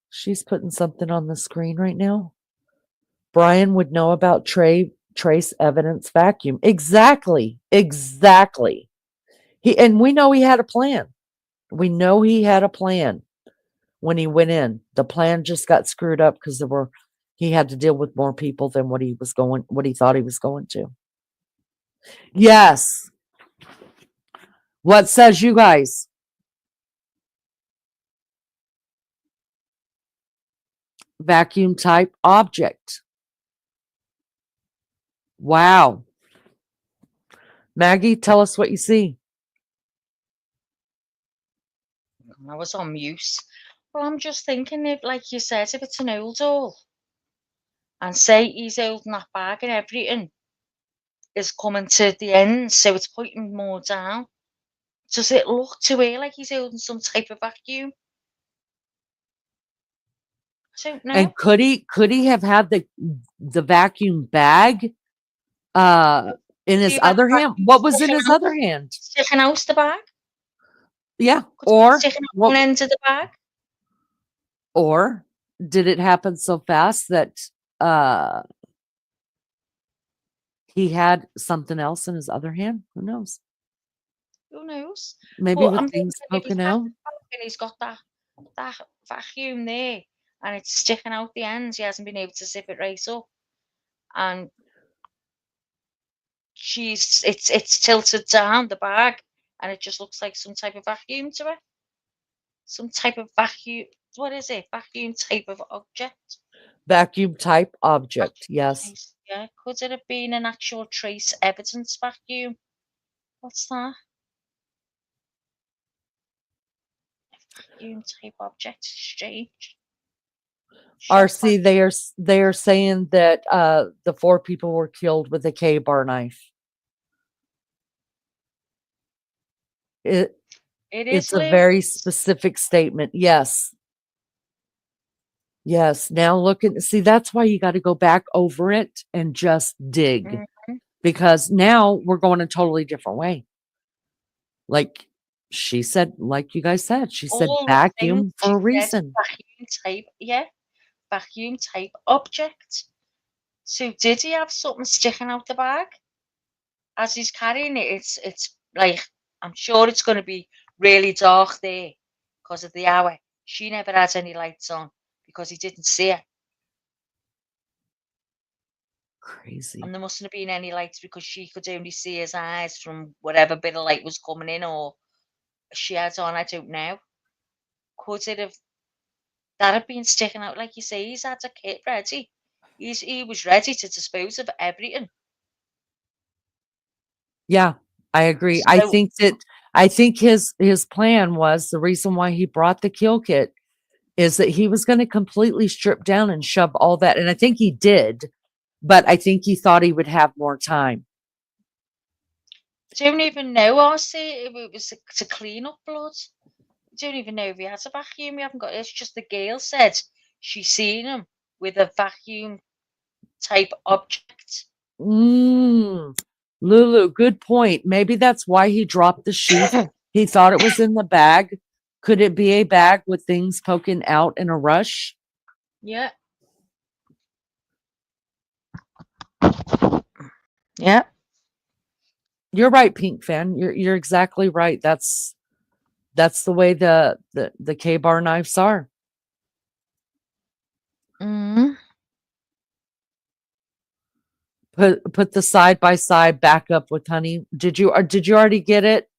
She's putting something on the screen right now. Brian would know about trace evidence vacuum. Exactly. And we know he had a plan. We know he had a plan when he went in. The plan just got screwed up because he had to deal with more people than what he thought he was going to. Yes. What says you guys? Vacuum type object. Wow. Maggie, tell us what you see. I was on mute. Well, I'm just thinking, if, like you said, if it's an old doll, and say he's holding that bag and everything is coming to the end, so it's pointing more down. Does it look to her like he's holding some type of vacuum? I don't know. And could he have had the vacuum bag in his other hand? What was in his other hand? Sticking out the bag? Yeah. Sticking out one end of the bag? Or did it happen so fast that he had something else in his other hand? Who knows? Who knows? Maybe But with things poking out. And he's got that vacuum there, and it's sticking out the ends. He hasn't been able to zip it right up, and it's tilted down the bag, and it just looks like some type of vacuum to it. Some type of vacuum. What is it? Vacuum type of object. Vacuum type object. Yes. Yeah. Could it have been an actual trace evidence vacuum? What's that? Vacuum type object. Strange. RC, they are saying that the 4 people were killed with a K-bar knife. It's a very specific statement. Yes. Yes. Now see, that's why you got to go back over it and just dig, because now we're going a totally different way. Like she said, like you guys said, she said vacuum for a reason. Vacuum type, yeah. Vacuum type object. So did he have something sticking out the bag as he's carrying it? It's like, I'm sure it's going to be really dark there because of the hour. She never had any lights on because he didn't see her. Crazy. And there mustn't have been any lights because she could only see his eyes from whatever bit of light was coming in, or she had on, I don't know. Could it have that have been sticking out? Like you say, he's had a kit ready. He was ready to dispose of everything. Yeah, I agree. So, I think his plan was, the reason why he brought the kill kit is that he was going to completely strip down and shove all that. And I think he did, but I think he thought he would have more time. I don't even know, RC, if it was to clean up blood. I don't even know if he has a vacuum. We haven't got. It's just the girl said she's seen him with a vacuum type object. Lulu, good point. Maybe that's why he dropped the sheath. He thought it was in the bag. Could it be a bag with things poking out in a rush? Yeah. Yeah. You're right, Pink Fan. You're exactly right. That's the way the K-bar knives are. Put the side by side back up with honey. Did you already get it?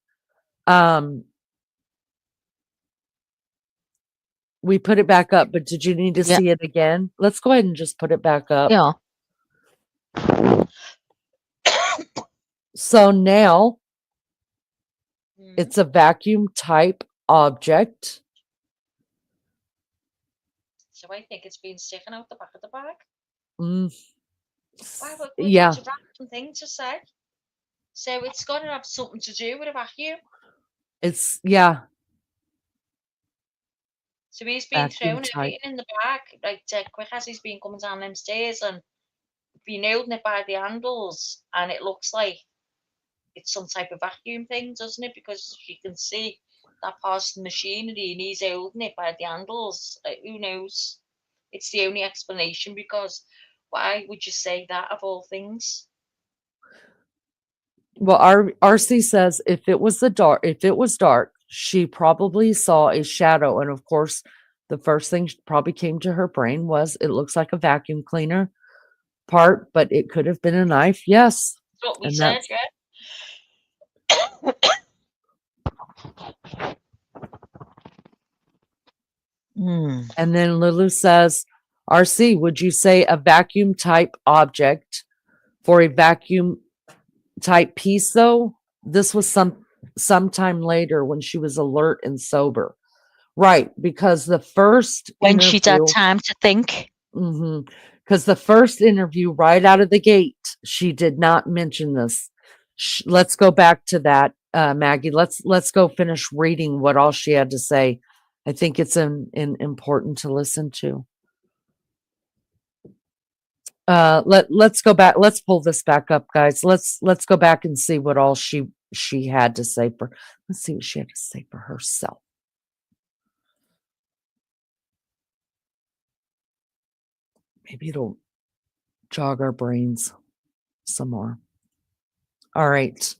We put it back up, but did you need to see it again? Let's go ahead and just put it back up. Yeah. So now it's a vacuum type object. So I think it's been sticking out the back of the bag. Mm, Why would yeah, it's a random thing to say? So it's got to have something to do with a vacuum. yeah, So he's been vacuum throwing type. everything in the bag, like quick as he's been coming down them stairs and been holding it by the handles, and it looks like it's some type of vacuum thing, doesn't it? Because you can see that part of the machinery and he's holding it by the handles. Who knows? It's the only explanation, because why would you say that of all things? Well, RC says if it was dark, she probably saw a shadow, and of course, the first thing probably came to her brain was it looks like a vacuum cleaner part, but it could have been a knife. Yes, That's what we and said, that's yeah. and then Lulu says, RC, would you say a vacuum type object for a vacuum type piece though? This was sometime later when she was alert and sober. Right, because the first When she'd had interview, time to think. because the first interview right out of the gate, she did not mention this. Let's go back to that, Maggie. Let's go finish reading what all she had to say. I think it's important to listen to. Let's go back. Let's pull this back up, guys. Let's go back and see what all she had to say for. Let's see what she had to say for herself. Maybe it'll jog our brains some more. All right.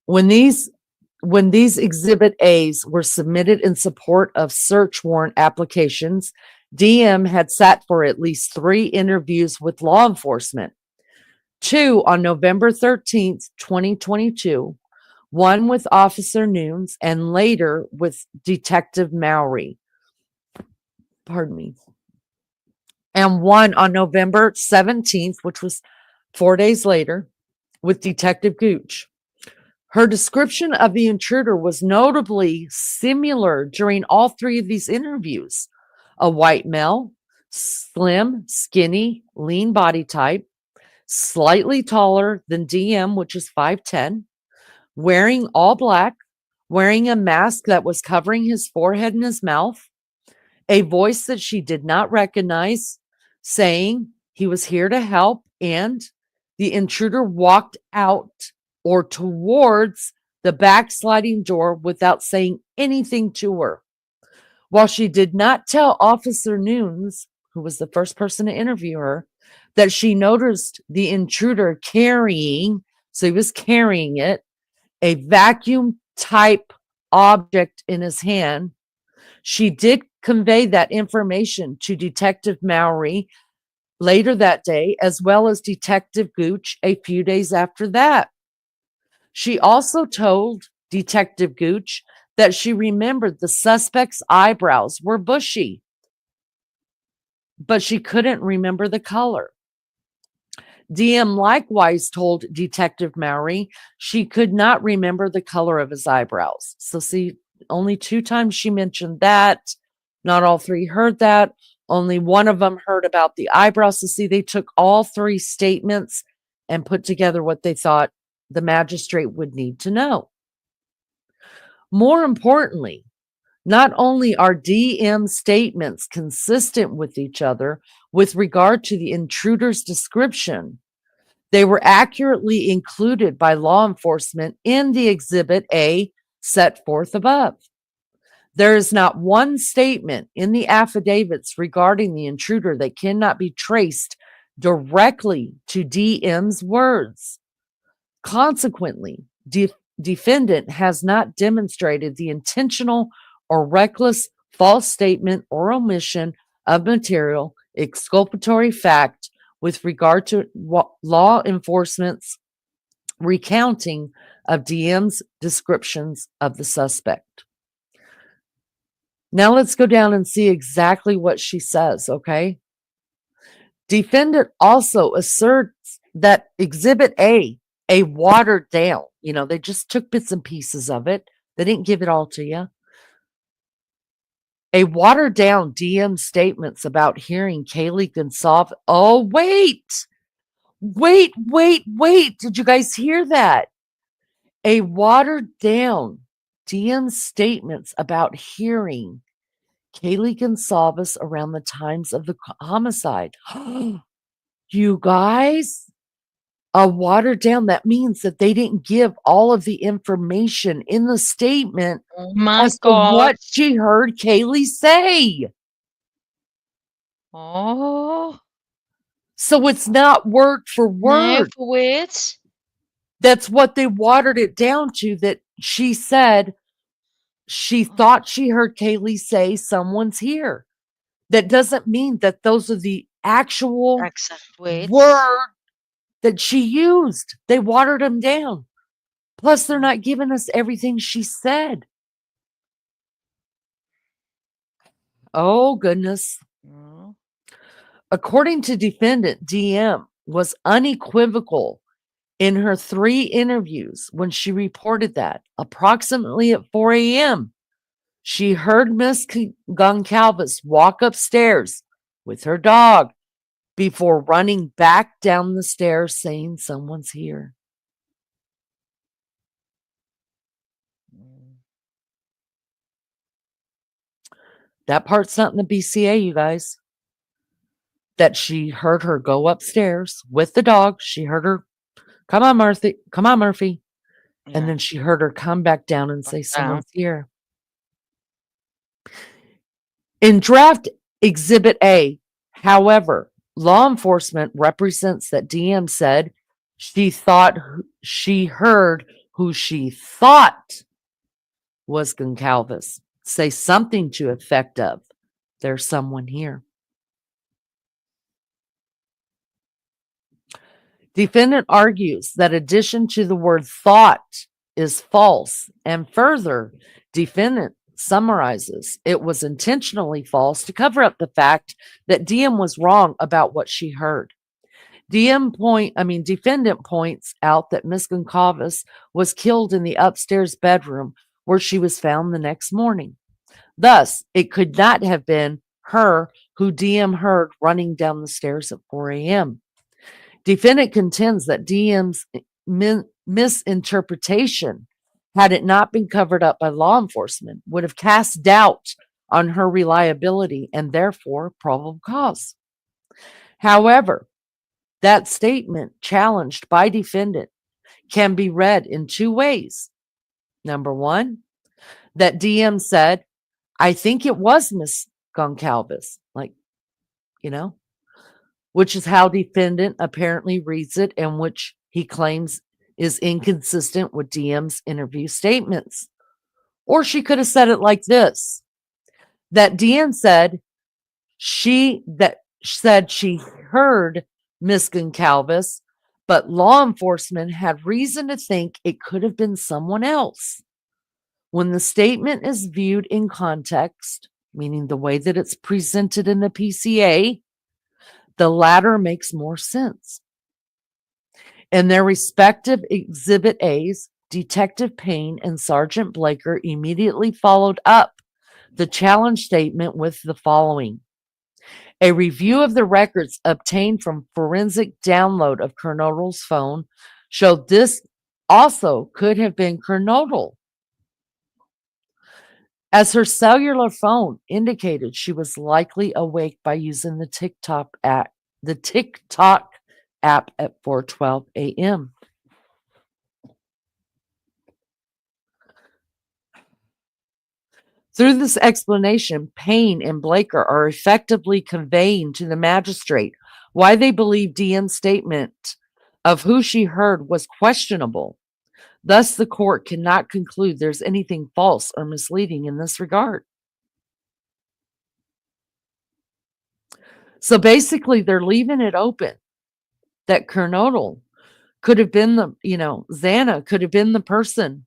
When these Exhibit A's were submitted in support of search warrant applications, DM had sat for at least 3 interviews with law enforcement. 2 on November 13th, 2022, 1 with Officer Nunes, and later with Detective Mowry. Pardon me. And 1 on November 17th, which was 4 days later, with Detective Gooch. Her description of the intruder was notably similar during all 3 of these interviews. A white male, slim, skinny, lean body type, slightly taller than DM, which is 5'10", wearing all black, wearing a mask that was covering his forehead and his mouth, a voice that she did not recognize, saying he was here to help, and the intruder walked out or towards the back sliding door without saying anything to her. While she did not tell Officer Nunes, who was the first person to interview her, that she noticed the intruder carrying, so he was carrying it, a vacuum type object in his hand, she did convey that information to Detective Mowry later that day, as well as Detective Gooch a few days after that. She also told Detective Gooch that she remembered the suspect's eyebrows were bushy, but she couldn't remember the color. DM likewise told Detective Mowry she could not remember the color of his eyebrows. So see, only 2 times she mentioned that. Not all 3 heard that. Only one of them heard about the eyebrows. So see, they took all 3 statements and put together what they thought the magistrate would need to know. More importantly, not only are DM statements consistent with each other with regard to the intruder's description, they were accurately included by law enforcement in the Exhibit A set forth above. There is not one statement in the affidavits regarding the intruder that cannot be traced directly to DM's words. Consequently, defendant has not demonstrated the intentional or reckless false statement or omission of material exculpatory fact with regard to law enforcement's recounting of DM's descriptions of the suspect. Now let's go down and see exactly what she says, okay? Defendant also asserts that Exhibit A watered down, they just took bits and pieces of it. They didn't give it all to you. A watered down DM statements about hearing Kaylee Goncalves. Oh, wait. Wait. Did you guys hear that? A watered down DM statements about hearing Kaylee Goncalves around the times of the homicide. You guys, a watered down, that means that they didn't give all of the information in the statement Oh my as to God. what she heard Kaylee say. Oh, So it's not word for no, word. for words. That's what they watered it down to, that she said she thought she heard Kaylee say someone's here. That doesn't mean that those are the actual Exact words. word that she used. They watered them down. Plus, they're not giving us everything she said. Oh, goodness. Mm. According to defendant, DM was unequivocal in her 3 interviews when she reported that approximately at 4 a.m., she heard Miss Goncalves walk upstairs with her dog before running back down the stairs saying someone's here. That part's not in the BCA, you guys. That she heard her go upstairs with the dog. She heard her, come on, Murphy. Yeah. And then she heard her come back down and Back say, down. someone's here. In draft Exhibit A, however, law enforcement represents that DM said she thought she heard who she thought was Goncalves say something to effect of, there's someone here. Defendant argues that addition to the word thought is false, and further, defendant summarizes it was intentionally false to cover up the fact that DM was wrong about what she heard. Defendant points out that Miss Goncalves was killed in the upstairs bedroom where she was found the next morning. Thus, it could not have been her who DM heard running down the stairs at 4 a.m. Defendant contends that DM's misinterpretation, had it not been covered up by law enforcement, would have cast doubt on her reliability and therefore probable cause. However, that statement, challenged by defendant, can be read in 2 ways. Number 1, that DM said, I think it was Miss Goncalves, which is how defendant apparently reads it, and which he claims is inconsistent with DM's interview statements. Or she could have said it like this, that DM said she heard Miss Goncalves, but law enforcement had reason to think it could have been someone else. When the statement is viewed in context, meaning the way that it's presented in the PCA, the latter makes more sense. In their respective Exhibit A's, Detective Payne and Sergeant Blaker immediately followed up the challenge statement with the following. A review of the records obtained from forensic download of Kernodle's phone showed this also could have been Kernodle, as her cellular phone indicated she was likely awake by using the TikTok app at 4:12 a.m. Through this explanation, Payne and Blaker are effectively conveying to the magistrate why they believe DM's statement of who she heard was questionable. Thus, the court cannot conclude there's anything false or misleading in this regard. So basically, they're leaving it open that Kernodle could have been Xana could have been the person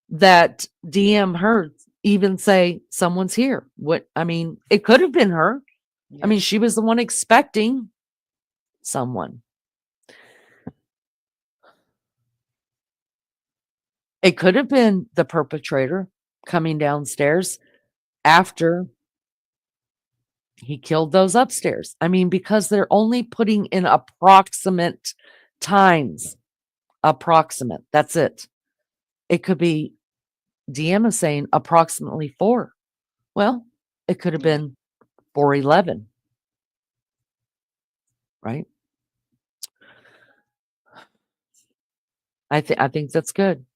that DM heard even say someone's here. It could have been her. Yeah. She was the one expecting someone. It could have been the perpetrator coming downstairs after He killed those upstairs. I mean, because they're only putting in approximate times. Approximate. That's it. It could be DM is saying approximately 4. Well, it could have been 4:11. Right? I think that's good.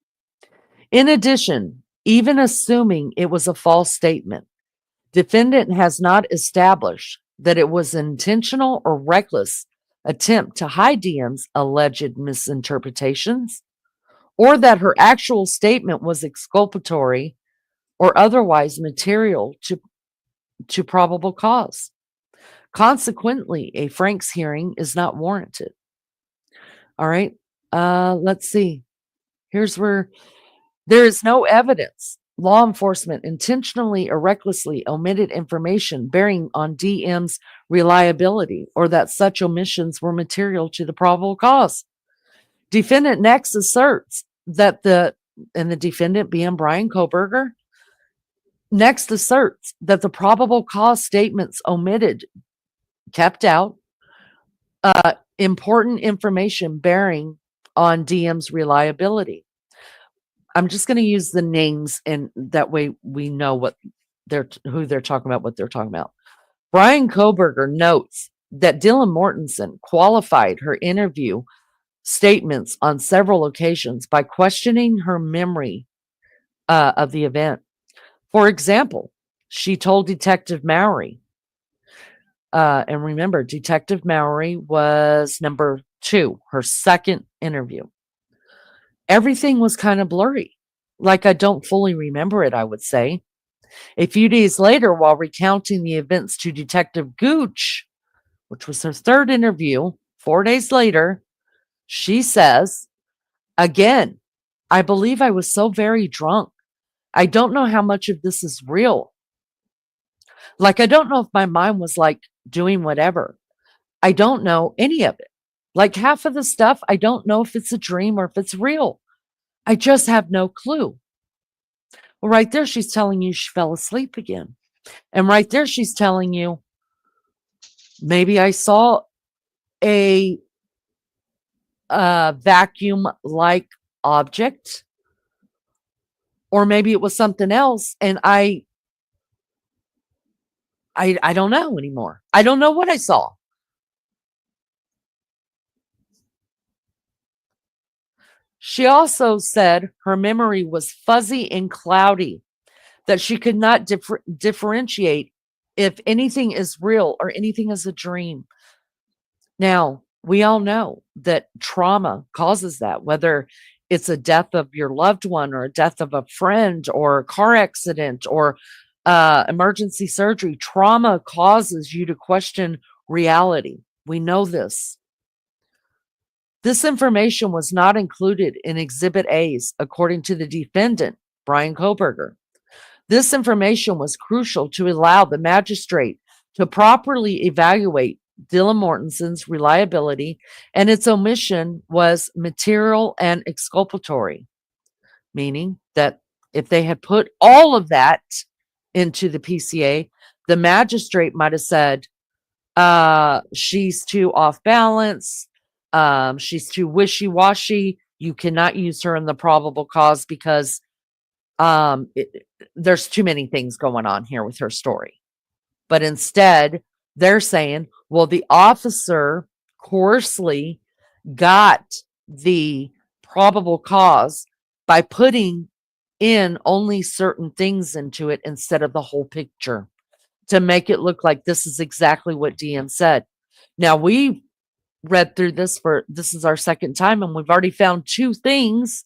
In addition, even assuming it was a false statement, defendant has not established that it was intentional or reckless attempt to hide DM's alleged misinterpretations, or that her actual statement was exculpatory or otherwise material to probable cause. Consequently, a Franks hearing is not warranted. All right. Let's see. Here's where there is no evidence law enforcement intentionally or recklessly omitted information bearing on DM's reliability or that such omissions were material to the probable cause. Defendant next asserts that the defendant being Brian Koberger next asserts that the probable cause statements omitted, kept out, important information bearing on DM's reliability. I'm just going to use the names, and that way we know who they're talking about, what they're talking about. Brian Koberger notes that Dylan Mortensen qualified her interview statements on several occasions by questioning her memory of the event. For example, she told Detective Mowry, and remember, Detective Mowry was number 2, her second interview. Everything was kind of blurry. Like I don't fully remember it, I would say. A few days later, while recounting the events to Detective Gooch, which was her third interview, 4 days later, she says, again, I believe I was so very drunk. I don't know how much of this is real. Like, I don't know if my mind was like doing whatever. I don't know any of it. Like half of the stuff, I don't know if it's a dream or if it's real. I just have no clue. Well, right there, she's telling you she fell asleep again. And right there, she's telling you, maybe I saw a vacuum-like object, or maybe it was something else, and I don't know anymore. I don't know what I saw. She also said her memory was fuzzy and cloudy, that she could not differentiate if anything is real or anything is a dream. Now, we all know that trauma causes that, whether it's a death of your loved one or a death of a friend or a car accident or emergency surgery. Trauma causes you to question reality. We know this. This information was not included in Exhibit A's, according to the defendant, Brian Koberger. This information was crucial to allow the magistrate to properly evaluate Dylan Mortensen's reliability, and its omission was material and exculpatory, meaning that if they had put all of that into the PCA, the magistrate might have said, she's too off balance, she's too wishy-washy, you cannot use her in the probable cause because there's too many things going on here with her story. But instead, they're saying, well, the officer coarsely got the probable cause by putting in only certain things into it instead of the whole picture to make it look like this is exactly what DM said. Now, we read through this is our second time, and we've already found 2 things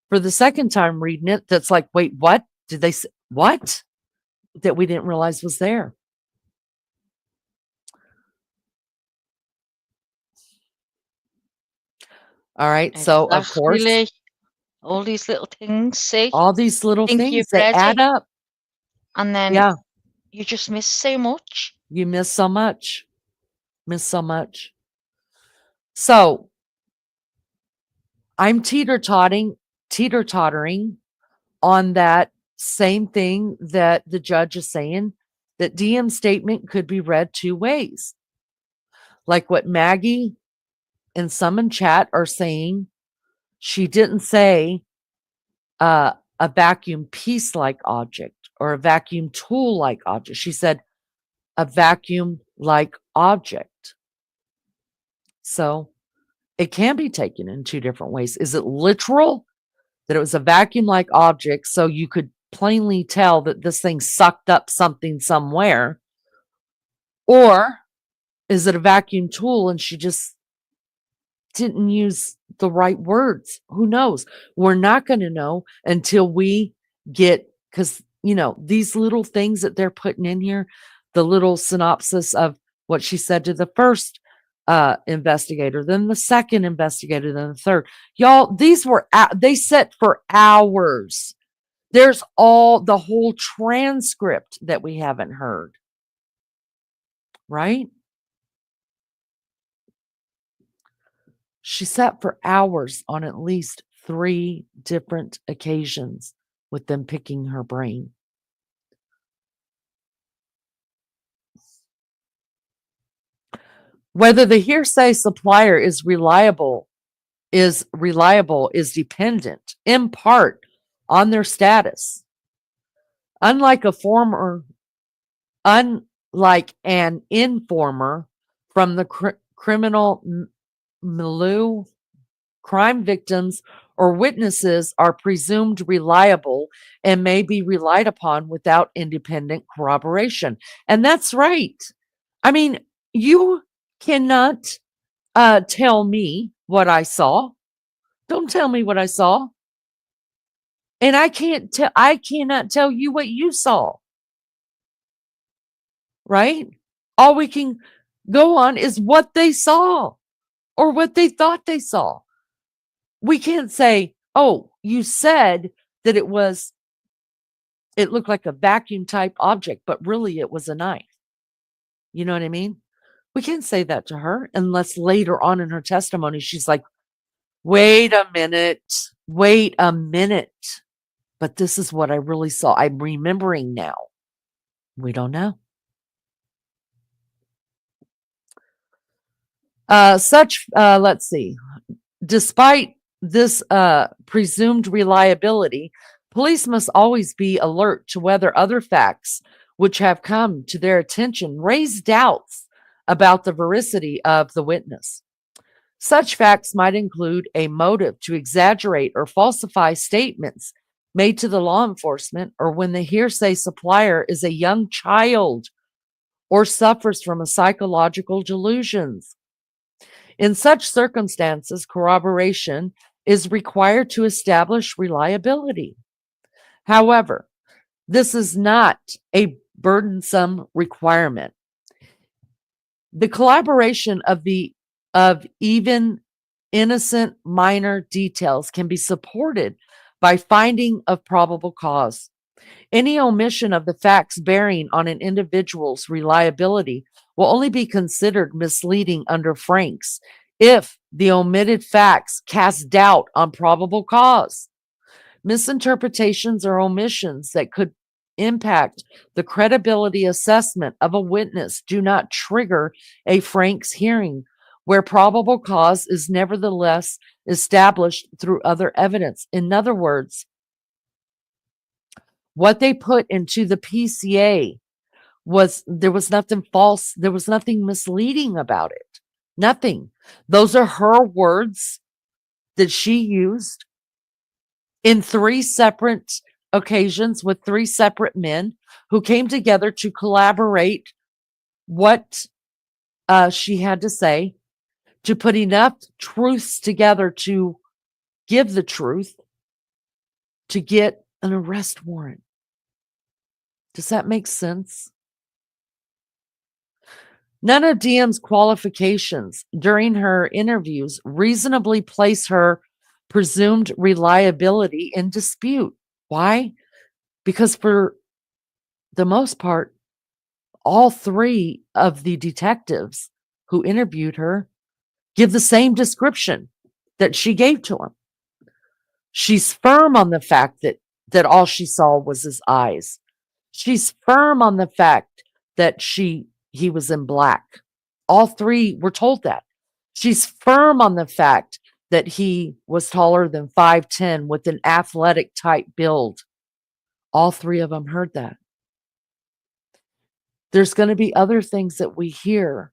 for the second time reading it that's like, wait, what did they say? What? That we didn't realize was there. All right. So, of course, all these little things, see? all these little Think you've things, they read add it, up. and then Yeah. you just miss so much. You miss so much. Miss so much. So, I'm teeter-tottering on that same thing that the judge is saying, that DM's statement could be read two ways. Like what Maggie and some in chat are saying, she didn't say a vacuum piece-like object or a vacuum tool-like object. She said a vacuum-like object. So it can be taken in two different ways. Is it literal that it was a vacuum-like object so you could plainly tell that this thing sucked up something somewhere? Or is it a vacuum tool and she just didn't use the right words? Who knows? We're not going to know until we get, because, these little things that they're putting in here, the little synopsis of what she said to the first investigator, then the second investigator, then the third. Y'all, these were, they sat for hours. There's the whole transcript that we haven't heard. Right? She sat for hours on at least 3 different occasions with them picking her brain. Whether the hearsay supplier is reliable is dependent in part on their status. Unlike an informer from the criminal milieu, crime victims or witnesses are presumed reliable and may be relied upon without independent corroboration. And that's right. I mean, you cannot tell me what I saw. Don't tell me what I saw. And I cannot tell you what you saw. Right? All we can go on is what they saw or what they thought they saw. We can't say, oh, you said that it looked like a vacuum type object, but really it was a knife. You know what I mean? We can't say that to her unless later on in her testimony, she's like, wait a minute. But this is what I really saw. I'm remembering now. We don't know. Let's see. Despite this presumed reliability, police must always be alert to whether other facts which have come to their attention raise doubts about the veracity of the witness. Such facts might include a motive to exaggerate or falsify statements made to the law enforcement, or when the hearsay supplier is a young child or suffers from a psychological delusions. In such circumstances, corroboration is required to establish reliability. However, this is not a burdensome requirement. The collaboration of even innocent minor details can be supported by finding of probable cause. Any omission of the facts bearing on an individual's reliability will only be considered misleading under Franks if the omitted facts cast doubt on probable cause. Misinterpretations or omissions that could impact the credibility assessment of a witness do not trigger a Franks hearing, where probable cause is nevertheless established through other evidence. In other words, what they put into the PCA there was nothing false. There was nothing misleading about it. Nothing. Those are her words that she used in 3 separate occasions with 3 separate men who came together to collaborate what she had to say, to put enough truths together to give the truth, to get an arrest warrant. Does that make sense? None of DM's qualifications during her interviews reasonably place her presumed reliability in dispute. Why? Because for the most part, all 3 of the detectives who interviewed her give the same description that she gave to him. She's firm on the fact that all she saw was his eyes. She's firm on the fact that he was in black. All three were told that. She's firm on the fact that he was taller than 5'10" with an athletic type build. All three of them heard that. There's going to be other things that we hear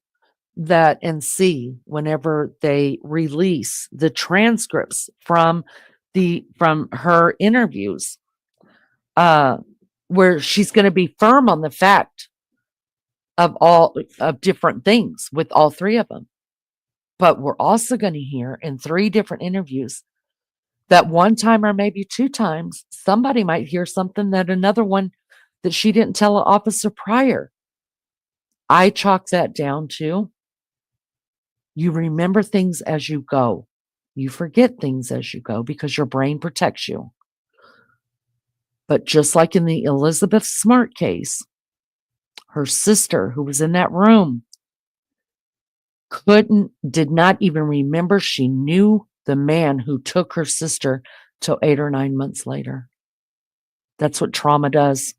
that and see whenever they release the transcripts from her interviews, where she's going to be firm on the fact of different things with all three of them. But we're also going to hear in 3 different interviews that one time or maybe 2 times, somebody might hear something that another one that she didn't tell an officer prior. I chalk that down to you remember things as you go. You forget things as you go because your brain protects you. But just like in the Elizabeth Smart case, her sister, who was in that room, did not even remember she knew the man who took her sister till 8 or 9 months later. That's what trauma does.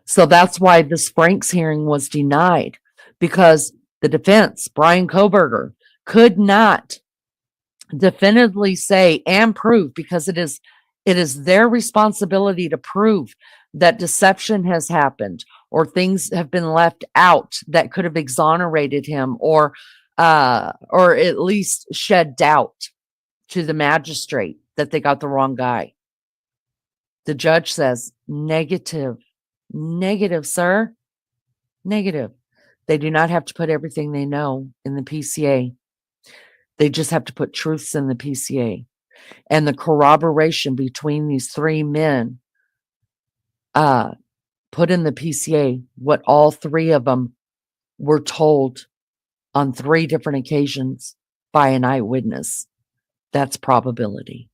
So that's why this Franks hearing was denied, because the defense, Brian Kohberger, could not definitively say and prove, because it is their responsibility to prove that deception has happened or things have been left out that could have exonerated him or at least shed doubt to the magistrate that they got the wrong guy. The judge says, negative, sir, negative. They do not have to put everything they know in the PCA. They just have to put truths in the PCA. And the corroboration between these 3 men put in the PCA what all 3 of them were told on 3 different occasions by an eyewitness. That's probability.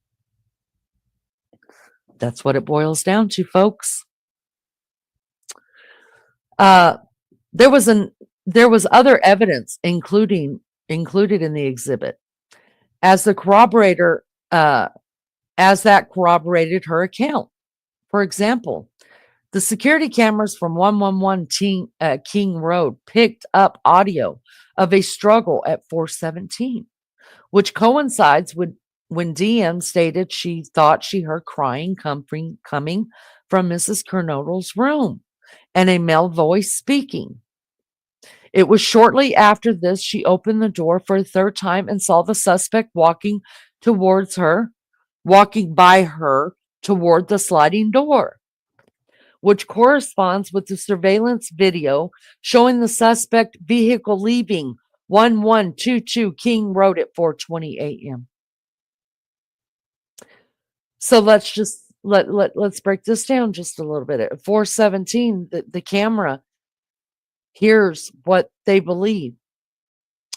That's what it boils down to, folks. There was other evidence included in the exhibit as the corroborator, as that corroborated her account. For example, the security cameras from 111 King Road picked up audio of a struggle at 417, which coincides with when DM stated she thought she heard crying coming from Mrs. Kernodle's room and a male voice speaking. It was shortly after this she opened the door for a 3rd time and saw the suspect walking by her toward the sliding door, which corresponds with the surveillance video showing the suspect vehicle leaving 1122 King Road at 4:20 a.m. So let's just let's break this down just a little bit. At 4:17, the camera hears what they believe,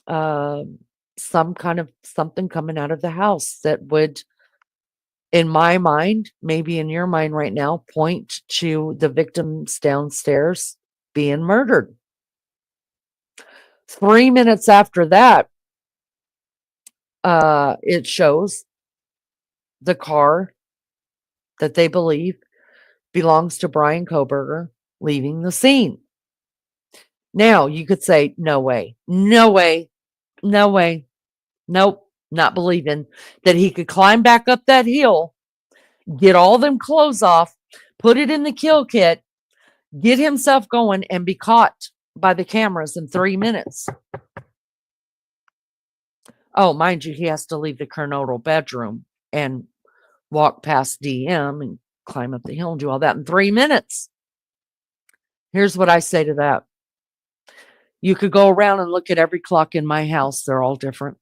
some kind of something coming out of the house that would, in my mind, maybe in your mind right now, point to the victims downstairs being murdered. 3 minutes after that, it shows the car that they believe belongs to Brian Kohberger leaving the scene. Now, you could say, no way, nope, not believing that he could climb back up that hill, get all them clothes off, put it in the kill kit, get himself going, and be caught by the cameras in 3 minutes. Oh, mind you, he has to leave the Kernodle bedroom and walk past DM and climb up the hill and do all that in 3 minutes. Here's what I say to that. You could go around and look at every clock in my house. They're all different.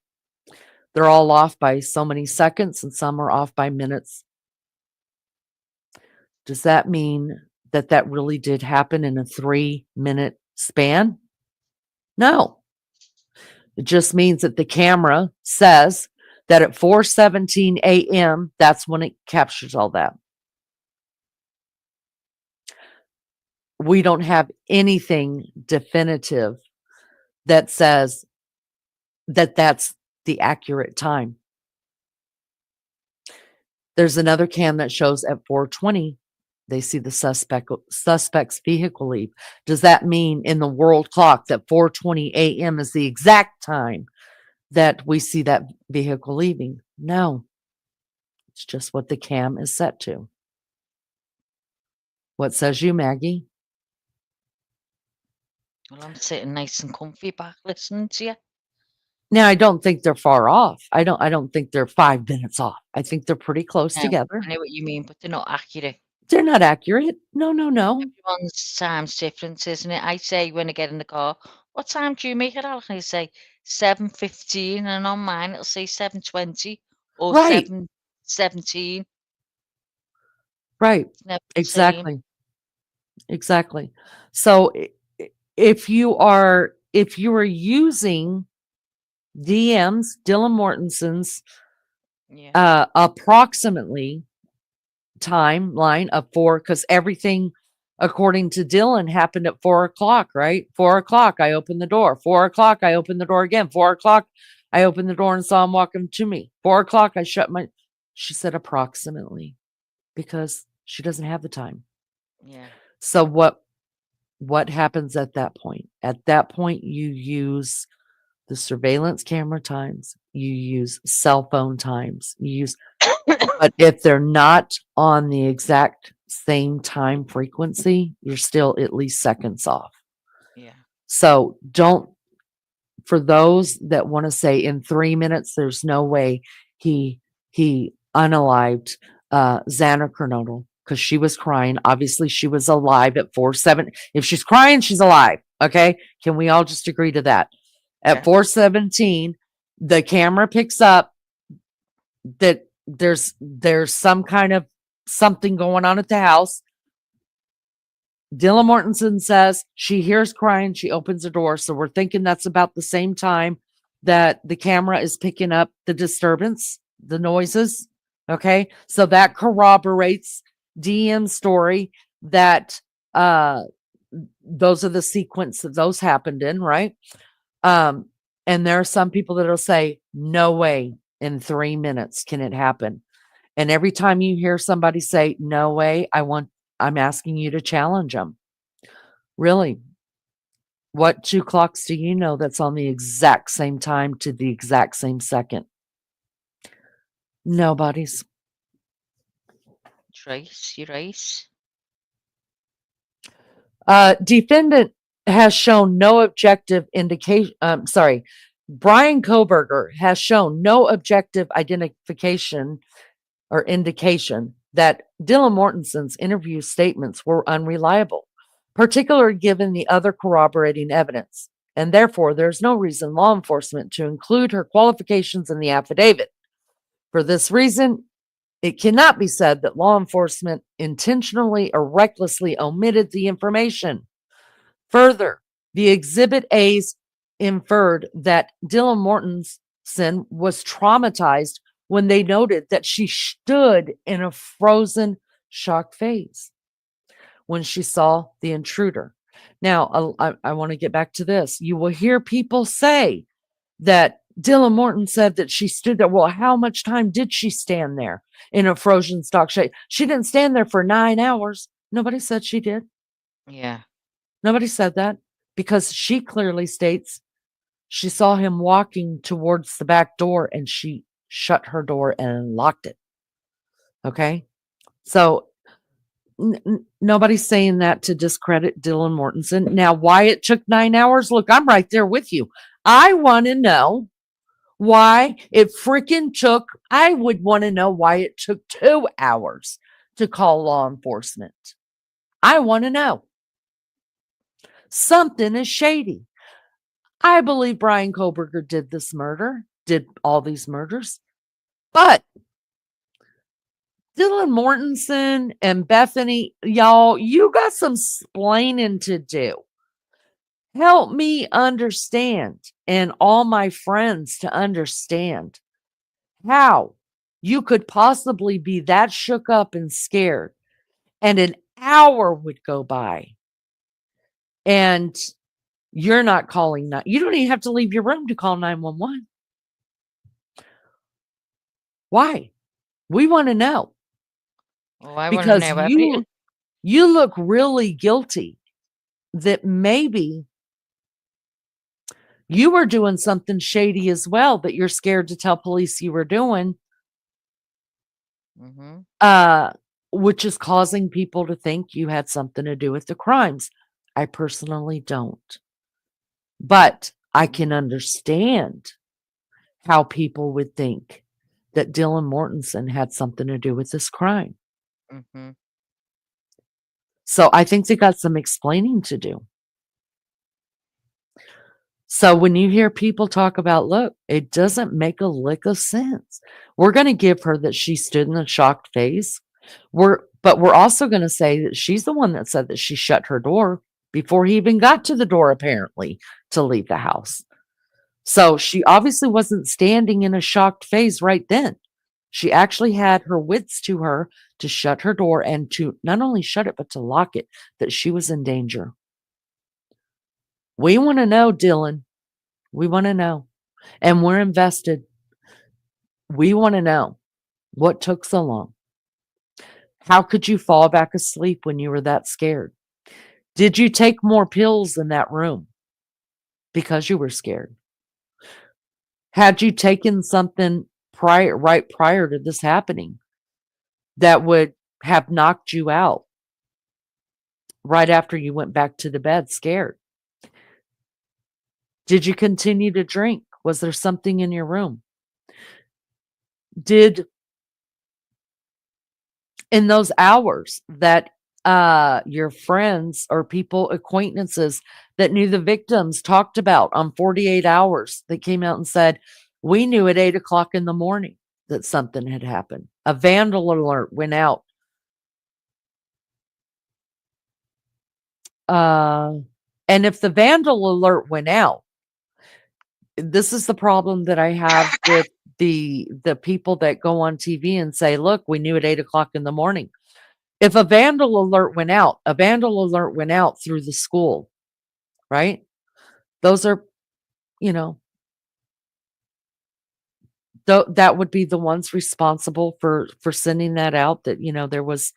They're all off by so many seconds, and some are off by minutes. Does that mean that really did happen in a 3-minute span? No. It just means that the camera says that at 4:17 a.m., that's when it captures all that. We don't have anything definitive that says that that's the accurate time. There's another cam that shows at 4:20 they see the suspect's vehicle leave. Does that mean in the world clock that 4:20 a.m. is the exact time that we see that vehicle leaving? No, it's just what the cam is set to. What says you, Maggie? Well, I'm sitting nice and comfy back listening to you. Now, I don't think they're far off. I don't think they're 5 minutes off. I think they're pretty close No, together. I know what you mean, but they're not accurate. They're not accurate. No. Everyone's time's different, isn't it? I say when I get in the car, what time do you make it, Alex? And I say 7:15, and on mine it'll say 7:20 or Right. 7:17. Right. It's never the same. Exactly. So if you are using DM's, Dylan Mortenson's Yeah. approximately timeline of 4, because everything according to Dylan happened at 4:00, right? 4:00 I opened the door. 4:00 I opened the door again. 4:00 I opened the door and saw him walking to me. 4:00 I shut my. She said approximately, because she doesn't have the time. Yeah. So what happens at that point? At that point, you use the surveillance camera times, you use cell phone times, but if they're not on the exact same time frequency, you're still at least seconds off. Yeah. So for those that want to say in 3 minutes, there's no way he unalived Xana Kernodle, because she was crying. Obviously, she was alive at 4:07. If she's crying, she's alive. Okay. Can we all just agree to that? At 4:17, the camera picks up that there's some kind of something going on at the house. Dylan Mortensen says she hears crying. She opens the door. So we're thinking that's about the same time that the camera is picking up the disturbance, the noises. Okay. So that corroborates DM's story that those are the sequence that those happened in, right? And there are some people that'll say, no way in 3 minutes can it happen. And every time you hear somebody say, no way, I'm asking you to challenge them. Really? What 2 clocks do you know that's on the exact same time to the exact same second? Nobody's. Trace, you're right. Defendant has shown no objective indication. Brian Koberger has shown no objective identification or indication that Dylan Mortenson's interview statements were unreliable, particularly given the other corroborating evidence. And therefore, there's no reason law enforcement to include her qualifications in the affidavit. For this reason, it cannot be said that law enforcement intentionally or recklessly omitted the information. Further, the Exhibit A's inferred that Dylan Mortensen was traumatized when they noted that she stood in a frozen shock phase when she saw the intruder. Now, I want to get back to this. You will hear people say that Dylan Morton said that she stood there. Well, how much time did she stand there in a frozen shock shape? She didn't stand there for 9 hours. Nobody said she did. Yeah. Nobody said that, because she clearly states she saw him walking towards the back door and she shut her door and locked it. Okay. So nobody's saying that to discredit Dylan Mortensen. Now, why it took 9 hours? Look, I'm right there with you. I want to know why it freaking took, I would want to know why it took 2 hours to call law enforcement. I want to know. Something is shady. I believe Brian Koberger did all these murders, but Dylan Mortensen and Bethany, y'all, you got some splaining to do. Help me understand, and all my friends to understand, how you could possibly be that shook up and scared, and an hour would go by and you're not calling. You don't even have to leave your room to call 911. Why? We want to know. Oh, I want to Because know everything. You look really guilty that maybe you were doing something shady as well, but you're scared to tell police you were doing, Mhm. which is causing people to think you had something to do with the crimes. I personally don't. But I can understand how people would think that Dylan Mortensen had something to do with this crime. Mhm. So I think they got some explaining to do. So when you hear people talk about, look, it doesn't make a lick of sense. We're going to give her that she stood in a shocked phase. But we're also going to say that she's the one that said that she shut her door before he even got to the door, apparently, to leave the house. So she obviously wasn't standing in a shocked phase right then. She actually had her wits to her to shut her door and to not only shut it, but to lock it, that she was in danger. We want to know, Dylan. We want to know. And we're invested. We want to know what took so long. How could you fall back asleep when you were that scared? Did you take more pills in that room because you were scared? Had you taken something right prior to this happening that would have knocked you out right after you went back to the bed scared? Did you continue to drink? Was there something in your room? Did in those hours that your friends or people, acquaintances that knew the victims talked about on 48 hours, they came out and said, we knew at 8 o'clock in the morning that something had happened. A vandal alert went out. And if the vandal alert went out, this is the problem that I have with the people that go on TV and say, look, we knew at 8 o'clock in the morning. If a vandal alert went out, a vandal alert went out through the school, right? Those are, you know, that would be the ones responsible for sending that out, that, there was,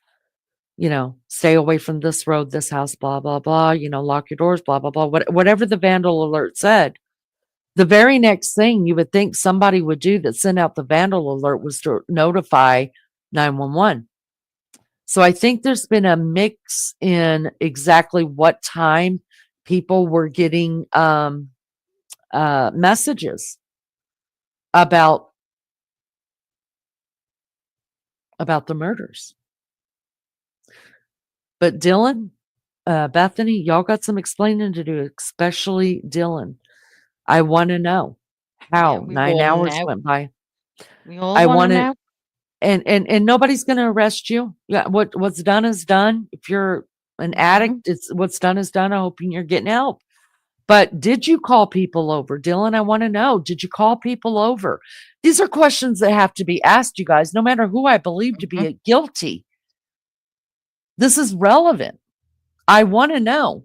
stay away from this road, this house, blah, blah, blah, lock your doors, blah, blah, blah, whatever the vandal alert said. The very next thing you would think somebody would do that sent out the vandal alert was to notify 911. So I think there's been a mix in exactly what time people were getting messages about the murders. But Dylan, Bethany, y'all got some explaining to do, especially Dylan. I want to know how Yeah, we 9 all hours know. went by. We all I want to want to, know. and nobody's going to arrest you. Yeah, what's done is done. If you're an addict, it's what's done is done. I hope you're getting help. But did you call people over? Dylan, I want to know, did you call people over? These are questions that have to be asked, you guys, no matter who I believe to be guilty. This is relevant. I want to know,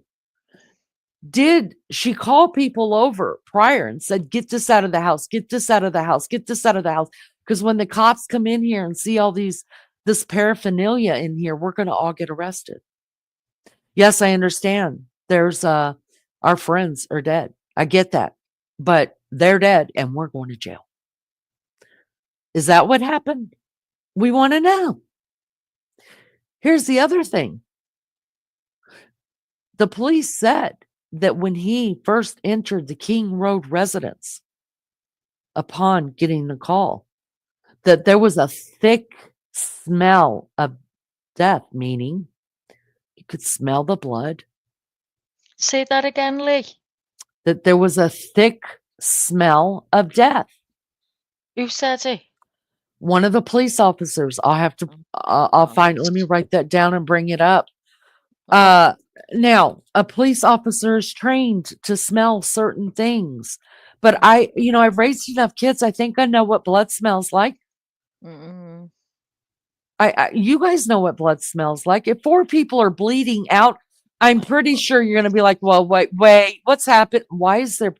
did she call people over prior and said, get this out of the house, get this out of the house, get this out of the house? Because when the cops come in here and see all this paraphernalia in here, we're going to all get arrested. Yes, I understand. There's our friends are dead. I get that. But they're dead and we're going to jail. Is that what happened? We want to know. Here's the other thing. The police said that when he first entered the King Road residence, upon getting the call, that there was a thick smell of death, meaning you could smell the blood. Say that again, Lee. That there was a thick smell of death. Who said it? One of the police officers. I'll have to, I'll find, let me write that down and bring it up. Now, a police officer is trained to smell certain things, but I've raised enough kids. I think I know what blood smells like. Mm-mm. You guys know what blood smells like. If 4 people are bleeding out, I'm pretty sure you're going to be like, well, wait, what's happened? Why is there?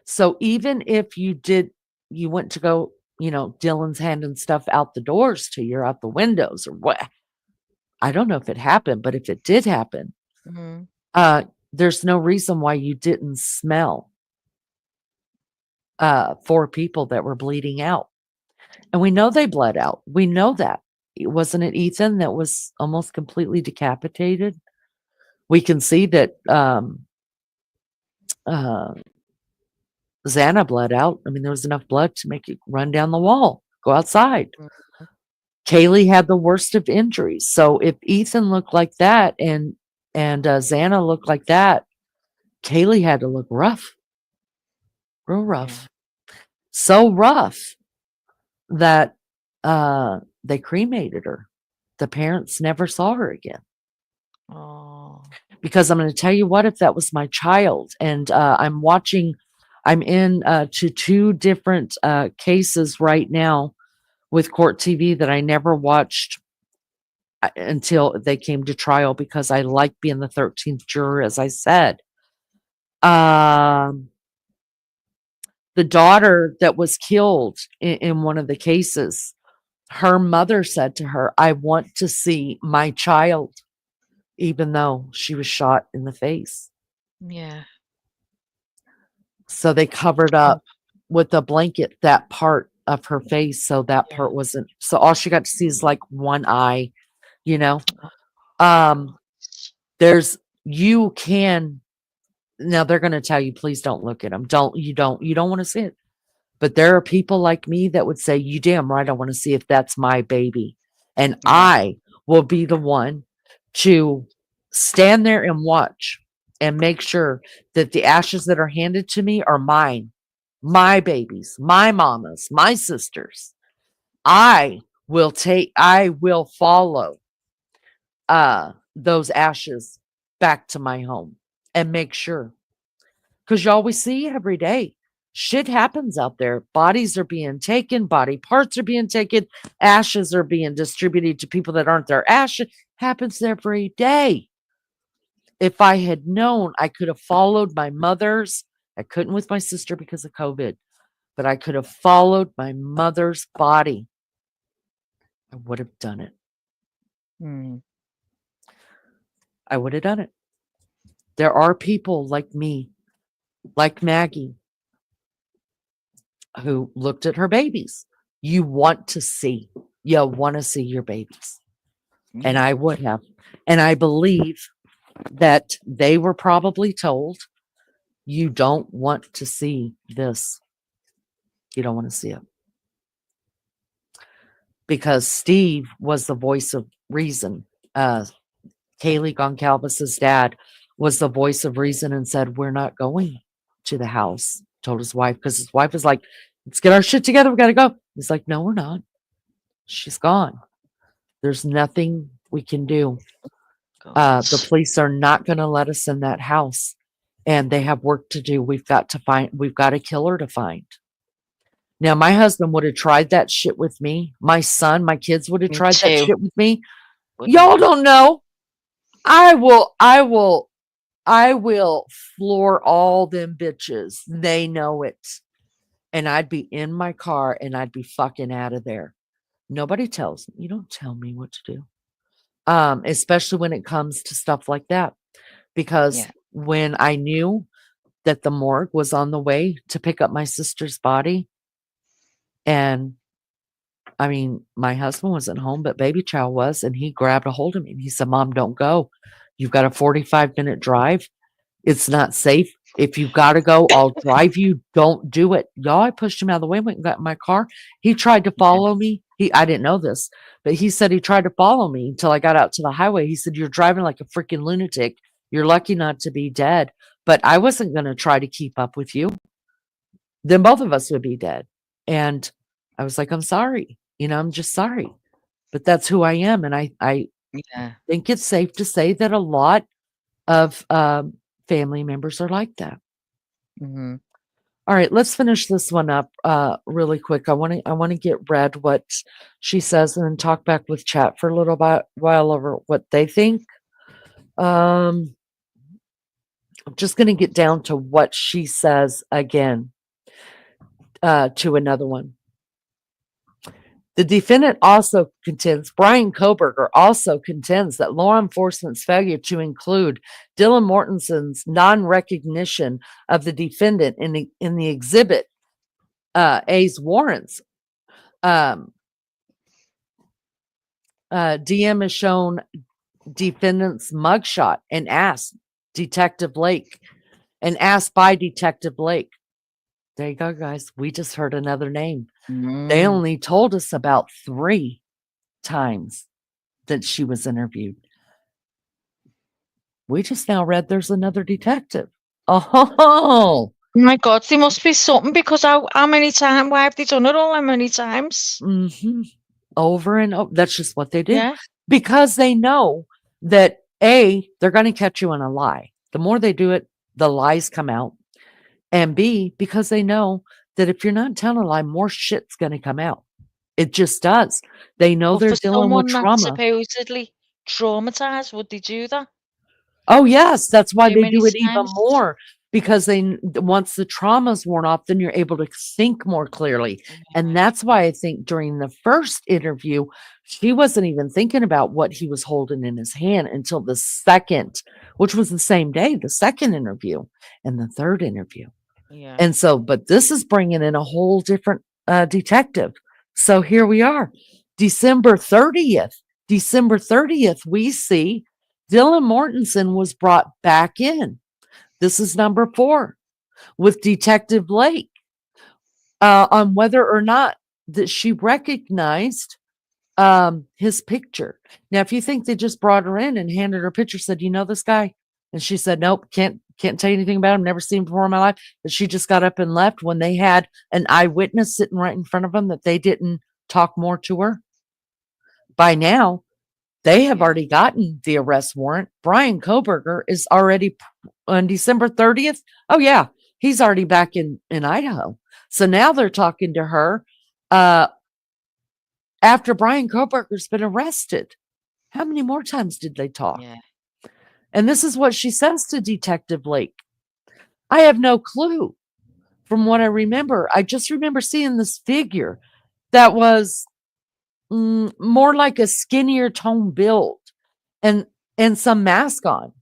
So even if you went to go, Dylan's handing stuff out the doors to you, or out the windows, or what, I don't know if it happened, but if it did happen, Mm. there's no reason why you didn't smell 4 people that were bleeding out. And we know they bled out. We know that. Wasn't it Ethan that was almost completely decapitated? We can see that uh, Xana bled out. I mean, there was enough blood to make it run down the wall, go outside. Mm. Kaylee had the worst of injuries. So if Ethan looked like that and Xana looked like that, Kaylee had to look rough, real Yeah. rough, so rough that they cremated her. The parents never saw her again. Oh. Because I'm going to tell you what, if that was my child, and I'm in to 2 different cases right now with court TV that I never watched until they came to trial because I like being the 13th juror, as I said. Um, the daughter that was killed in one of the cases, her mother said to her, I want to see my child, even though she was shot in the face. Yeah. So they covered Oh, up with a blanket that part of her face so that yeah. part wasn't, so all she got to see is like one eye, you know. Oh, Um there's you can now they're going to tell you please don't look at them. You don't want to see it. But there are people like me that would say, you damn right I want to see if that's my baby. And yeah. I will be the one to stand there and watch and make sure that the ashes that are handed to me are mine, my babies, my mamas, my sisters. I will follow those ashes back to my home and make sure, because you always see every day shit happens out there. Bodies are being taken, body parts are being taken, ashes are being distributed to people that aren't there. Ashes happens every day. If I had known, I could have followed my mother's. I couldn't with my sister because of COVID, but I could have followed my mother's body. I would have done it. Mm. I would have done it. There are people like me, like Maggie, who looked at her babies. You want to see your babies. And Yeah. I would have. And I believe that they were probably told, you don't want to see this. You don't want to see it. Because Steve was the voice of reason. Kaylee Goncalves' dad was the voice of reason and said, we're not going to the house. Told his wife, because his wife was like, let's get our shit together. We got to go. He's like, no, we're not. She's gone. There's nothing we can do. God. The police are not going to let us in that house, and they have work to do. We've got a killer to find. Now, my husband would have tried that shit with me. My son, my kids would have Me tried that too. shit with me. Wouldn't Y'all have. don't know. I will floor all them bitches. They know it. And I'd be in my car and I'd be fucking out of there. Nobody tells me. You don't tell me what to do. Especially when it comes to stuff like that. Because Yeah. when I knew that the morgue was on the way to pick up my sister's body, and I mean, my husband wasn't home, but baby child was, and he grabbed a hold of me and he said, Mom, don't go. You've got a 45-minute drive. It's not safe. If you got to go, I'll drive you. Don't do it. Y'all, I pushed him out of the way, went and got in my car. He tried to Yeah. follow me. I didn't know this, but he said he tried to follow me until I got out to the highway. He said, you're driving like a freaking lunatic. You're lucky not to be dead. But I wasn't going to try to keep up with you. Then both of us would be dead. And I was like, I'm sorry. I'm just sorry. But that's who I am. And I Yeah. think it's safe to say that a lot of family members are like that. Mm-hmm. All right, let's finish this one up really quick. I want to get read what she says and then talk back with chat for a little while over what they think. I'm just going to get down to what she says again to another one. The defendant also contends, Brian Koberger also contends that law enforcement's failure to include Dylan Mortensen's non-recognition of the defendant in the exhibit A's warrants. DM has shown defendant's mugshot and asked by Detective Blake. There you go, guys. We just heard another name. They only told us about 3 times that she was interviewed. We just now read there's another detective. Oh my God, there must be something, because how many times? Why have they done it all? How many times? Over and over. That's just what they do. Yeah. Because they know that A, they're going to catch you in a lie. The more they do it, the lies come out. And B, because they know that if you're not telling a lie, more shit's going to come out. It just does. They know they're dealing with trauma. Supposedly traumatized, would they do that? Oh, yes. That's why they do it even more. Because once the trauma's worn off, then you're able to think more clearly. And that's why I think during the first interview, she wasn't even thinking about what he was holding in his hand until the second, which was the same day, the second interview and the third interview. Yeah. And so, but this is bringing in a whole different detective. So here we are, December 30th, we see Dylan Mortensen was brought back in. This is number 4 with Detective Blake on whether or not that she recognized his picture. Now, if you think they just brought her in and handed her a picture, said, you know this guy? And she said, nope, can't tell you anything about him. Never seen him before in my life. But she just got up and left when they had an eyewitness sitting right in front of them that they didn't talk more to her. By now, they have already gotten the arrest warrant. Brian Koberger is already on December 30th. Oh, yeah, he's already back in Idaho. So now they're talking to her after Brian Koberger's been arrested. How many more times did they talk? Yeah. And this is what she says to Detective Blake. I have no clue from what I remember. I just remember seeing this figure that was more like a skinnier tone build and some mask on.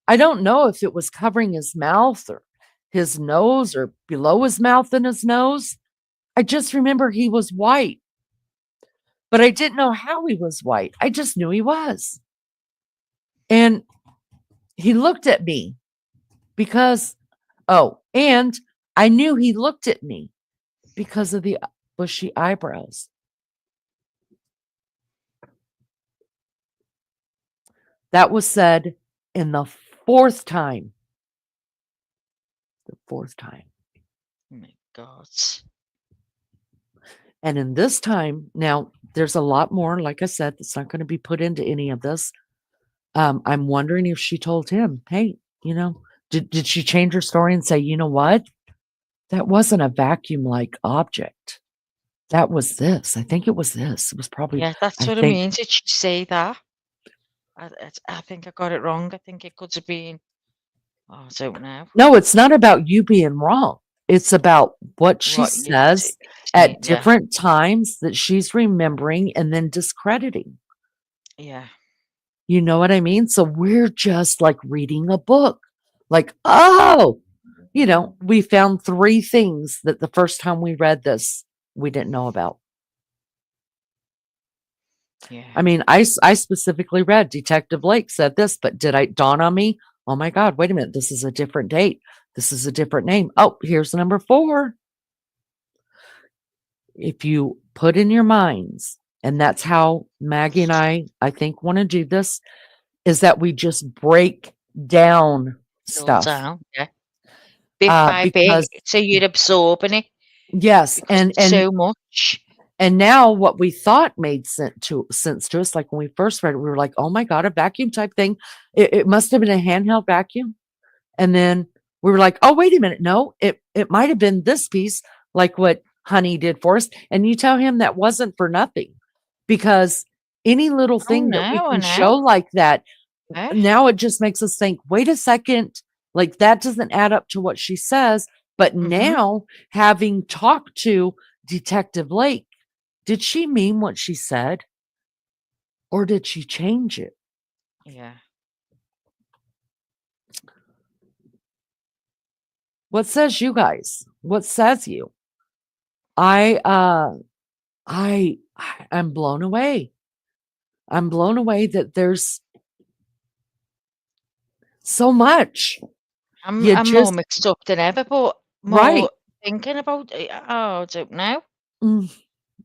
I don't know if it was covering his mouth or his nose or below his mouth and his nose. I just remember he was white, but I didn't know how he was white. I just knew he was. And he looked at me because, and I knew he looked at me because of the bushy eyebrows. That was said in the 4th time. The 4th time. Oh my God. And in this time, now there's a lot more, like I said, that's not going to be put into any of this. I'm wondering if she told him, hey, did she change her story and say, you know what? That wasn't a vacuum-like object. That was this. I think it was this. It was probably. Yeah, that's what I mean. Did she say that? I think I got it wrong. I think it could have been. Oh, I don't know. No, it's not about you being wrong. It's about what she says at different times that she's remembering and then discrediting. Yeah. You know what I mean? So we're just like reading a book. Like, oh, we found 3 things that the first time we read this, we didn't know about. Yeah. I mean, I specifically read Detective Blake said this, but did it dawn on me? Oh my God, wait a minute. This is a different date. This is a different name. Oh, here's number 4. If you put in your minds, and that's how Maggie and I think, want to do this, is that we just break down stuff. Yeah. Bit by bit, so you're absorbing it. Yes, and so much. And now what we thought made sense to us, like when we first read it, we were like, oh my God, a vacuum type thing. It must have been a handheld vacuum. And then we were like, oh, wait a minute. No, it might have been this piece, like what Honey did for us. And you tell him that wasn't for nothing, because any little thing that we can show like that, now it just makes us think, wait a second, like that doesn't add up to what she says. But now, having talked to Detective Blake, did she mean what she said? Or did she change it? Yeah. What says you guys? What says you? I'm blown away. I'm blown away that there's so much. You I'm more just mixed up than ever, but right. more thinking about it. Oh, I don't know.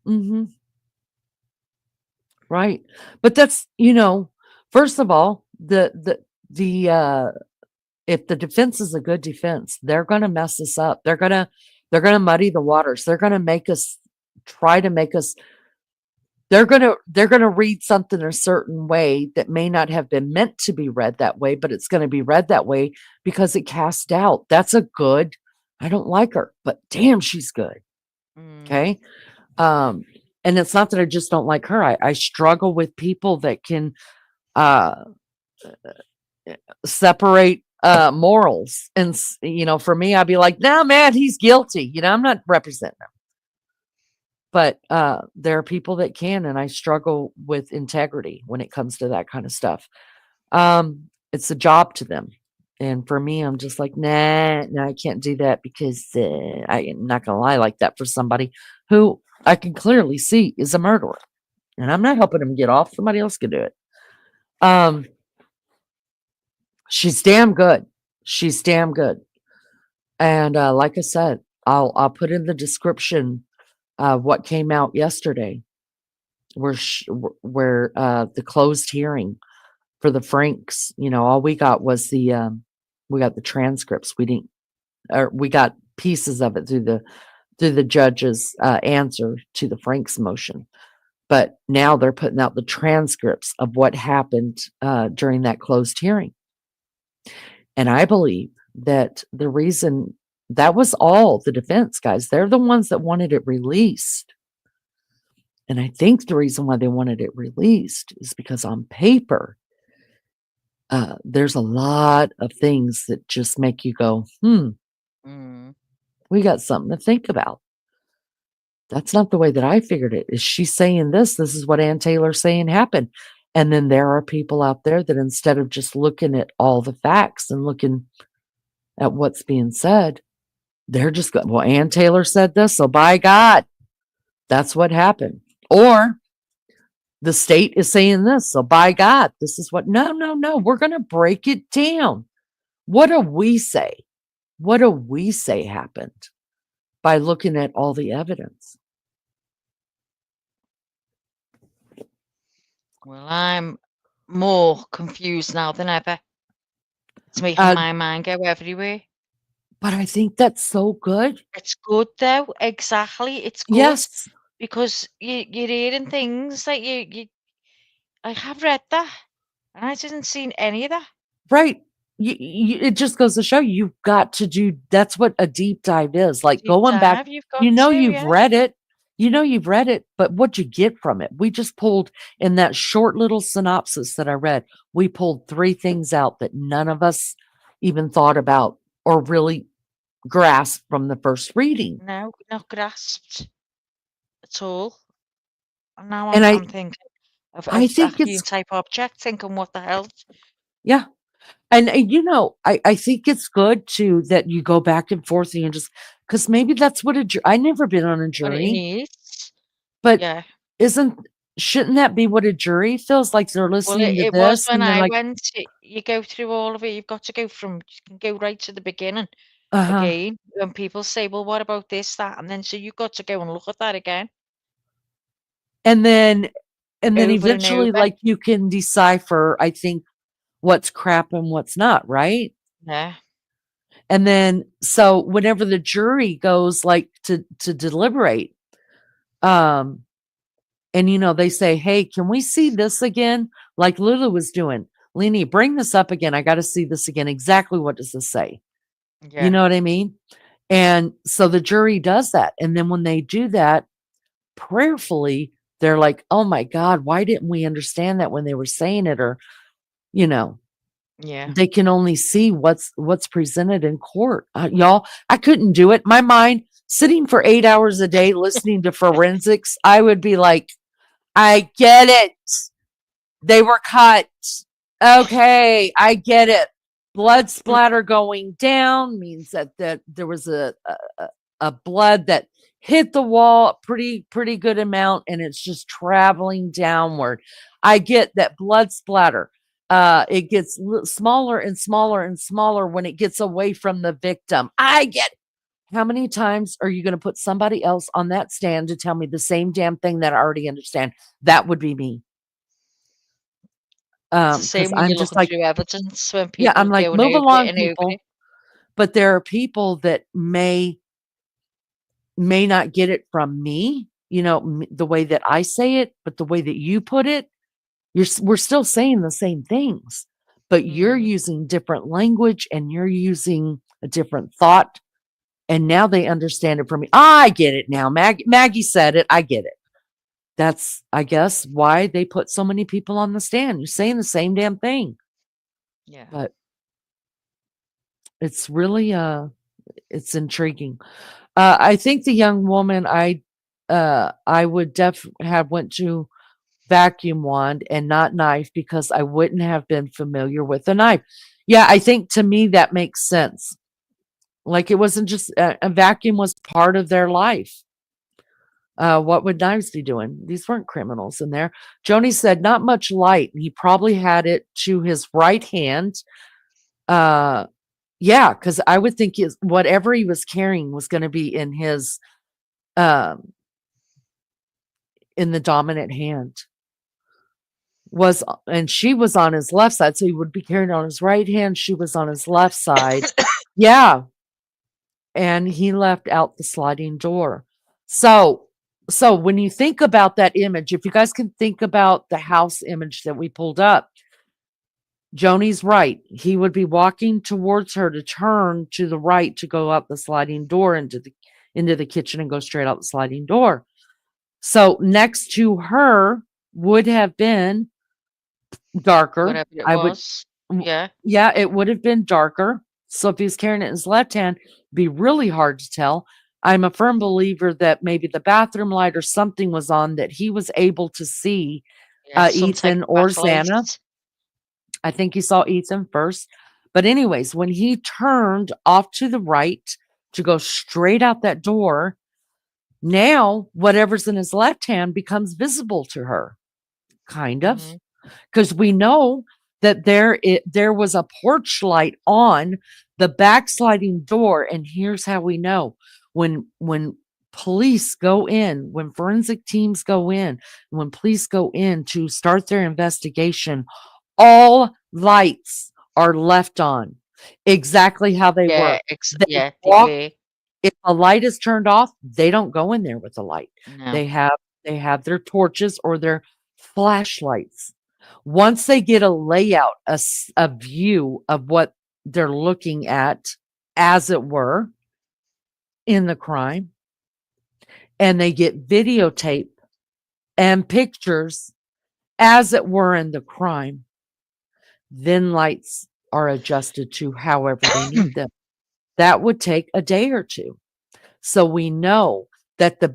Mm-hmm. Right. But that's, first of all, the if the defense is a good defense, they're going to mess us up. They're going to muddy the waters. They're going to make us try to make us they're going to read something a certain way that may not have been meant to be read that way, but it's going to be read that way because it casts doubt. That's a good. I don't like her, but damn, she's good. Okay? And it's not that I just don't like her. I struggle with people that can separate morals. And, for me, I'd be like, no, man, he's guilty. I'm not representing him. But there are people that can, and I struggle with integrity when it comes to that kind of stuff. It's a job to them. And for me, I'm just like, nah, no, I can't do that because I'm not going to lie like that for somebody who I can clearly see is a murderer. And I'm not helping him get off. Somebody else can do it. She's damn good. She's damn good. And like I said, I'll put in the description what came out yesterday, where the closed hearing for the Franks. All we got was we got the transcripts. We got pieces of it through the judge's answer to the Franks motion. But now they're putting out the transcripts of what happened during that closed hearing. And I believe that the reason that was all the defense, guys, they're the ones that wanted it released. And I think the reason why they wanted it released is because on paper, there's a lot of things that just make you go, we got something to think about. That's not the way that I figured it. Is she saying this? This is what Ann Taylor's saying happened. And then there are people out there that instead of just looking at all the facts and looking at what's being said, they're just going, well, Ann Taylor said this, so by God, that's what happened. Or the state is saying this, so by God, this is what. No. We're going to break it down. What do we say? What do we say happened by looking at all the evidence? Well, I'm more confused now than ever. It's making my mind go everywhere. But I think that's so good. It's good though. Exactly. It's good. Yes. Because you're hearing things that I have read that and I didn't see any of that. Right. It just goes to show you've got to do. That's what a deep dive is. Like Deep going back, dive, you've got you've yeah. read it. You've read it, but what'd you get from it? We just pulled in that short little synopsis that I read. We pulled 3 things out that none of us even thought about or really grasped from the first reading. No, not grasped at all. And now And I'm thinking of I think that it's type object, thinking what the hell. yeah. And I think it's good too that you go back and forth and just because maybe that's what I never been on a What it jury, needs. but Yeah. shouldn't that be what a jury feels like? They're Well, listening to it was this when and they're I like, went. You go through all of it. You've got to go you can go right to the beginning uh-huh. again. When people say, "Well, what about this, that," and then so you've got to go and look at that again. And then Over eventually, and over. like you can decipher, I think, what's crap and what's not, right? Yeah. And then so whenever the jury goes like to deliberate, and they say, hey, can we see this again? Like Lulu was doing. Lenny, bring this up again. I got to see this again. Exactly what does this say? Yeah. You know what I mean? And so the jury does that. And then when they do that prayerfully, they're like, oh my God, why didn't we understand that when they were saying it? Or, Yeah. they can only see what's presented in court. Y'all, I couldn't do it. My mind sitting for 8 hours a day listening to forensics, I would be like, I get it. They were cut. Okay, I get it. Blood splatter going down means that there was a blood that hit the wall a pretty good amount, and it's just traveling downward. I get that blood splatter. It gets smaller and smaller and smaller when it gets away from the victim. I get it. How many times are you going to put somebody else on that stand to tell me the same damn thing that I already understand? That would be me. It's the Because same when I'm you're just looking like, through evidence when yeah, people I'm like, going move over along, it and over people. it. But there are people that may not get it from me, the way that I say it, but the way that you put it, we're still saying the same things, but you're using different language and you're using a different thought. And now they understand it from me. I get it now. Maggie said it. I get it. That's, I guess, why they put so many people on the stand. You're saying the same damn thing. Yeah. But it's really it's intriguing. I think the young woman I would have went to vacuum wand and not knife because I wouldn't have been familiar with a knife. Yeah, I think to me that makes sense. Like it wasn't just a vacuum was part of their life. What would knives be doing? These weren't criminals in there. Joni said not much light. He probably had it to his right hand. Yeah, because I would think whatever he was carrying was going to be in his in the dominant hand. And she was on his left side, so he would be carrying on his right hand. She was on his left side. Yeah. And he left out the sliding door. So when you think about that image, if you guys can think about the house image that we pulled up, Joni's right. He would be walking towards her to turn to the right to go out the sliding door into the kitchen and go straight out the sliding door. So next to her would have been darker. Whatever it I would, was. Yeah. yeah, it would have been darker. So if he's carrying it in his left hand, it'd be really hard to tell. I'm a firm believer that maybe the bathroom light or something was on that he was able to see Yeah. Some type Ethan of or backlight. Xana. I think he saw Ethan first. But anyways, when he turned off to the right to go straight out that door, now whatever's in his left hand becomes visible to her. Kind of. Because we know that there was a porch light on the backsliding door. And here's how we know. When police go in, when forensic teams go in, when police go in to start their investigation, all lights are left on exactly how they were. They Yeah. They walk. were. If a light is turned off, they don't go in there with a light. No. They have their torches or their flashlights. Once they get a layout, a view of what they're looking at, as it were, in the crime, and they get videotape and pictures, as it were, in the crime, then lights are adjusted to however they need them. That would take a day or two. So we know that the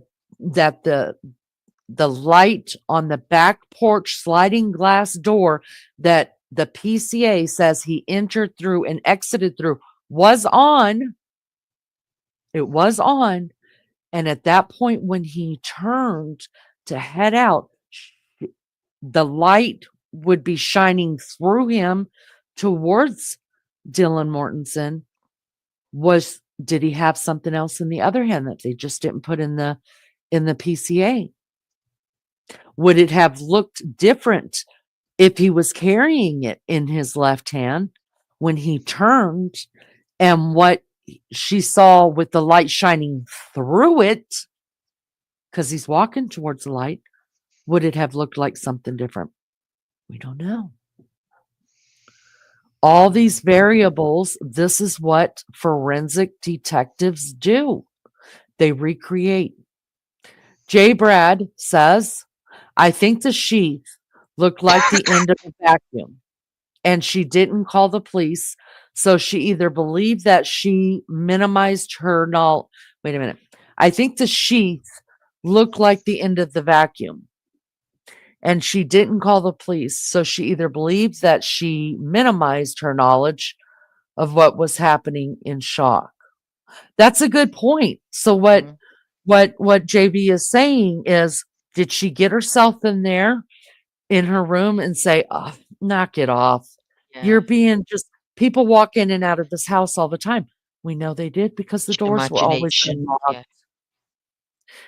light on the back porch sliding glass door that the PCA says he entered through and exited through was on. It was on. And at that point, when he turned to head out, the light would be shining through him towards Dylan Mortensen. Did he have something else in the other hand that they just didn't put in the PCA? Would it have looked different if he was carrying it in his left hand when he turned, and what she saw with the light shining through it, because he's walking towards the light, would it have looked like something different? We don't know. All these variables, this is what forensic detectives do. They recreate. J. Brad says, I think the sheath looked like the end of a vacuum, and she didn't call the police. So she either believed that she minimized her knowledge. Wait a minute. I think the sheath looked like the end of the vacuum. And she didn't call the police. So she either believes that she minimized her knowledge of what was happening in shock. That's a good point. So what JB is saying is, did she get herself in there in her room and say, "Oh, knock it off. You're Yeah. being just people walk in and out of this house all the time." We know they did because the doors were always Imagination. unlocked. Yeah.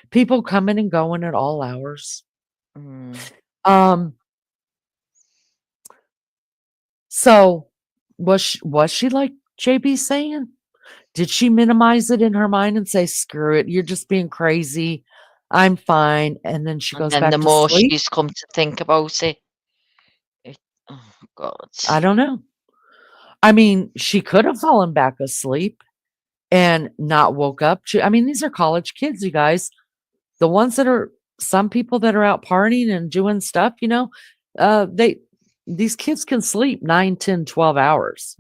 People coming and going at all hours. Mm. So was she like JB saying? Did she minimize it in her mind and say, "Screw it, you're just being crazy. I'm fine." And then she And goes then the back to more sleep? she's come to think about it, oh God. I don't know. I mean, she could have fallen back asleep and not woke up. I mean, these are college kids, you guys. The ones that are some people that are out partying and doing stuff, these kids can sleep 9, 10, 12 hours,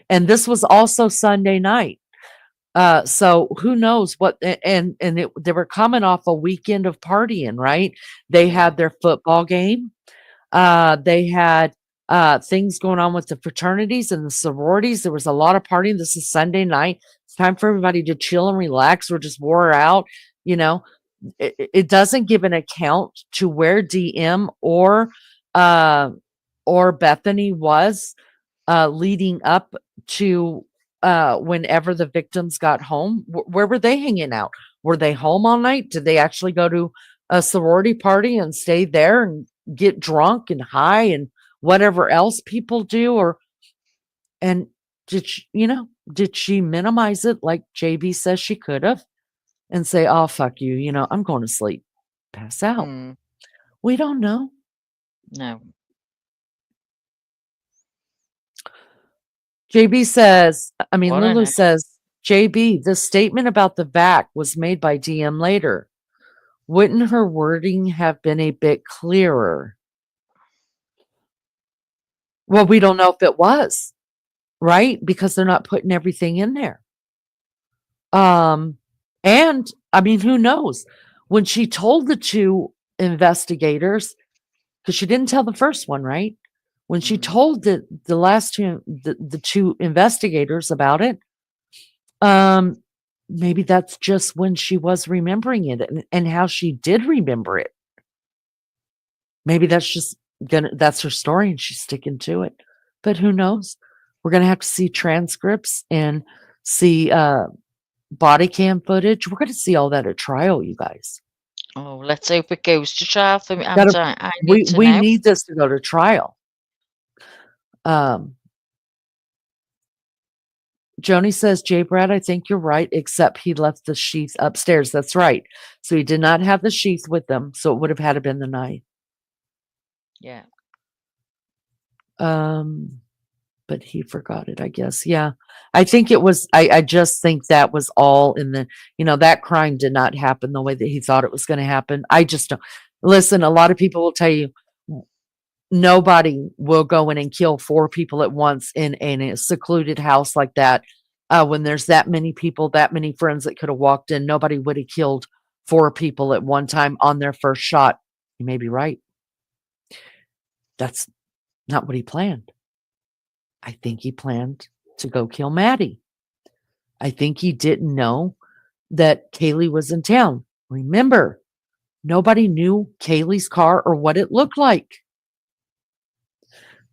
And this was also Sunday night. So who knows what, they were coming off a weekend of partying, right? They had their football game. They had things going on with the fraternities and the sororities. There was a lot of partying. This is Sunday night. It's time for everybody to chill and relax or just wore out. It doesn't give an account to where DM or Bethany was leading up to whenever the victims got home. Where were they hanging out? Were they home all night? Did they actually go to a sorority party and stay there and get drunk and high and whatever else people do? And did she minimize it like JB says she could have and say, "Oh, fuck you, I'm going to sleep, pass out"? We don't know. No. JB says, What I Lulu know. says, JB, the statement about the vac was made by DM later. Wouldn't her wording have been a bit clearer? Well, we don't know if it was, right? Because they're not putting everything in there. And who knows? When she told the two investigators, because she didn't tell the first one, right? When she told the last two, the two investigators about it, maybe that's just when she was remembering it and how she did remember it. Maybe that's her story and she's sticking to it. But who knows? We're gonna have to see transcripts and see body cam footage. We're gonna see all that at trial, you guys. Oh, let's hope it goes to trial for me. I We need to we know. need this to go to trial. Joni says, Jay Brad, I think you're right, except he left the sheath upstairs. That's right. So he did not have the sheath with them. So it would have had to been the knife. Yeah. But he forgot it, I guess. Yeah. I think it was, I just think that was all in the, that crime did not happen the way that he thought it was going to happen. I just don't. Listen, a lot of people will tell you, nobody will go in and kill 4 people at once in a secluded house like that. When there's that many people, that many friends that could have walked in, nobody would have killed 4 people at one time on their first shot. You may be right. That's not what he planned. I think he planned to go kill Maddie. I think he didn't know that Kaylee was in town. Remember, nobody knew Kaylee's car or what it looked like.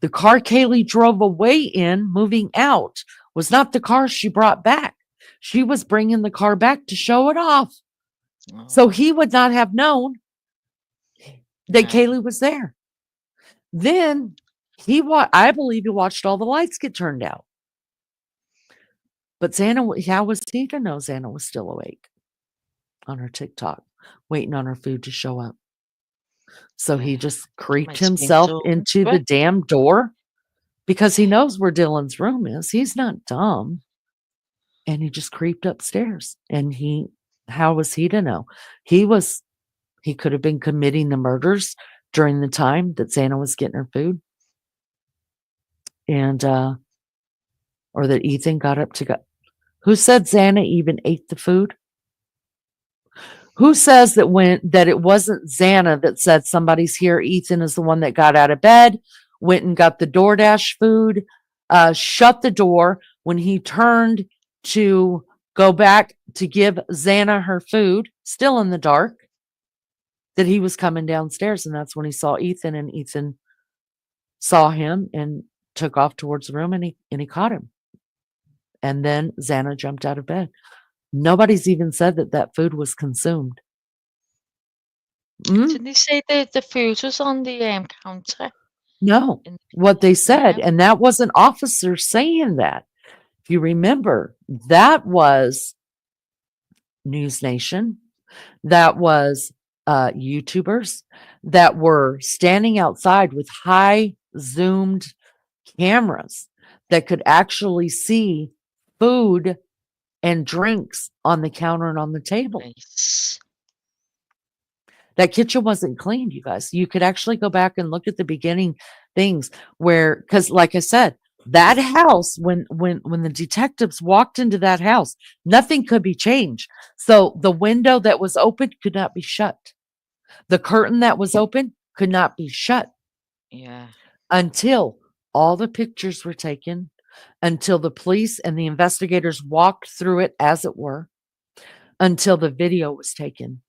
The car Kaylee drove away in, moving out, was not the car she brought back. She was bringing the car back to show it off. Oh. So he would not have known that Kaylee was there. Then I believe he watched all the lights get turned out. But Xana, how was he to know Xana was still awake on her TikTok, waiting on her food to show up? So he just creeped himself into the damn door because he knows where Dylan's room is. He's not dumb. And he just creeped upstairs. And how was he to know? He could have been committing the murders during the time that Xana was getting her food. And, or that Ethan got up to go. Who said Xana even ate the food? Who says that it wasn't Xana that said somebody's here? Ethan is the one that got out of bed, went and got the DoorDash food, shut the door when he turned to go back to give Xana her food, still in the dark, that he was coming downstairs, and that's when he saw Ethan, and Ethan saw him and took off towards the room, and he caught him. And then Xana jumped out of bed. Nobody's even said that food was consumed. Didn't they say the food was on the counter? No, what they said, and that was an officer saying that. If you remember, that was News Nation, that was YouTubers that were standing outside with high zoomed cameras that could actually see food and drinks on the counter and on the table. Nice. That kitchen wasn't cleaned, you guys. You could actually go back and look at the beginning things where, because like I said, that house, when the detectives walked into that house, nothing could be changed. So the window that was open could not be shut. The curtain that was open could not be shut. Yeah. Until all the pictures were taken, until the police and the investigators walked through it, as it were, until the video was taken.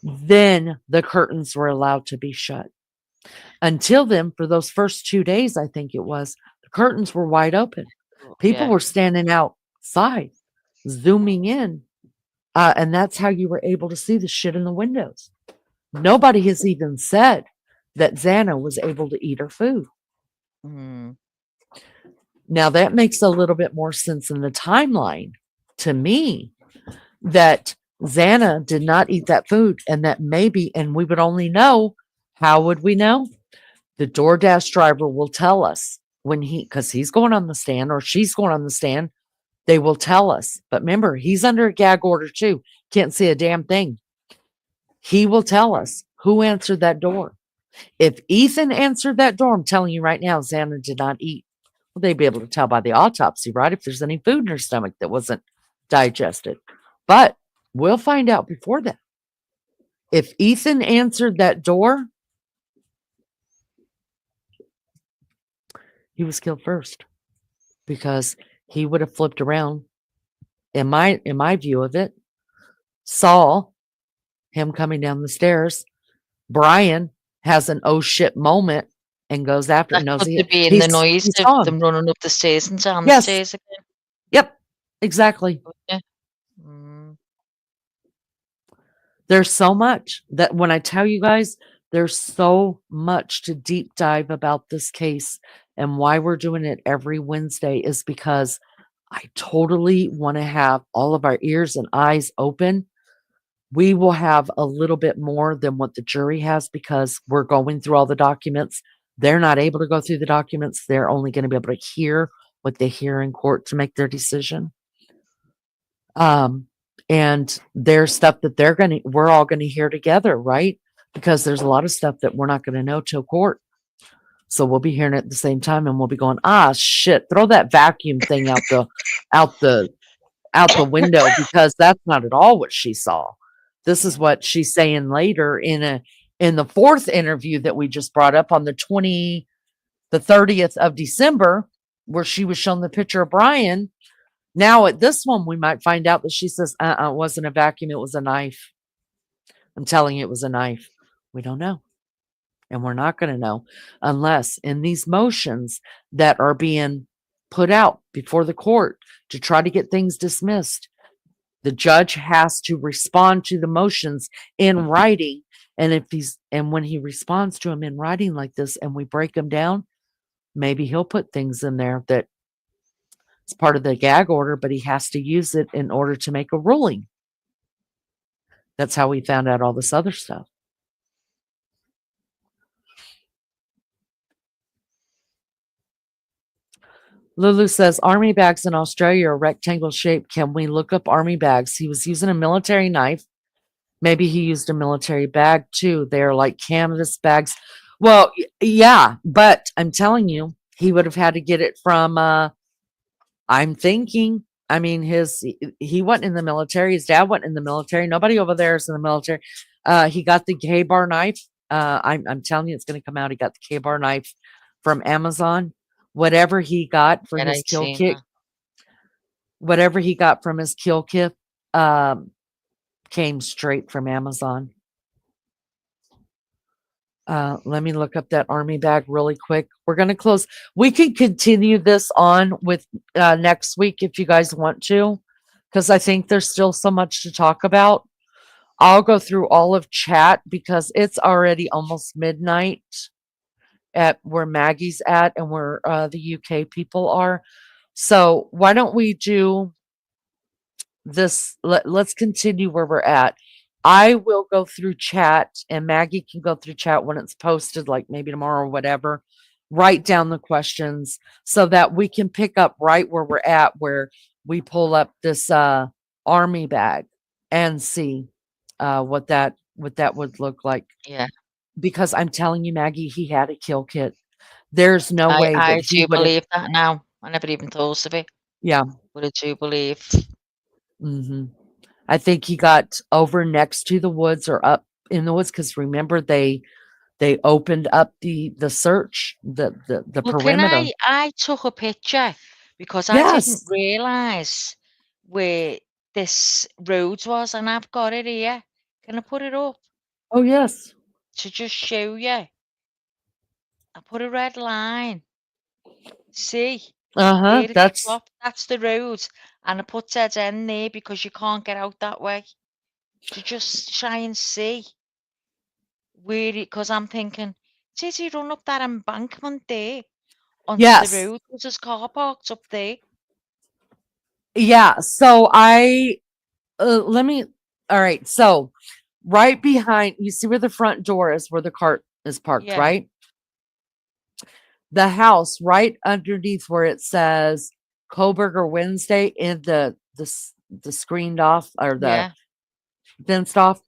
Then the curtains were allowed to be shut. Until then, for those first 2 days, I think it was, the curtains were wide open. People were standing outside, zooming in, and that's how you were able to see the shit in the windows. Nobody has even said that Xana was able to eat her food. Now, that makes a little bit more sense in the timeline to me, that Xana did not eat that food, and that maybe, and we would only know, how would we know? The DoorDash driver will tell us when because he's going on the stand or she's going on the stand, they will tell us. But remember, he's under a gag order too. Can't see a damn thing. He will tell us who answered that door. If Ethan answered that door, I'm telling you right now, Xana did not eat. Well, they'd be able to tell by the autopsy, right? If there's any food in her stomach that wasn't digested. But we'll find out before that. If Ethan answered that door, he was killed first, because he would have flipped around. In my view of it, saw him coming down the stairs. Brian has an oh shit moment and goes after. That knows could be in the noise of them running up the stairs and down the stairs again. Yep, exactly. Yeah. There's so much that when I tell you guys, there's so much to deep dive about this case, and why we're doing it every Wednesday is because I totally want to have all of our ears and eyes open. We will have a little bit more than what the jury has because we're going through all the documents. They're not able to go through the documents. They're only going to be able to hear what they hear in court to make their decision. And there's stuff that we're all going to hear together, right? Because there's a lot of stuff that we're not going to know till court. So we'll be hearing it at the same time, and we'll be going, shit, throw that vacuum thing out the window, because that's not at all what she saw. This is what she's saying later in the fourth interview that we just brought up on the 30th of December, where she was shown the picture of Brian. Now at this one, we might find out that she says, it wasn't a vacuum, it was a knife. I'm telling you, it was a knife. We don't know. And we're not going to know unless in these motions that are being put out before the court to try to get things dismissed, the judge has to respond to the motions in writing. And when he responds to them in writing like this and we break them down, maybe he'll put things in there that it's part of the gag order, but he has to use it in order to make a ruling. That's how we found out all this other stuff. Lulu says, army bags in Australia are rectangle shaped. Can we look up army bags? He was using a military knife. Maybe he used a military bag too. They're like canvas bags. Well, yeah, but I'm telling you, he would have had to get it from, I'm thinking I mean, he wasn't in the military. His dad wasn't in the military. Nobody over there is in the military. He got the K-bar knife. I'm telling you, it's going to come out. He got the K-bar knife from Amazon. Whatever he got for Yeah, his I'd kill seen kit, that. whatever he got from his kill kit, came straight from Amazon. Let me look up that army bag really quick. We're going to close. We can continue this on with next week if you guys want to, because I think there's still so much to talk about. I'll go through all of chat because it's already almost midnight at where Maggie's at and where the UK people are. So why don't we do this? Let's continue where we're at. I will go through chat and Maggie can go through chat when it's posted, like maybe tomorrow or whatever. Write down the questions so that we can pick up right where we're at, where we pull up this army bag and see what that would look like. Yeah, Because I'm telling you, Maggie, he had a kill kit. There's no way that I he do would have. believe that now. I never even thought of it, Yeah. but I do believe. hmm I think he got over next to the woods or up in the woods because remember they opened up the search the Well, can perimeter. I took a picture because I didn't Yes. realise where this road was, and I've got it here. Can I put it up Oh yes. to just show you? I put a red line. See, Uh-huh. there at the That's top, that's the road, and I put dead end there because you can't get out that way. To just try and see where it, because I'm thinking, did he run up that embankment there onto the yes. road? There's his car parked up there. Yeah. So I let me all right. So right behind you see where the front door is where the cart is parked, Yeah, right? The house right underneath where it says Coburger Wednesday in the screened off or the yeah, fenced off.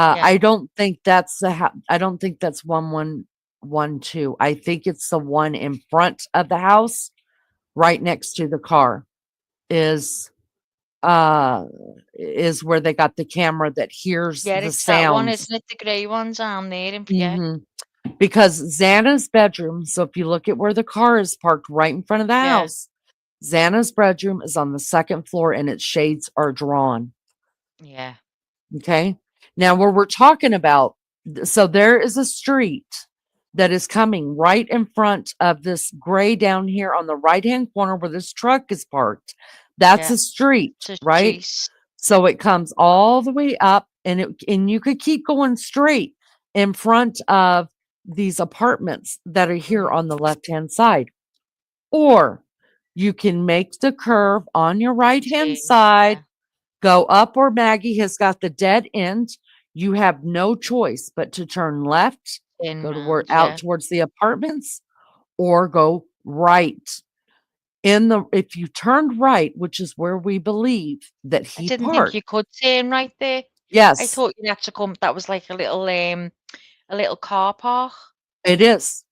yeah, I don't think that's I don't think that's 1112. I think it's the one in front of the house, right next to the car, is uh is where they got the camera that hears yeah. the It's that one, sounds. isn't it? The grey one down there, and yeah, hmm Because Xana's bedroom. So if you look at where the car is parked, right in front of the yeah, house, Xana's bedroom is on the second floor, and its shades are drawn. yeah, Okay. Now, where we're talking about, so there is a street that is coming right in front of this gray down here on the right hand corner where this truck is parked. That's yeah. a street, To right? chase. So it comes all the way up and you could keep going straight in front of these apartments that are here on the left hand side. Or you can make the curve on your right hand Change. side. Yeah, Go up where Maggie has got the dead end. You have no choice but to turn left, in go toward round. out Yeah. towards the apartments, or go right. If you turned right, which is where we believe that I he didn't think parked. you could turn right there. I Yes, thought you had to come. That was like a little car park. it is.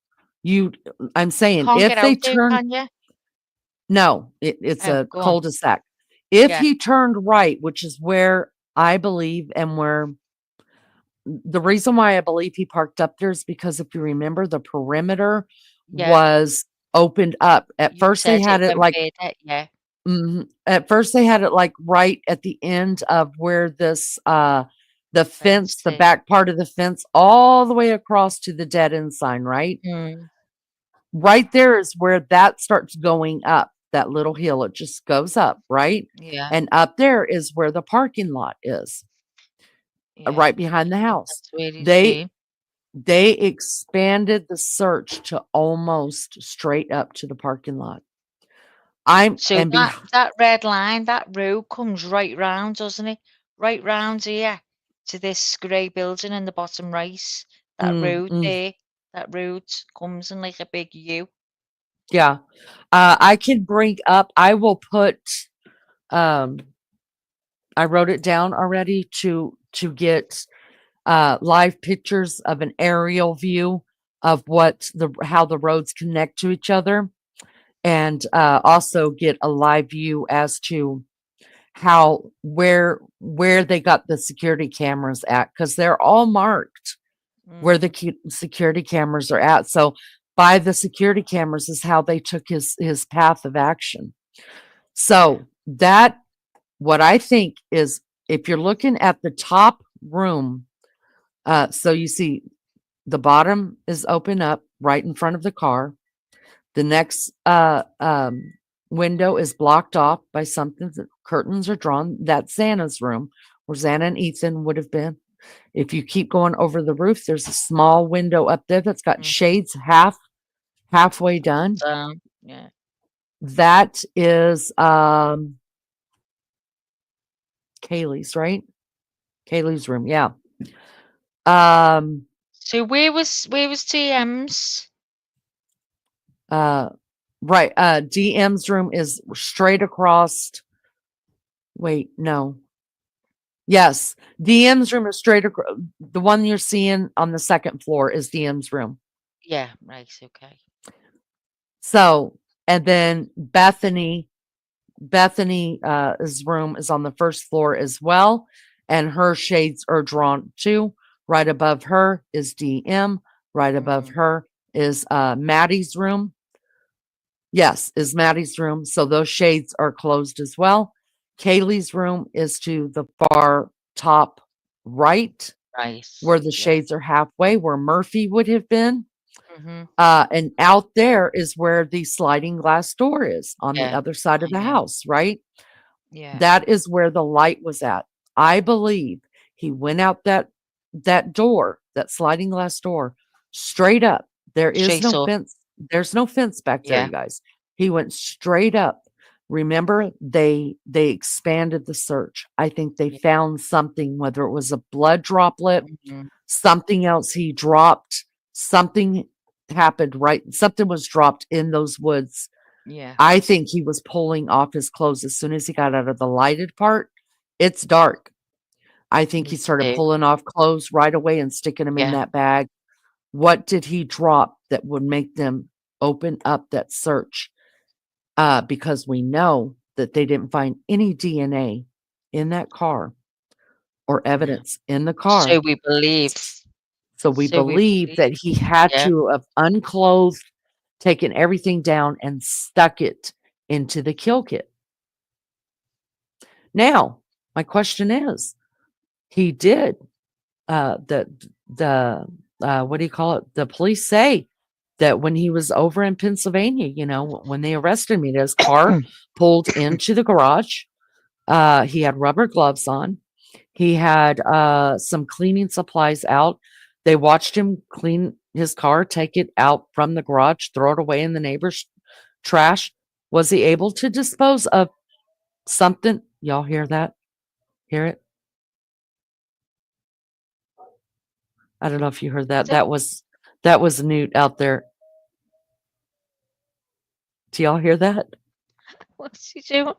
You I'm You saying can't get if they out there, turn can you? no, it's Oh, a go on. cul-de-sac. If Yeah, he turned right, which is where I believe and where the reason why I believe he parked up there is because if you remember, the perimeter yeah. was opened up. At You first, they said it had it went like further. Yeah, at first they had it like right at the end of where this the fence, the Wednesday. back part of the fence, all the way across to the dead end sign, right? Mm, Right there is where that starts going up. That little hill, it just goes up, right? yeah, And up there is where the parking lot is, yeah. right behind the I think house. that's where he's They been. They expanded the search to almost straight up to the parking lot. I'm So and be that red line, that road comes right round, doesn't it? Right round here to this grey building in the bottom right. That mm, road mm, there, that road comes in like a big U. yeah. I can bring up I will put um I wrote it down already to get live pictures of an aerial view of what the how the roads connect to each other. and also get a live view as to where they got the security cameras at, because they're all marked where the security cameras are at. So by the security cameras is how they took his path of action. So that, what I think is, if you're looking at the top room, so you see the bottom is open up right in front of the car. The next window is blocked off by something. The curtains are drawn. That's Xana's room, where Xana and Ethan would have been. If you keep going over the roof, there's a small window up there that's got shades halfway done. Yeah. That is Kaylee's, right? Kaylee's room, yeah. So where was TM's? Right. DM's room is straight across. Wait, no. Yes, DM's room is straight across. The one you're seeing on the second floor is DM's room. Yeah, right. Okay. So, and then Bethany's room is on the first floor as well, and her shades are drawn too. Right above her is DM. Right above her is Maddie's room. Yes, is Maddie's room. So those shades are closed as well. Kaylee's room is to the far top right, where the shades are halfway, where Murphy would have been. And out there is where the sliding glass door is, on the other side of the house, right? Yeah. That is where the light was at. I believe he went out that door, that sliding glass door, straight up. There is no fence. There's no fence back there, you guys. He went straight up. Remember, they expanded the search. I think they found something, whether it was a blood droplet, something else he dropped, something happened, right? Something was dropped in those woods. Yeah. I think he was pulling off his clothes as soon as he got out of the lighted part. It's dark. I think he started pulling off clothes right away and sticking them in that bag. What did he drop that would make them open up that search? Because we know that they didn't find any DNA in that car or evidence in the car. So we believe. So we believe that he had to have unclothed, taken everything down, and stuck it into the kill kit. Now, my question is, he did what do you call it? The police say that when he was over in Pennsylvania, when they arrested me, his car pulled into the garage. He had rubber gloves on. He had some cleaning supplies out. They watched him clean his car, take it out from the garage, throw it away in the neighbor's trash. Was he able to dispose of something? Y'all hear that? Hear it? I don't know if you heard that. That was Newt out there. Do y'all hear that? What's he doing?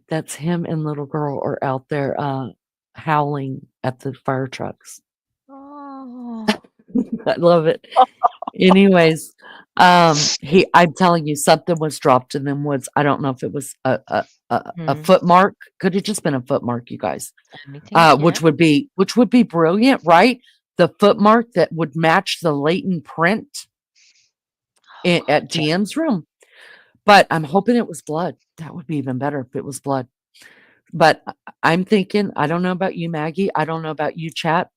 That's him and little girl are out there howling at the fire trucks. Oh. I love it. Anyways, I'm telling you, something was dropped in them woods. I don't know if it was a foot mark. Could have just been a foot mark, you guys. Which would be brilliant, right? The foot mark that would match the latent print at DM's room. But I'm hoping it was blood. That would be even better if it was blood. But I'm thinking, I don't know about you, Maggie. I don't know about you, chat.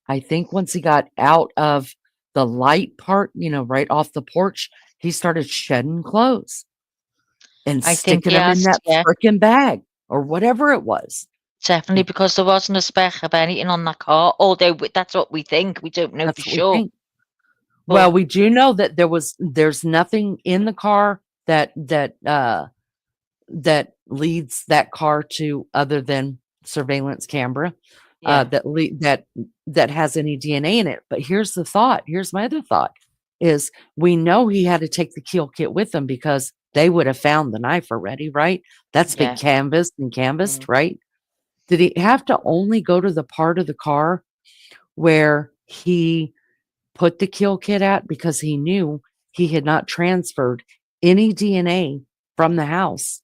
I think once he got out of the light part, right off the porch, he started shedding clothes and sticking them in that freaking bag or whatever it was. Definitely, because there wasn't a speck of anything on that car. Although that's what we think. We don't know for sure. Well, we do know that there's nothing in the car that leads that car to, other than surveillance camera, that has any DNA in it. But here's my other thought is, we know he had to take the kill kit with him because they would have found the knife already, right? That's been canvassed, right? Did he have to only go to the part of the car where he put the kill kit at because he knew he had not transferred any DNA from the house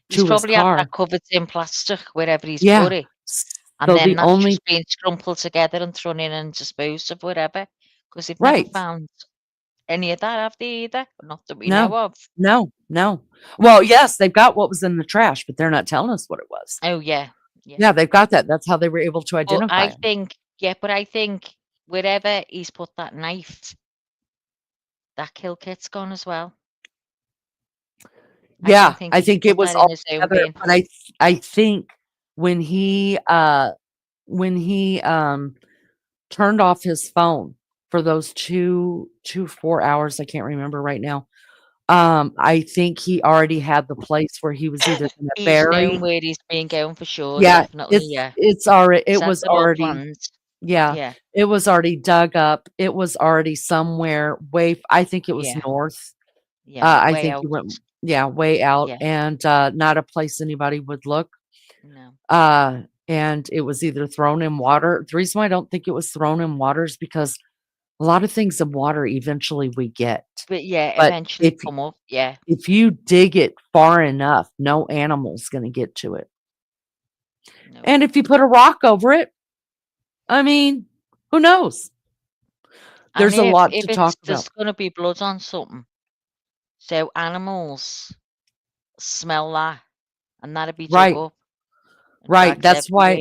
He's to his probably had that car? covered in plastic wherever he's Yeah. put it, and So then the that's only just been scrumpled together and thrown in and disposed of, whatever. Because they've never right. found any of that, have they, either? Not that we No. know of. No. Well, yes, they've got what was in the trash, but they're not telling us what it was. Oh, yeah. Yeah, they've got that. That's how they were able to But identify him. I think wherever he's put that knife, that kill kit's gone as well. I Yeah, don't think I he think put it was that in all his own together, bin. but I think when he turned off his phone for those 4 hours, I can't remember right now. I think he already had the place where he was either gonna He's known bury. where he's been going for sure, Yeah, definitely, yeah. it He's had was them all already planned. yeah, Yeah, it was already dug up. It was already somewhere I think it was yeah, north. yeah, I way think he out. went way out Yeah, and, not a place anybody would look. no. And it was either thrown in water. The reason why I don't think it was thrown in water is because a lot of things in water eventually we get. But yeah, But eventually come up, yeah. if you dig it far enough, no animal's gonna get to it. No. And if you put a rock over it, I mean, who knows? There's a And lot if to talk there's about. gonna be blood on something, so animals smell that, and that'll be dug Right, up and right. dragged That's why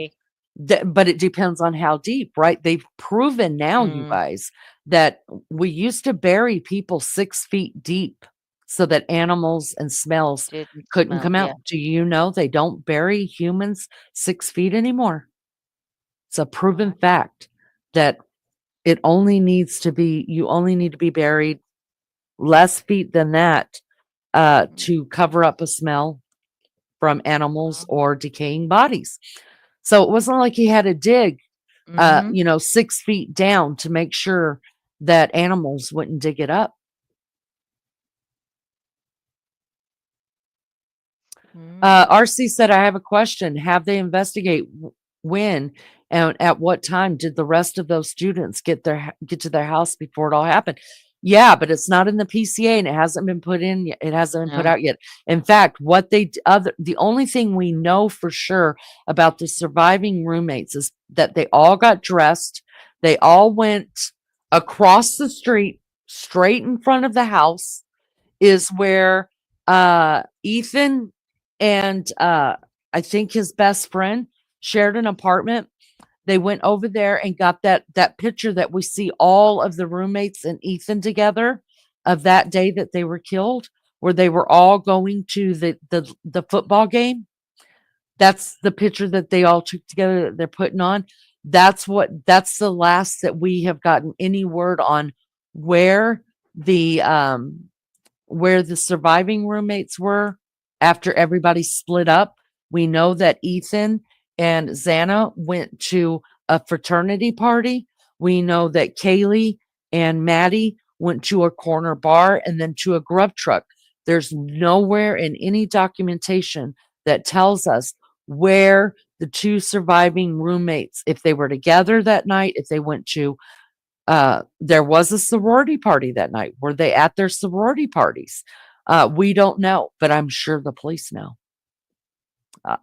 everywhere. but it depends on how deep, right? They've proven now, you Mm, guys, that we used to bury people 6 feet deep so that animals and smells didn't couldn't smell, come yeah. out. Do you know they don't bury humans 6 feet anymore? It's a proven Right. fact that you only need to be buried less feet than that, Mm, to cover up a smell from animals wow. or decaying bodies. So it wasn't like he had to dig, Mhm. 6 feet down to make sure that animals wouldn't dig it up. Mm. RC said, I have a question. Have they investigate when and at what time did the rest of those students get to their house before it all happened? Yeah, but it's not in the PCA and it hasn't been put in yet. It hasn't been put No. out yet. In fact, the only thing we know for sure about the surviving roommates is that they all got dressed. They all went across the street, straight in front of the house is where Ethan and I think his best friend shared an apartment. They went over there and got that picture that we see all of the roommates and Ethan together of that day that they were killed, where they were all going to the football game. That's the picture that they all took together that they're putting on. That's the last that we have gotten any word on where the surviving roommates were after everybody split up. We know that Ethan and Xana went to a fraternity party. We know that Kaylee and Maddie went to a corner bar and then to a grub truck. There's nowhere in any documentation that tells us where the two surviving roommates, if they were together that night, if they went to there was a sorority party that night. Were they at their sorority parties? We don't know, but I'm sure the police know. Uh,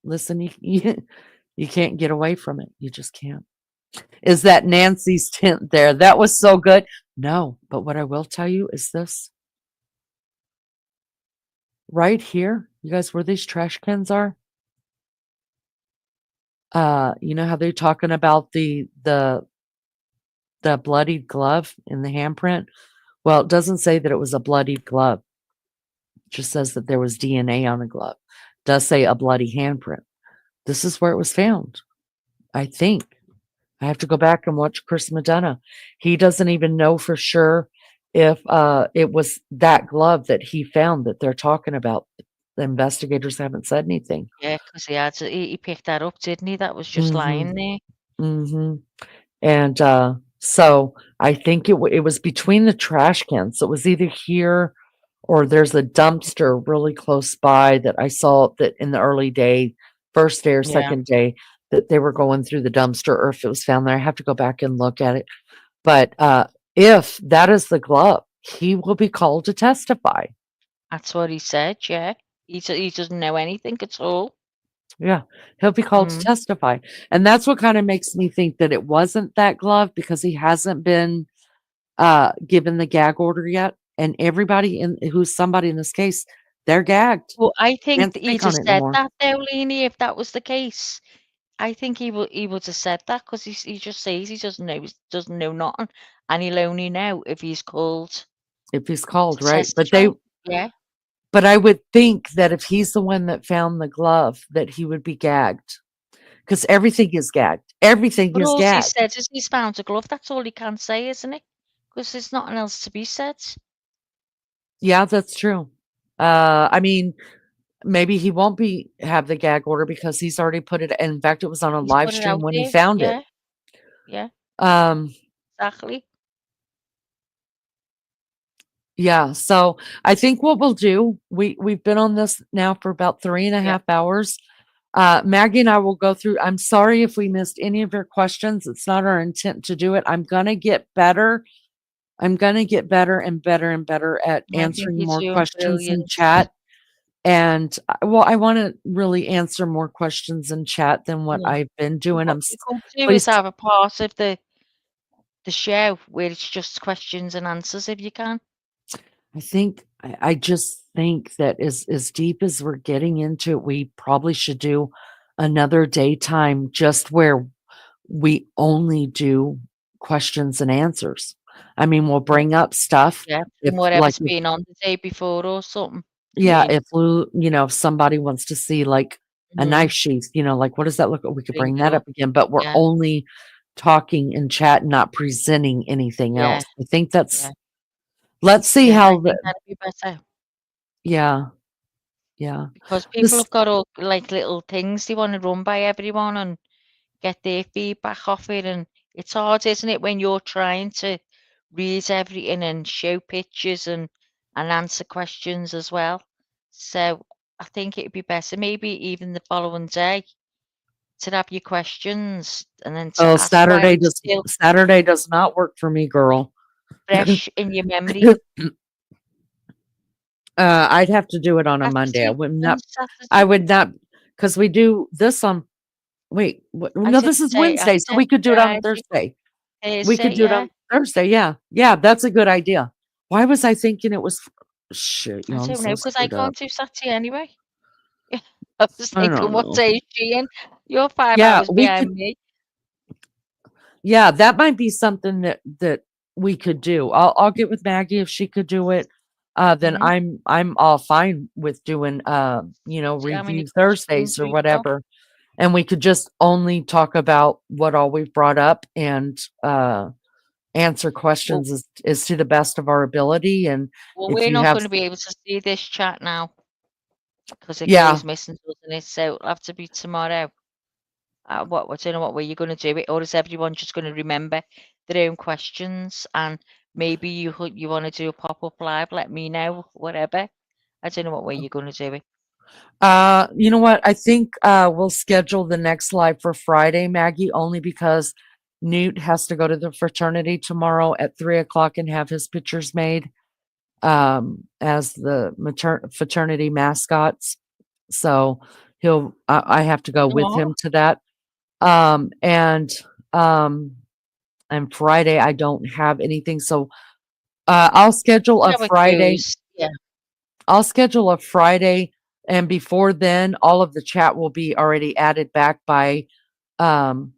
listen, you can't get away from it. You just can't. Is that Nancy's tent there? That was so good. No, but what I will tell you is this. Right here, you guys, where these trash cans are, you know how they're talking about the bloodied glove in the handprint? Well, it doesn't say that it was a bloodied glove. It just says that there was DNA on the glove. It does say a bloody handprint. This is where it was found, I think. I have to go back and watch Chris Medina. He doesn't even know for sure if it was that glove that he found that they're talking about. The investigators haven't said anything. Yeah, 'cause he picked that up, didn't he? That was just Mhm. lying there. Mhm. And so I think it was between the trash cans. So it was either here or there's a dumpster really close by that I saw that in the early day first day or Yeah. second day that they were going through the dumpster, or if it was found there. I have to go back and look at it. But if that is the glove, he will be called to testify. That's what he said, yeah. He doesn't know anything at all. Yeah, he'll be called to testify. And that's what kind of makes me think that it wasn't that glove, because he hasn't been given the gag order yet. And everybody who's somebody in this case, they're gagged. Well, I think Can't that he speak on just it said anymore. that though, Leanie, if that was the case. I think he would have said that because he just says he doesn't know nothing, and he'll only know if he's called If he's to called, right? testify. Yeah. But I would think that if he's the one that found the glove, that he would be gagged, because everything is gagged. Everything But is all he gagged. said is he's found a glove. That's all he can say, isn't it? Because there's nothing else to be said. Yeah, that's true. I mean, maybe he won't have the gag order because he's already put it. In fact, it was on a He's live put it stream out when he there. found it. Yeah. Yeah. Um, Exactly. yeah. So I think what we'll do, we've been on this now for about 3.5 hours. Maggie and I will go through. I'm sorry if we missed any of your questions. It's not our intent to do it. I'm gonna get better. I'm gonna get better and better and better at I think answering you're more doing questions in brilliant. chat. And well, I want to really answer more questions in chat than what Yeah. I've been doing. What you could do Please. is have a part of the show where it's just questions and answers if you can. I just think that as deep as we're getting into it, we probably should do another daytime just where we only do questions and answers. I mean, we'll bring up stuff Yeah. if Whatever's been on the day before or something. yeah, if somebody wants to see like a knife sheath, like what does that look like? We could Bring bring it that up up. again, but we're Yeah. only talking in chat, not presenting anything Yeah. else. I think that's Yeah. let's see Yeah, I how think that'd be better. yeah. Yeah. Because people This have got all like little things they want to run by everyone and get their feedback off it, and it's hard, isn't it, when you're trying to read everything and show pictures and answer questions as well. So I think it'd be better maybe even the following day to have your questions and then to oh, ask while it's still Saturday does not work for me, girl. fresh in your memory. I'd have to do it on a That's Monday. Saturday. I would not, because we do this on wait, no, this is Wednesday, so we could do it on Thursday. We could do it on Thursday. Yeah. Yeah, that's a good idea. Why was I thinking it was shit, I I'm don't so know because I screwed up. can't do Saturday anyway. I was I thinking, don't what know. day is she in? You're 5 Yeah, hours behind me. yeah, that might be something that we could do. I'll get with Maggie if she could do it. Then I'm all fine with doing See how many review questions Thursdays or we've got. whatever. And we could just only talk about what all we've brought up and answer Well, questions is to the best of our ability. And well, if we're you not have going to be able to see this chat now because it yeah, goes missing, doesn't it? So it'll have to be tomorrow. I don't know what way you're going to do it, or is everyone just going to remember their own questions? And maybe you want to do a pop-up live, let me know, whatever. I don't know what way you're going to do it. you know what? I think we'll schedule the next live for Friday, Maggie, only because Newt has to go to the fraternity tomorrow at 3:00 and have his pictures made as the fraternity mascots. So I have to go with him to that. And Friday I don't have anything. So I'll schedule a Friday. Yeah. I'll schedule a Friday, and before then, all of the chat will be already added back by YouTube,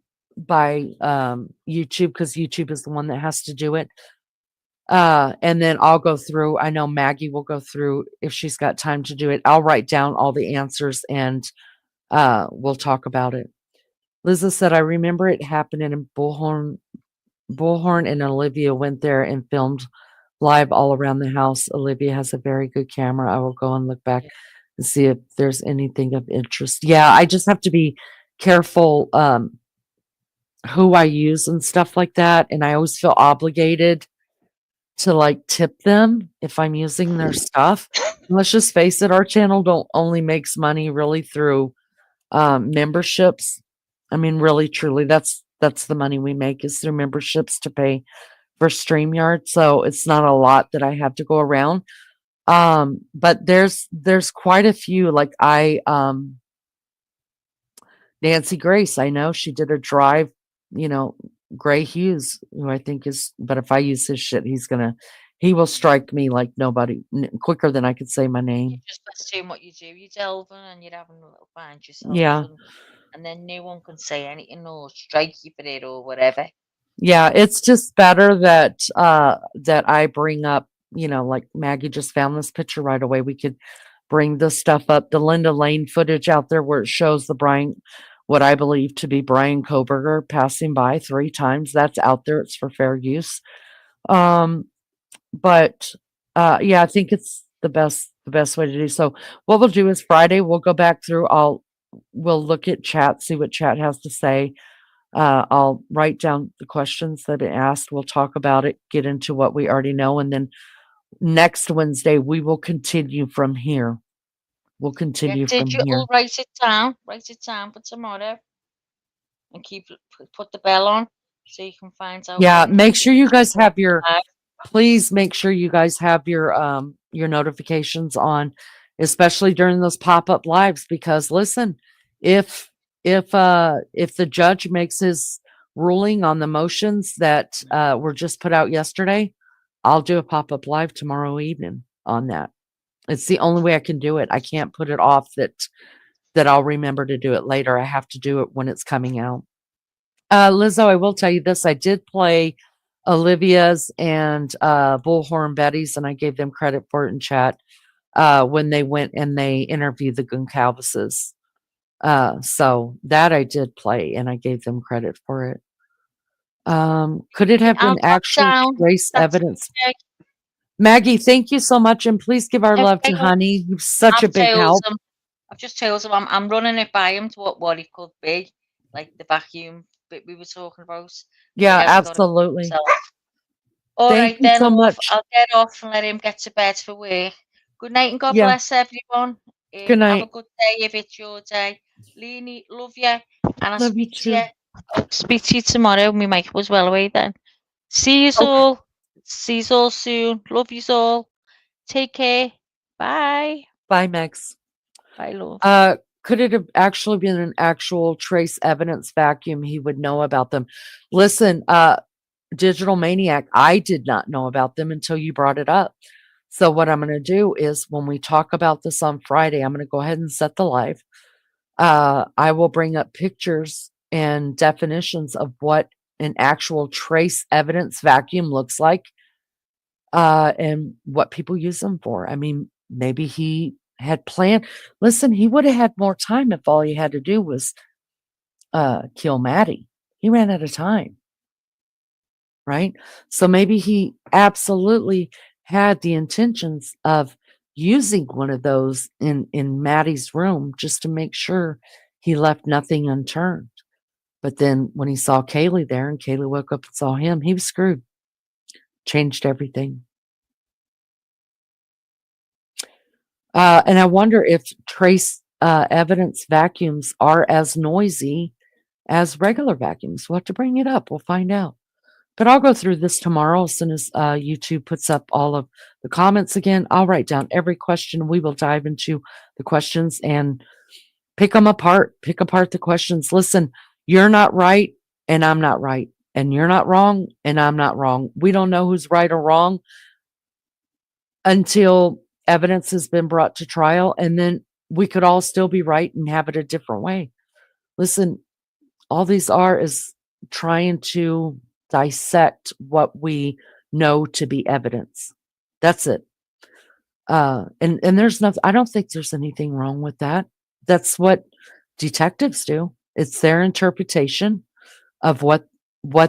because YouTube is the one that has to do it. And then I'll go through. I know Maggie will go through if she's got time to do it. I'll write down all the answers and we'll talk about it. Liza said, I remember it happening in Bullhorn. Bullhorn and Olivia went there and filmed live all around the house. Olivia has a very good camera. I will go and look back and see if there's anything of interest. Yeah, I just have to be careful who I use and stuff like that. And I always feel obligated to like tip them if I'm using their stuff. Let's just face it, our channel don't only makes money really through memberships. I mean, really, truly, that's the money we make is through memberships to pay for StreamYard. So it's not a lot that I have to go around. But there's quite a few. Like Nancy Grace, I know she did a drive, Gray Hughes, who I think is, but if I use his shit, he will strike me like nobody quicker than I could say my You name. just assume what you do. You're delving and you're having a little find yourself, Yeah. and then no one can say anything or strike you for it or whatever. Yeah, it's just better that I bring up, like Maggie just found this picture right away. We could bring this stuff up. The Linda Lane footage out there where it shows what I believe to be Brian Koberger passing by 3 times. That's out there. It's for fair use. But yeah, I think it's the best way to do. So what we'll do is Friday we'll go back through. We'll look at chat, see what chat has to say. I'll write down the questions that have been asked. We'll talk about it, get into what we already know, and then next Wednesday we will continue from here. We'll continue from here. Write it down for tomorrow, and put the bell on so you can find out. Yeah, make sure you guys have please make sure you guys have your notifications on, especially during those pop-up lives, because listen, if the judge makes his ruling on the motions that were just put out yesterday, I'll do a pop-up live tomorrow evening on that. It's the only way I can do it. I can't put it off that I'll remember to do it later. I have to do it when it's coming out. Lizzo, I will tell you this. I did play Olivia's and Bullhorn Betty's, and I gave them credit for it in chat when they went and they interviewed the Goncalveses. So that I did play, and I gave them credit for it. Could it have been actual trace evidence? Maggie, thank you so much, and please give our love to Honey. You're such a big help. I've just told him I'm running it by him to what it could be, like the vacuum bit we were talking about. Yeah, absolutely. All right then, so much. I'll get off and let him get to bed for work. Good night and God bless everyone. Good night. Have a good day if it's your day. Leanie, love you, and I'll speak to you. I'll speak to you tomorrow. My mic was well away then. See you all. See you all soon. Love you all. Take care. Bye. Bye, Max. Bye, love. Could it have actually been an actual trace evidence vacuum? He would know about them. Listen, Digital Maniac, I did not know about them until you brought it up. So what I'm going to do is when we talk about this on Friday, I'm going to go ahead and set the live. I will bring up pictures and definitions of what an actual trace evidence vacuum looks like, and what people use them for. I mean, maybe he had planned. Listen, he would have had more time if all he had to do was kill Maddie. He ran out of time. Right? So maybe he absolutely had the intentions of using one of those in Maddie's room just to make sure he left nothing unturned. But then when he saw Kaylee there and Kaylee woke up and saw him, he was screwed. Changed everything. And I wonder if trace evidence vacuums are as noisy as regular vacuums. We'll have to bring it up. We'll find out. But I'll go through this tomorrow as soon as YouTube puts up all of the comments again. I'll write down every question. We will dive into the questions and pick them apart. Pick apart the questions. Listen, you're not right and I'm not right. And you're not wrong and I'm not wrong. We don't know who's right or wrong until evidence has been brought to trial. And then we could all still be right and have it a different way. Listen, all these are is trying to dissect what we know to be evidence. That's it. And there's nothing, I don't think there's anything wrong with that. That's what detectives do. It's their interpretation of what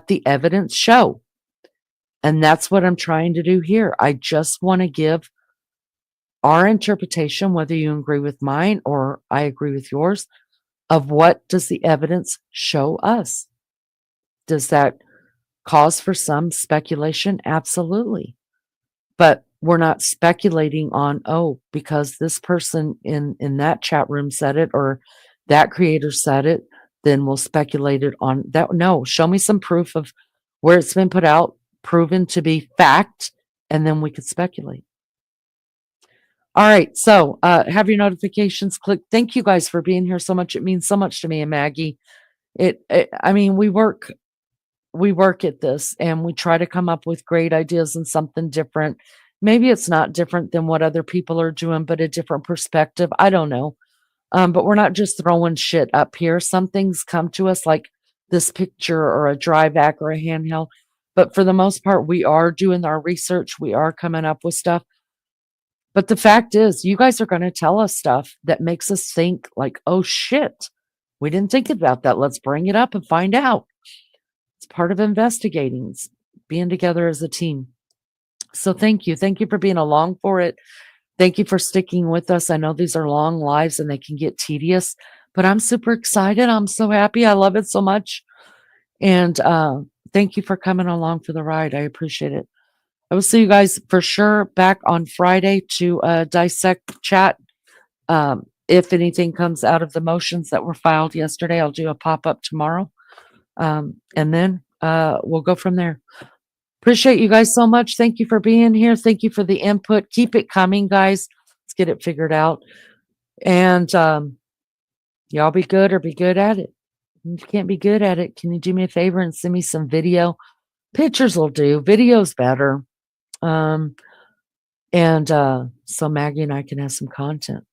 the evidence show. And that's what I'm trying to do here. I just want to give our interpretation, whether you agree with mine or I agree with yours, of what does the evidence show us. Does that cause for some speculation? Absolutely. But we're not speculating on, because this person in that chat room said it, or that creator said it, then we'll speculate it on that. No, show me some proof of where it's been put out, proven to be fact, and then we could speculate. All right, so have your notifications clicked. Thank you guys for being here so much. It means so much to me and Maggie. I mean, we work at this and we try to come up with great ideas and something different. Maybe it's not different than what other people are doing, but a different perspective. I don't know. But we're not just throwing shit up here. Some things come to us like this picture or a dry vac or a handheld. But for the most part, we are doing our research. We are coming up with stuff. But the fact is, you guys are going to tell us stuff that makes us think like, oh shit, we didn't think about that. Let's bring it up and find out. It's part of investigating, it's being together as a team. So thank you. Thank you for being along for it. Thank you for sticking with us. I know these are long lives and they can get tedious, but I'm super excited. I'm so happy. I love it so much. And thank you for coming along for the ride. I appreciate it. I will see you guys for sure back on Friday to dissect chat. If anything comes out of the motions that were filed yesterday, I'll do a pop-up tomorrow. And then we'll go from there. Appreciate you guys so much. Thank you for being here. Thank you for the input. Keep it coming, guys. Let's get it figured out. And y'all be good or be good at it. If you can't be good at it, can you do me a favor and send me some video? Pictures will do. Video's better. So Maggie and I can have some content.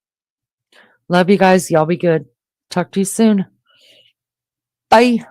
Love you guys. Y'all be good. Talk to you soon. Bye.